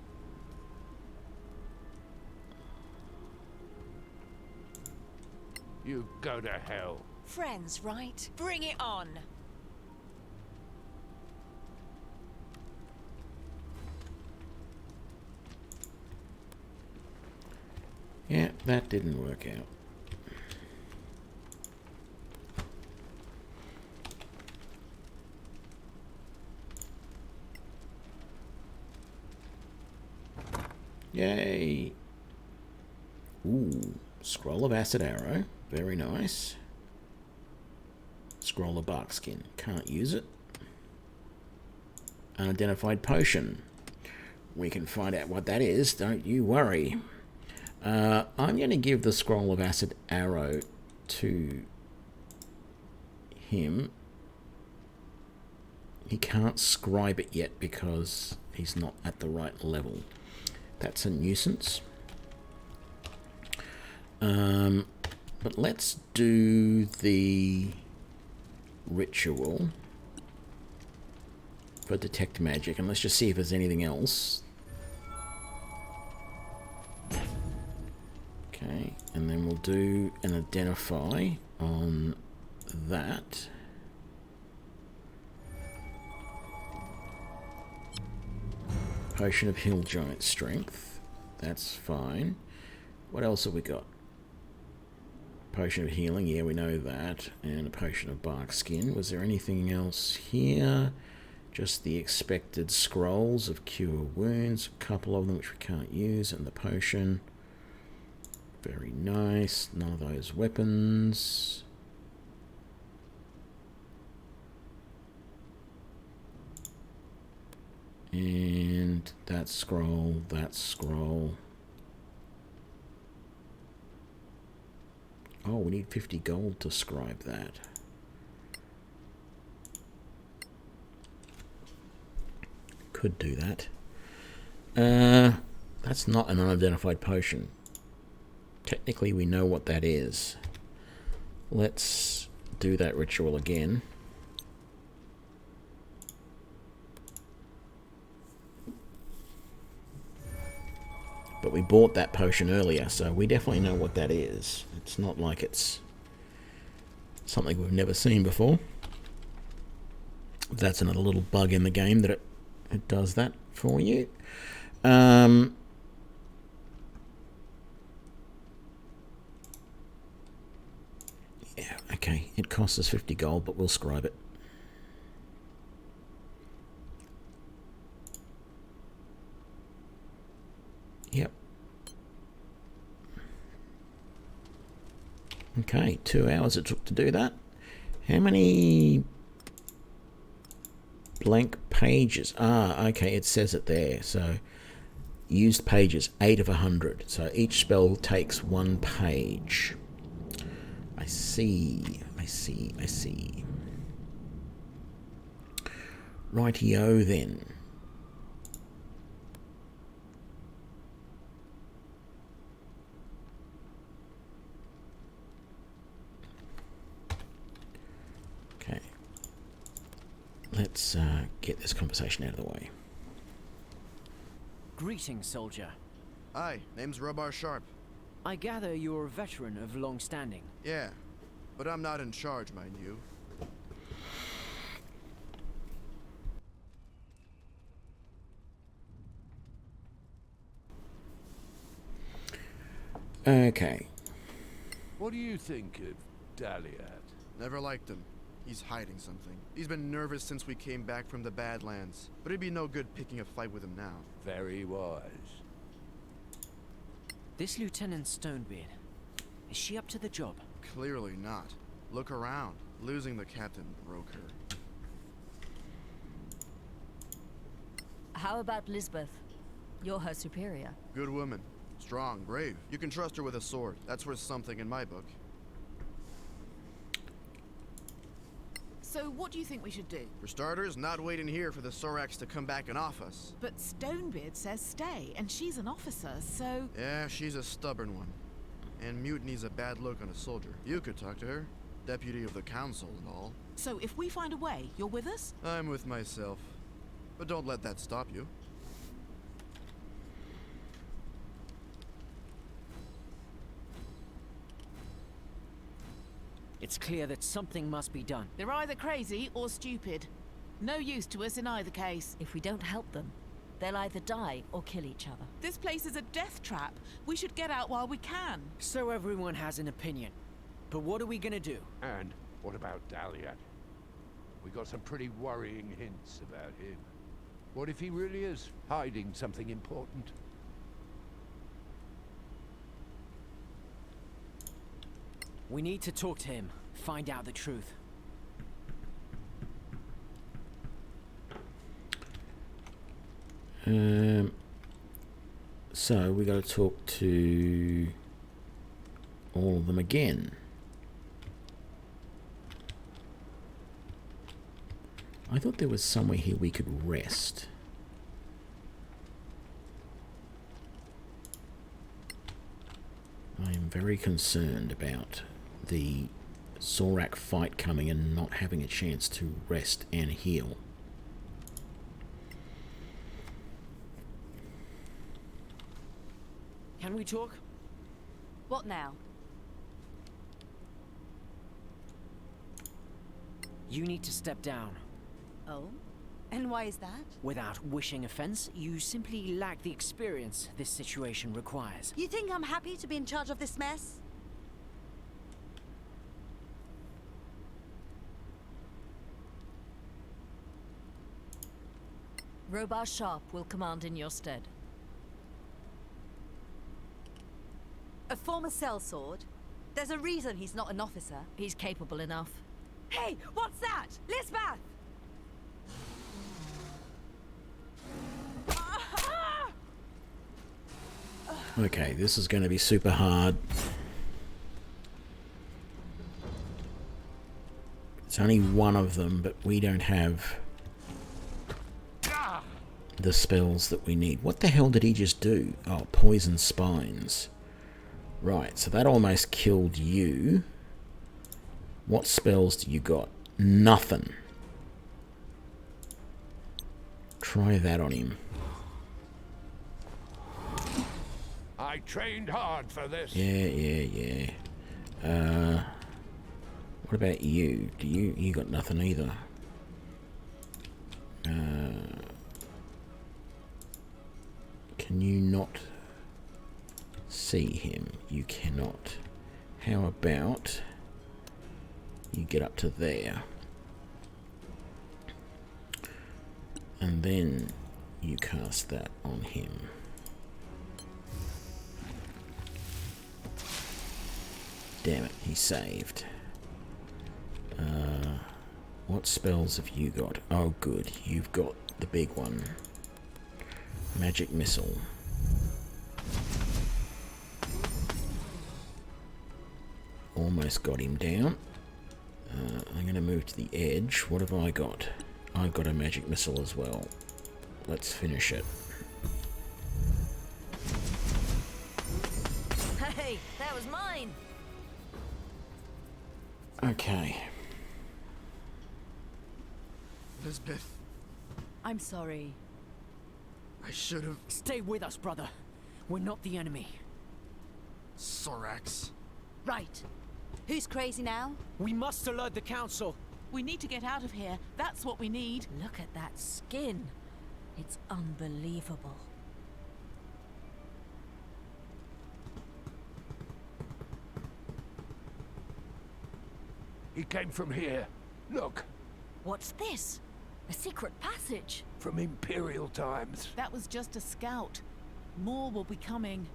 You go to hell. Friends, right? Bring it on. Yeah, that didn't work out. Yay! Ooh, scroll of acid arrow. Very nice. Scroll of bark skin. Can't use it. Unidentified potion. We can find out what that is, don't you worry. I'm going to give the scroll of acid arrow to him. He can't scribe it yet because he's not at the right level. That's a nuisance. But let's do the ritual for detect magic, and let's just see if there's anything else. Okay, and then we'll do an identify on that. Potion of Hill Giant Strength. That's fine. What else have we got? Potion of Healing, yeah, we know that. And a Potion of Bark Skin. Was there anything else here? Just the expected scrolls of Cure Wounds. A couple of them which we can't use. And the potion. Very nice. None of those weapons. And that scroll, that scroll. Oh, we need 50 gold to scribe that. Could do that. That's not an unidentified potion. Technically, we know what that is. Let's do that ritual again. But we bought that potion earlier, so we definitely know what that is. It's not like it's something we've never seen before. That's another little bug in the game that it does that for you. Yeah, okay. It costs us 50 gold, but we'll scribe it. Yep. Okay, 2 hours it took to do that. How many blank pages? Ah, okay, it says it there. So, used pages, 8 of 100. So each spell takes 1 page. I see. Rightio then. Okay. Let's get this conversation out of the way. Greetings, soldier. Hi, name's Robar Sharp. I gather you're a veteran of long standing. Yeah, but I'm not in charge, mind you. Okay. What do you think of Daliat? Never liked him. He's hiding something. He's been nervous since we came back from the Badlands. But it'd be no good picking a fight with him now. Very wise. This Lieutenant Stonebeard, is she up to the job? Clearly not. Look around. Losing the captain broke her. How about Lisbeth? You're her superior. Good woman. Strong, brave. You can trust her with a sword. That's worth something in my book. So what do you think we should do? For starters, not waiting here for the Sorax to come back and off us. But Stonebeard says stay, and she's an officer, so... Yeah, she's a stubborn one. And mutiny's a bad look on a soldier. You could talk to her. Deputy of the council and all. So if we find a way, you're with us? I'm with myself. But don't let that stop you. It's clear that something must be done. They're either crazy or stupid. No use to us in either case. If we don't help them, they'll either die or kill each other. This place is a death trap. We should get out while we can. So everyone has an opinion. But what are we gonna do? And what about Dahlia? We got some pretty worrying hints about him. What if he really is hiding something important? We need to talk to him, find out the truth. So we got to talk to all of them again. I thought there was somewhere here we could rest. I am very concerned about the Zorak fight coming and not having a chance to rest and heal. Can we talk? What now? You need to step down. Oh? And why is that? Without wishing offense, you simply lack the experience this situation requires. You think I'm happy to be in charge of this mess? Robar Sharp will command in your stead. A former sellsword? There's a reason he's not an officer. He's capable enough. Hey, what's that? Lisbeth! Okay, this is going to be super hard. It's only one of them, but we don't have the spells that we need. What the hell did he just do? Oh, poison spines. Right, so that almost killed you. What spells do you got? Nothing. Try that on him. I trained hard for this. Yeah. What about you? You got nothing either. Can you not see him? You cannot. How about you get up to there? And then you cast that on him. Damn it, he saved. What spells have you got? Oh good, you've got the big one. Magic missile. Almost got him down. I'm going to move to the edge. What have I got? I've got a magic missile as well. Let's finish it. Hey, that was mine! Okay. Lisbeth, I'm sorry. I should have... Stay with us, brother. We're not the enemy. Sorax. Right. Who's crazy now? We must alert the council. We need to get out of here. That's what we need. Look at that skin. It's unbelievable. He came from here. Look, What's this? A secret passage? from Imperial times. That was just a scout. More will be coming.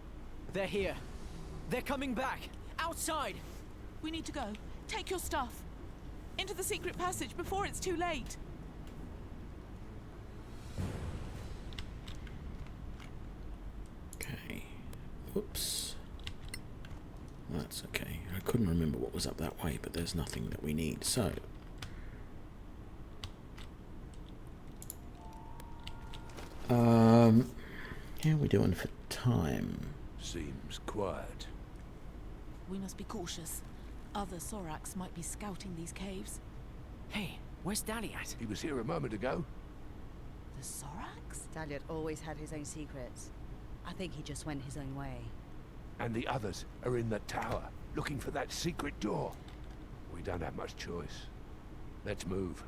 They're here. They're coming back. Outside. We need to go. Take your stuff. Into the secret passage before it's too late. Okay. Whoops. That's okay. I couldn't remember what was up that way, but there's nothing that we need. So, how are we doing for time? Seems quiet. We must be cautious. Other Sorax might be scouting these caves. Hey, where's Dally at? He was here a moment ago. The Sorax? Daliot always had his own secrets. I think he just went his own way. And the others are in the tower, looking for that secret door. We don't have much choice. Let's move.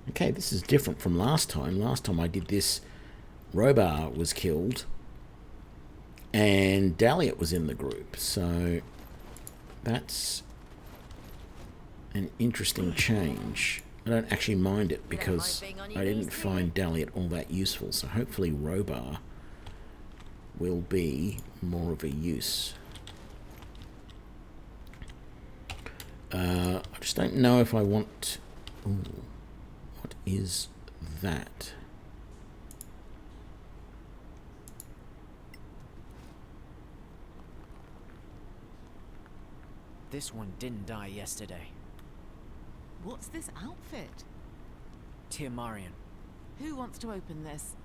Okay, this is different from last time. Last time I did this, Robar was killed, and Daliot was in the group, so that's an interesting change. I don't actually mind it because I didn't find Daliot all that useful, so hopefully Robar will be more of a use. I just don't know if I want... Ooh, what is that? This one didn't die yesterday. What's this outfit? Tiamarian. Who wants to open this?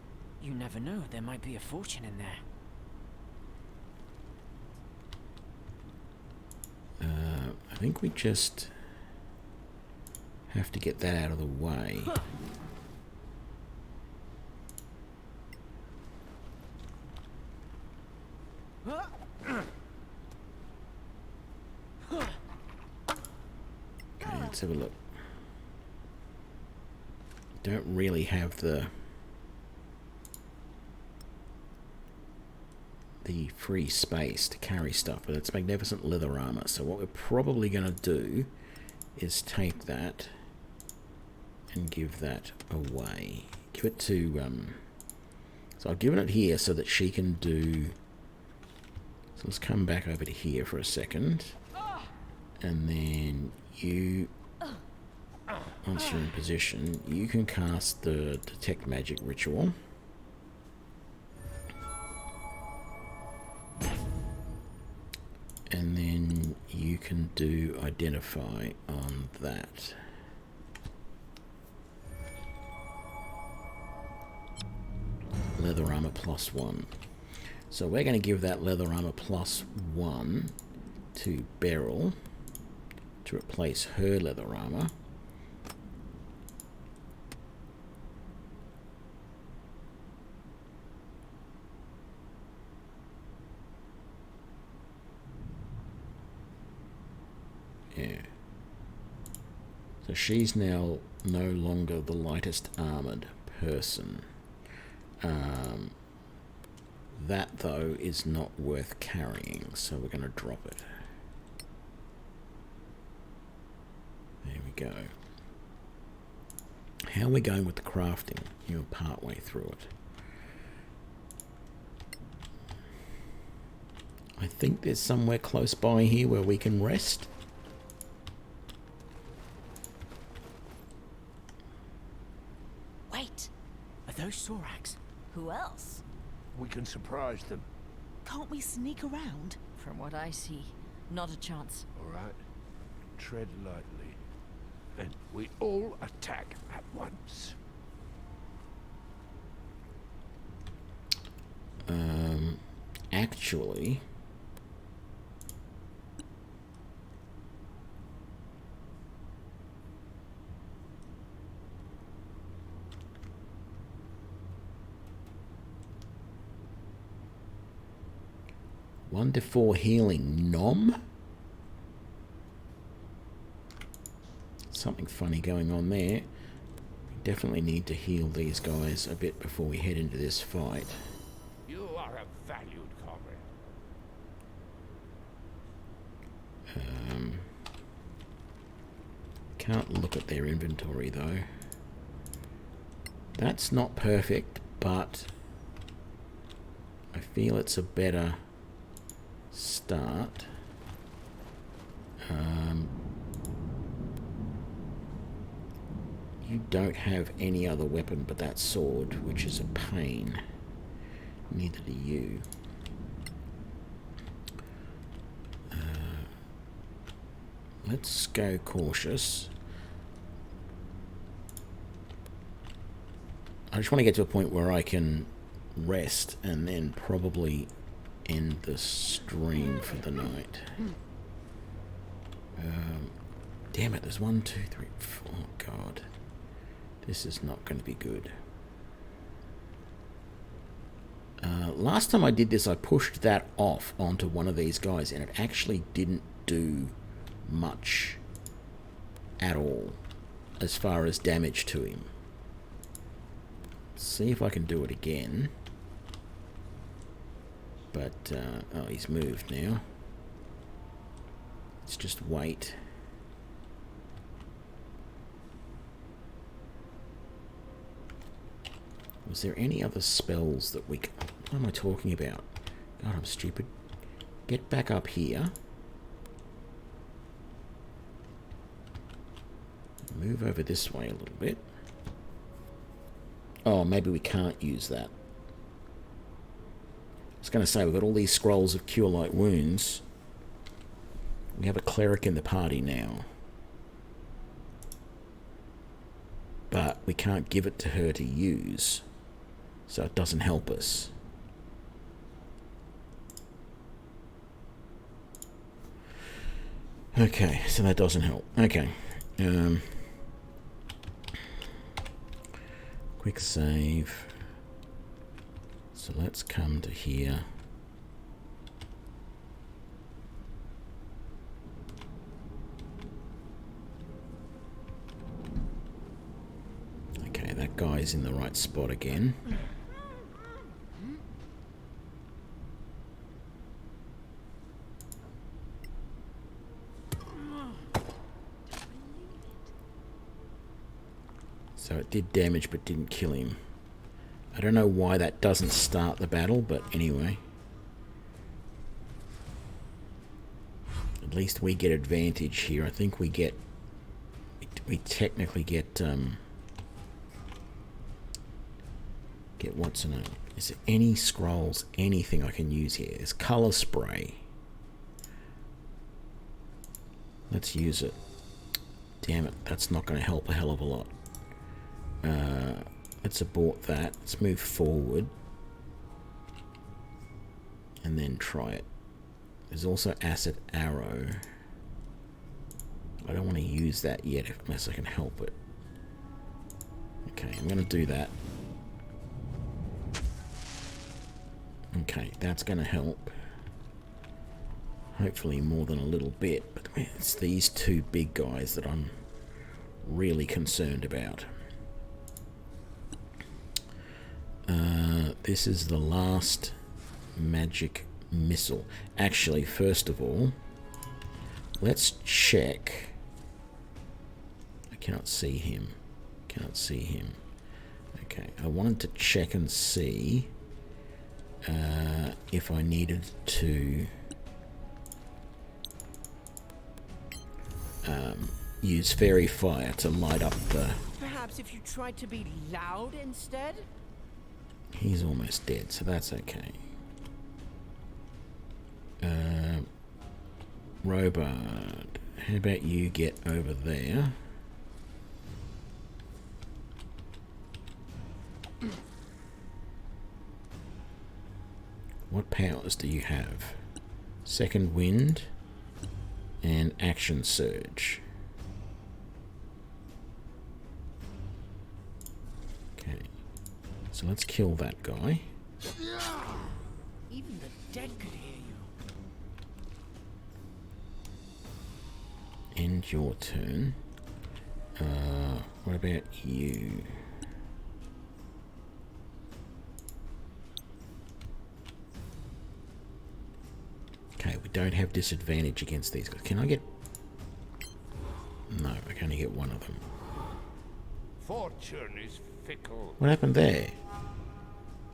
You never know, there might be a fortune in there. I think we just have to get that out of the way. Okay, let's have a look. Don't really have the free space to carry stuff, but it's magnificent leather armor. So what we're probably going to do is take that and give that away. Give it to so I've given it here so that she can do. So let's come back over to here for a second, and then you, once you're in position, you can cast the detect magic ritual. And then you can do identify on that. Leather armor +1. So we're going to give that leather armor +1 to Beryl to replace her leather armor. Yeah. So she's now no longer the lightest armored person. That, though, is not worth carrying, so we're going to drop it. There we go. How are we going with the crafting? You're part way through it. I think there's somewhere close by here where we can rest. Wait, Are those Sorax? who else? We can surprise them. Can't we sneak around? From what I see, not a chance. All right. Tread lightly. And we all attack at once. Actually, one to 4 healing nom. Something funny going on there. We definitely need to heal these guys a bit before we head into this fight. You are a valued comrade. Can't look at their inventory though. That's not perfect, but I feel it's a better start. You don't have any other weapon but that sword, which is a pain. Neither do you. Let's go cautious. I just want to get to a point where I can rest and then probably end the stream for the night. Damn it, there's 1, 2, 3, 4. Oh, God. This is not going to be good. Last time I did this, I pushed that off onto one of these guys, and it actually didn't do much at all as far as damage to him. Let's see if I can do it again. But, oh, he's moved now. Let's just wait. Was there any other spells that we can... What am I talking about? God, I'm stupid. Get back up here. Move over this way a little bit. Oh, maybe we can't use that. I was going to say, we've got all these scrolls of Cure Light Wounds. We have a cleric in the party now. But we can't give it to her to use. So it doesn't help us. Okay, so that doesn't help. Okay. Quick save. So let's come to here. Okay, that guy's in the right spot again. So it did damage but didn't kill him. I don't know why that doesn't start the battle, but anyway. At least we get advantage here. I think we get... We technically get what's in it? Is there any scrolls, anything I can use here? There's color spray. Let's use it. Damn it, that's not going to help a hell of a lot. Let's abort that. Let's move forward. And then try it. There's also acid arrow. I don't want to use that yet unless I can help it. Okay, I'm going to do that. Okay, that's going to help. Hopefully more than a little bit. But it's these two big guys that I'm really concerned about. This is the last magic missile. Actually, first of all, let's check. I cannot see him. Cannot see him. Okay, I wanted to check and see if I needed to use fairy fire to light up the... Perhaps if you tried to be loud instead? He's almost dead, so that's okay. Robard, how about you get over there? What powers do you have? Second wind and action surge. Okay, so let's kill that guy. Even the dead could hear you. End your turn. What about you? Okay, we don't have disadvantage against these guys. Can I get... No, I can only hit one of them. Fortune is fickle. What happened there?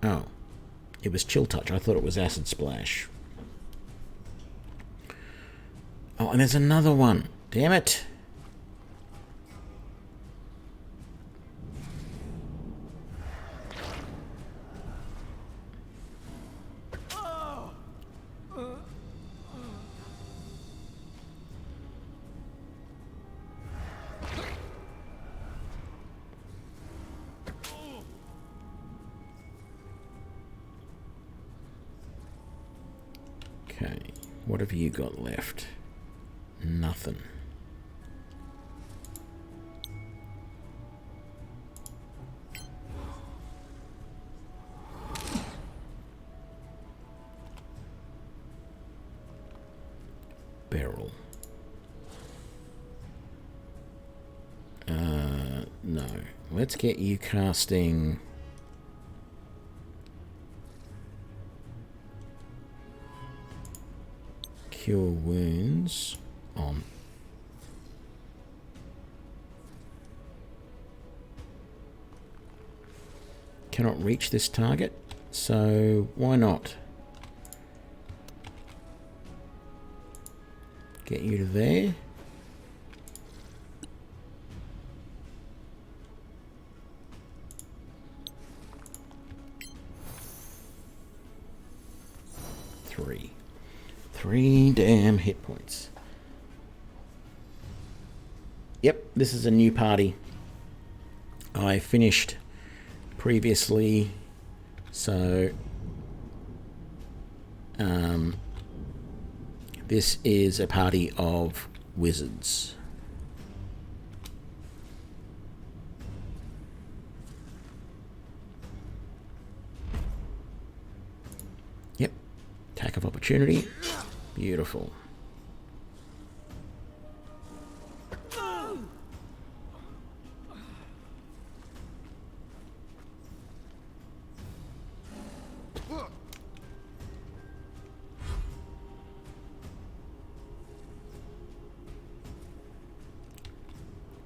Oh. It was Chill Touch. I thought it was Acid Splash. Oh, and there's another one. Damn it. Okay, what have you got left? Nothing. Barrel. No. Let's get you casting... Cure wounds on. Cannot reach this target, so why not? Get you to there. Three damn hit points. Yep, this is a new party. I finished previously, so this is a party of wizards. Yep, attack of opportunity. Beautiful.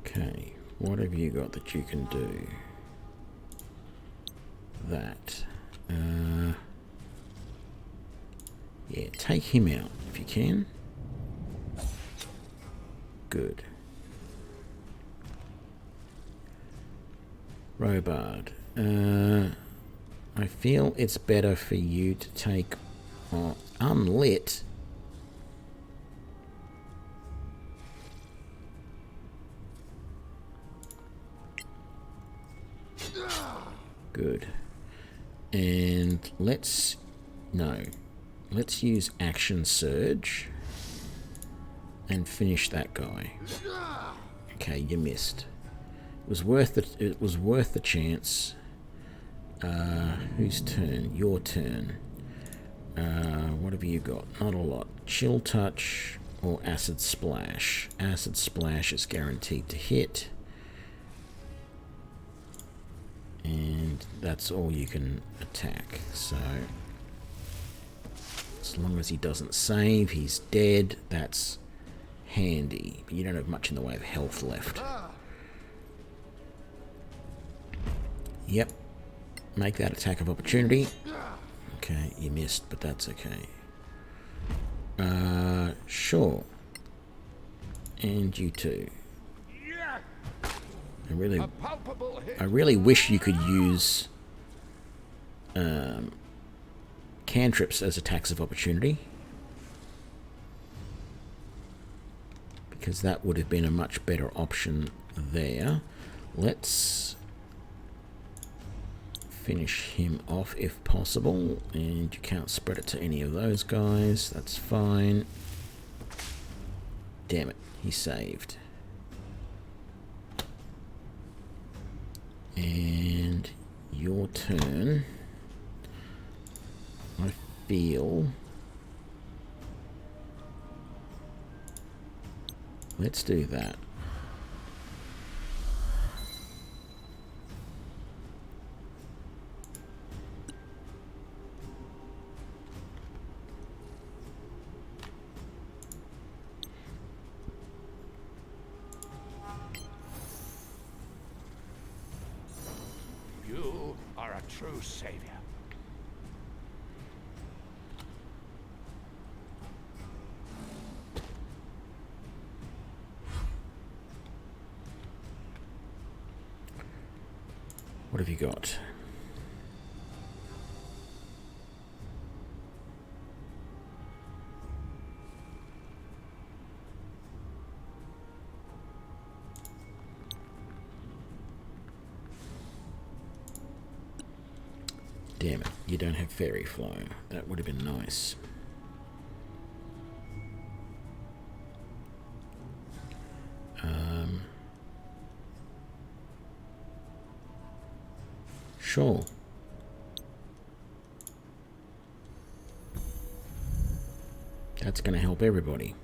Okay, what have you got that you can do? That. Yeah, take him out if you can. Good. Robard. I feel it's better for you to take unlit. Good. And let's use Action Surge and finish that guy. Okay, you missed. It was worth the chance. Whose turn? Your turn. What have you got? Not a lot. Chill Touch or Acid Splash. Acid Splash is guaranteed to hit. And that's all you can attack. So as long as he doesn't save, he's dead. That's handy. But you don't have much in the way of health left. Yep. Make that attack of opportunity. Okay, you missed, but that's okay. Sure. And you too. I really wish you could use cantrips as attacks of opportunity, because that would have been a much better option there. Let's finish him off if possible, and you can't spread it to any of those guys. That's fine. Damn it, he saved. And your turn. I feel. Let's do that. true savior. What have you got? Damn it, you don't have fairy flow. That would have been nice. Sure. That's going to help everybody.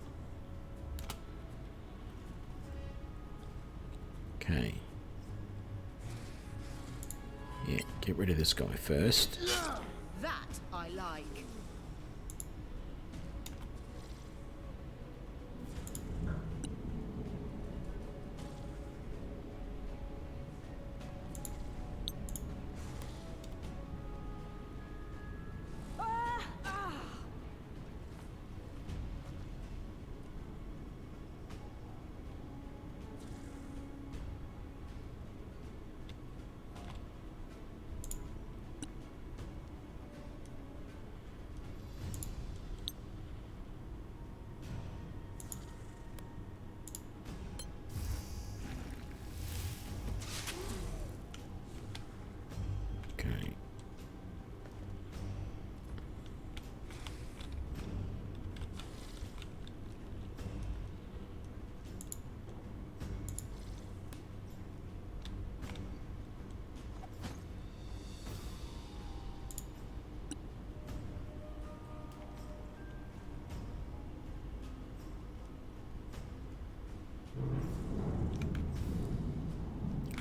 Okay. Yeah, get rid of this guy first. That I like.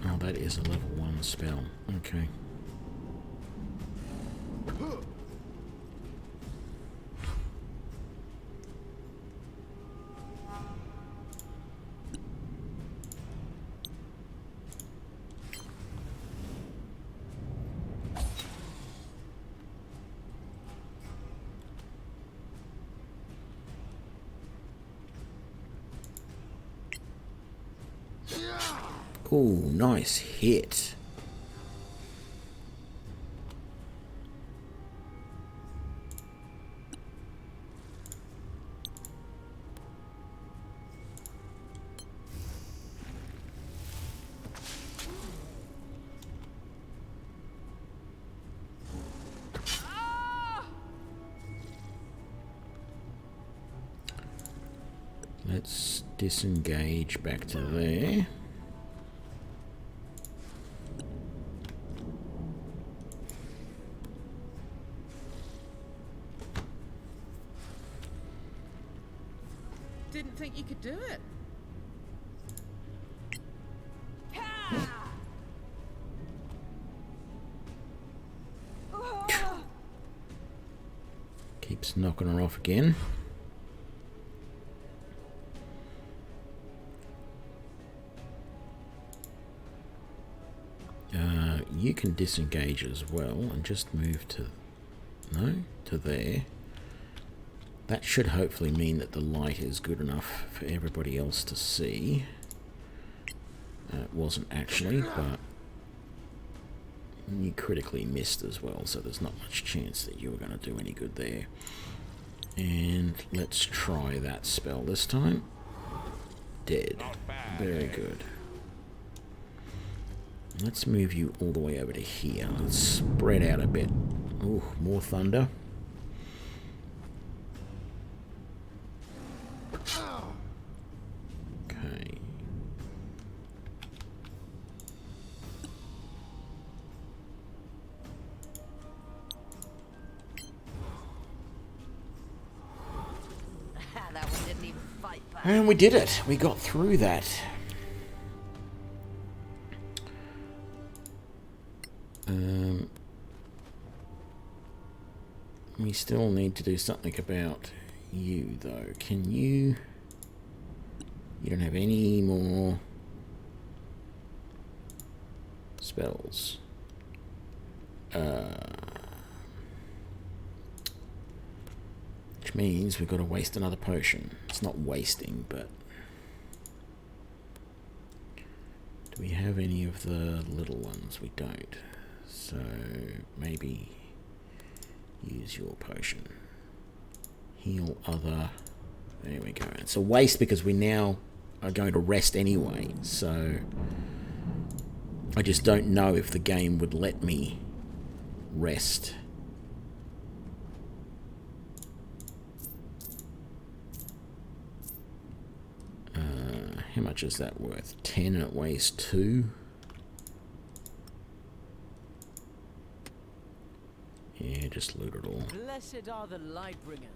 Oh, that is a level 1 spell. Okay. Ooh, nice hit. Let's disengage back to there. Didn't think you could do it. Keeps knocking her off again. You can disengage as well and just move to, no, to there. That should hopefully mean that the light is good enough for everybody else to see. It wasn't actually, but you critically missed as well, so there's not much chance that you were going to do any good there. And let's try that spell this time. Dead. Very good. Let's move you all the way over to here. Let's spread out a bit. Ooh, more thunder. Okay. That one didn't even fight back. And we did it. We got through that. We still need to do something about you, though. Can you... You don't have any more spells. Which means we've got to waste another potion. It's not wasting, but... Do we have any of the little ones? We don't. So maybe use your potion. Heal other. There we go. It's a waste because we now are going to rest anyway. So I just don't know if the game would let me rest. How much is that worth? 10 and it weighs 2. Yeah, just loot it all. Blessed are the light bringers.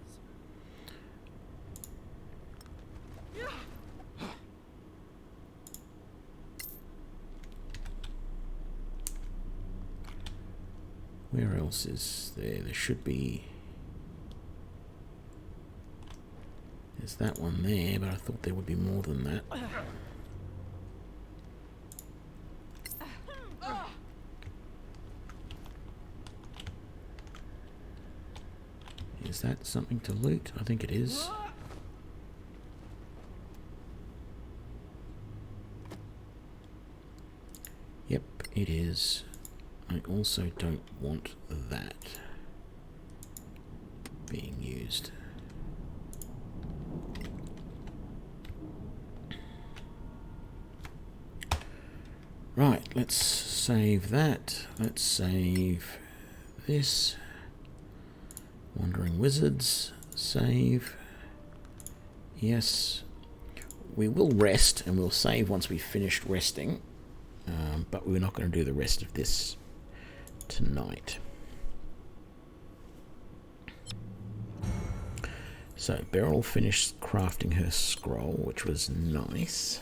Where else is there? There should be... There's that one there, but I thought there would be more than that. Is that something to loot? I think it is. Yep, it is. I also don't want that being used. Right, let's save that. Let's save this. Wandering Wizards. Save. Yes. We will rest and we'll save once we've finished resting. But we're not going to do the rest of this tonight. So Beryl finished crafting her scroll, which was nice.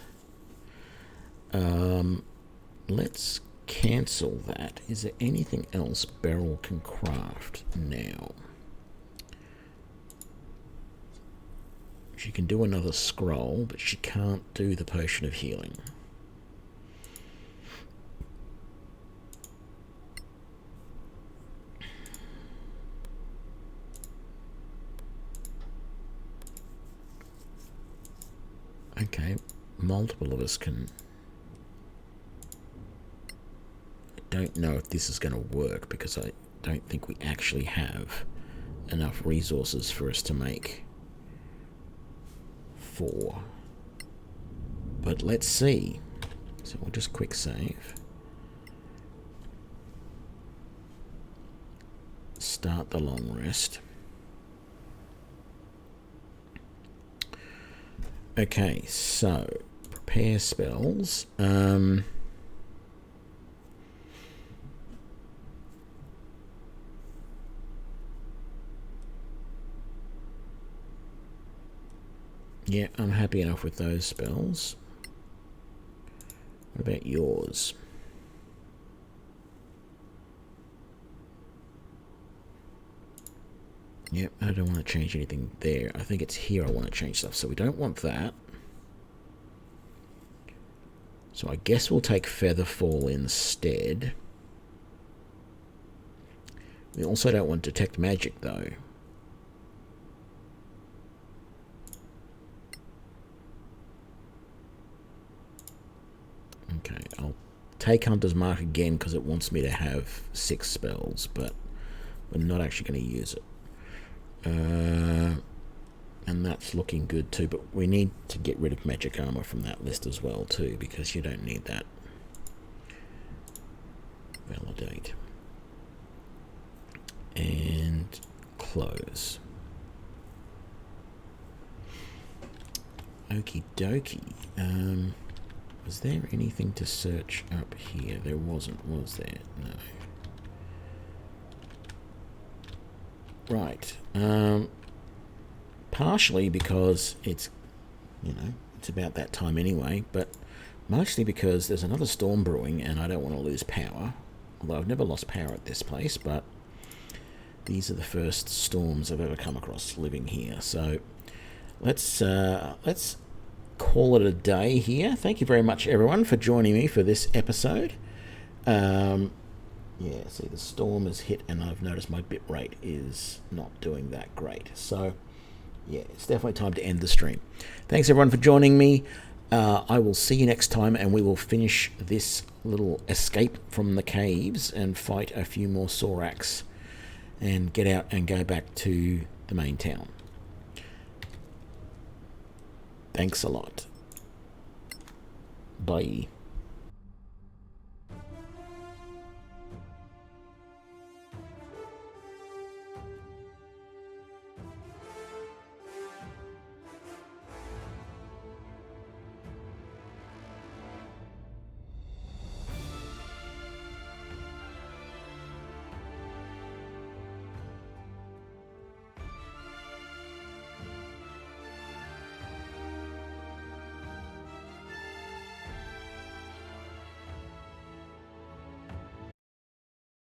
Let's cancel that. Is there anything else Beryl can craft now? She can do another scroll, but she can't do the potion of healing. Okay, multiple of us can... I don't know if this is going to work because I don't think we actually have enough resources for us to make 4. But let's see. So we'll just quick save. Start the long rest. Okay, so prepare spells. Yeah, I'm happy enough with those spells. What about yours? Yep, I don't want to change anything there. I think it's here I want to change stuff, so we don't want that. So I guess we'll take Featherfall instead. We also don't want Detect Magic, though. Okay, I'll take Hunter's Mark again because it wants me to have 6 spells, but we're not actually going to use it. And that's looking good too, but we need to get rid of magic armor from that list as well too, because you don't need that. Validate. And close. Okie dokie. Was there anything to search up here? There wasn't, was there? No. Right. Partially because it's, you know, it's about that time anyway, but mostly because there's another storm brewing and I don't want to lose power. Although I've never lost power at this place, but these are the first storms I've ever come across living here. So let's call it a day here. Thank you very much, everyone, for joining me for this episode. Yeah, see, the storm has hit, and I've noticed my bit rate is not doing that great. So, yeah, it's definitely time to end the stream. Thanks, everyone, for joining me. I will see you next time, and we will finish this little escape from the caves and fight a few more Sorax and get out and go back to the main town. Thanks a lot. Bye.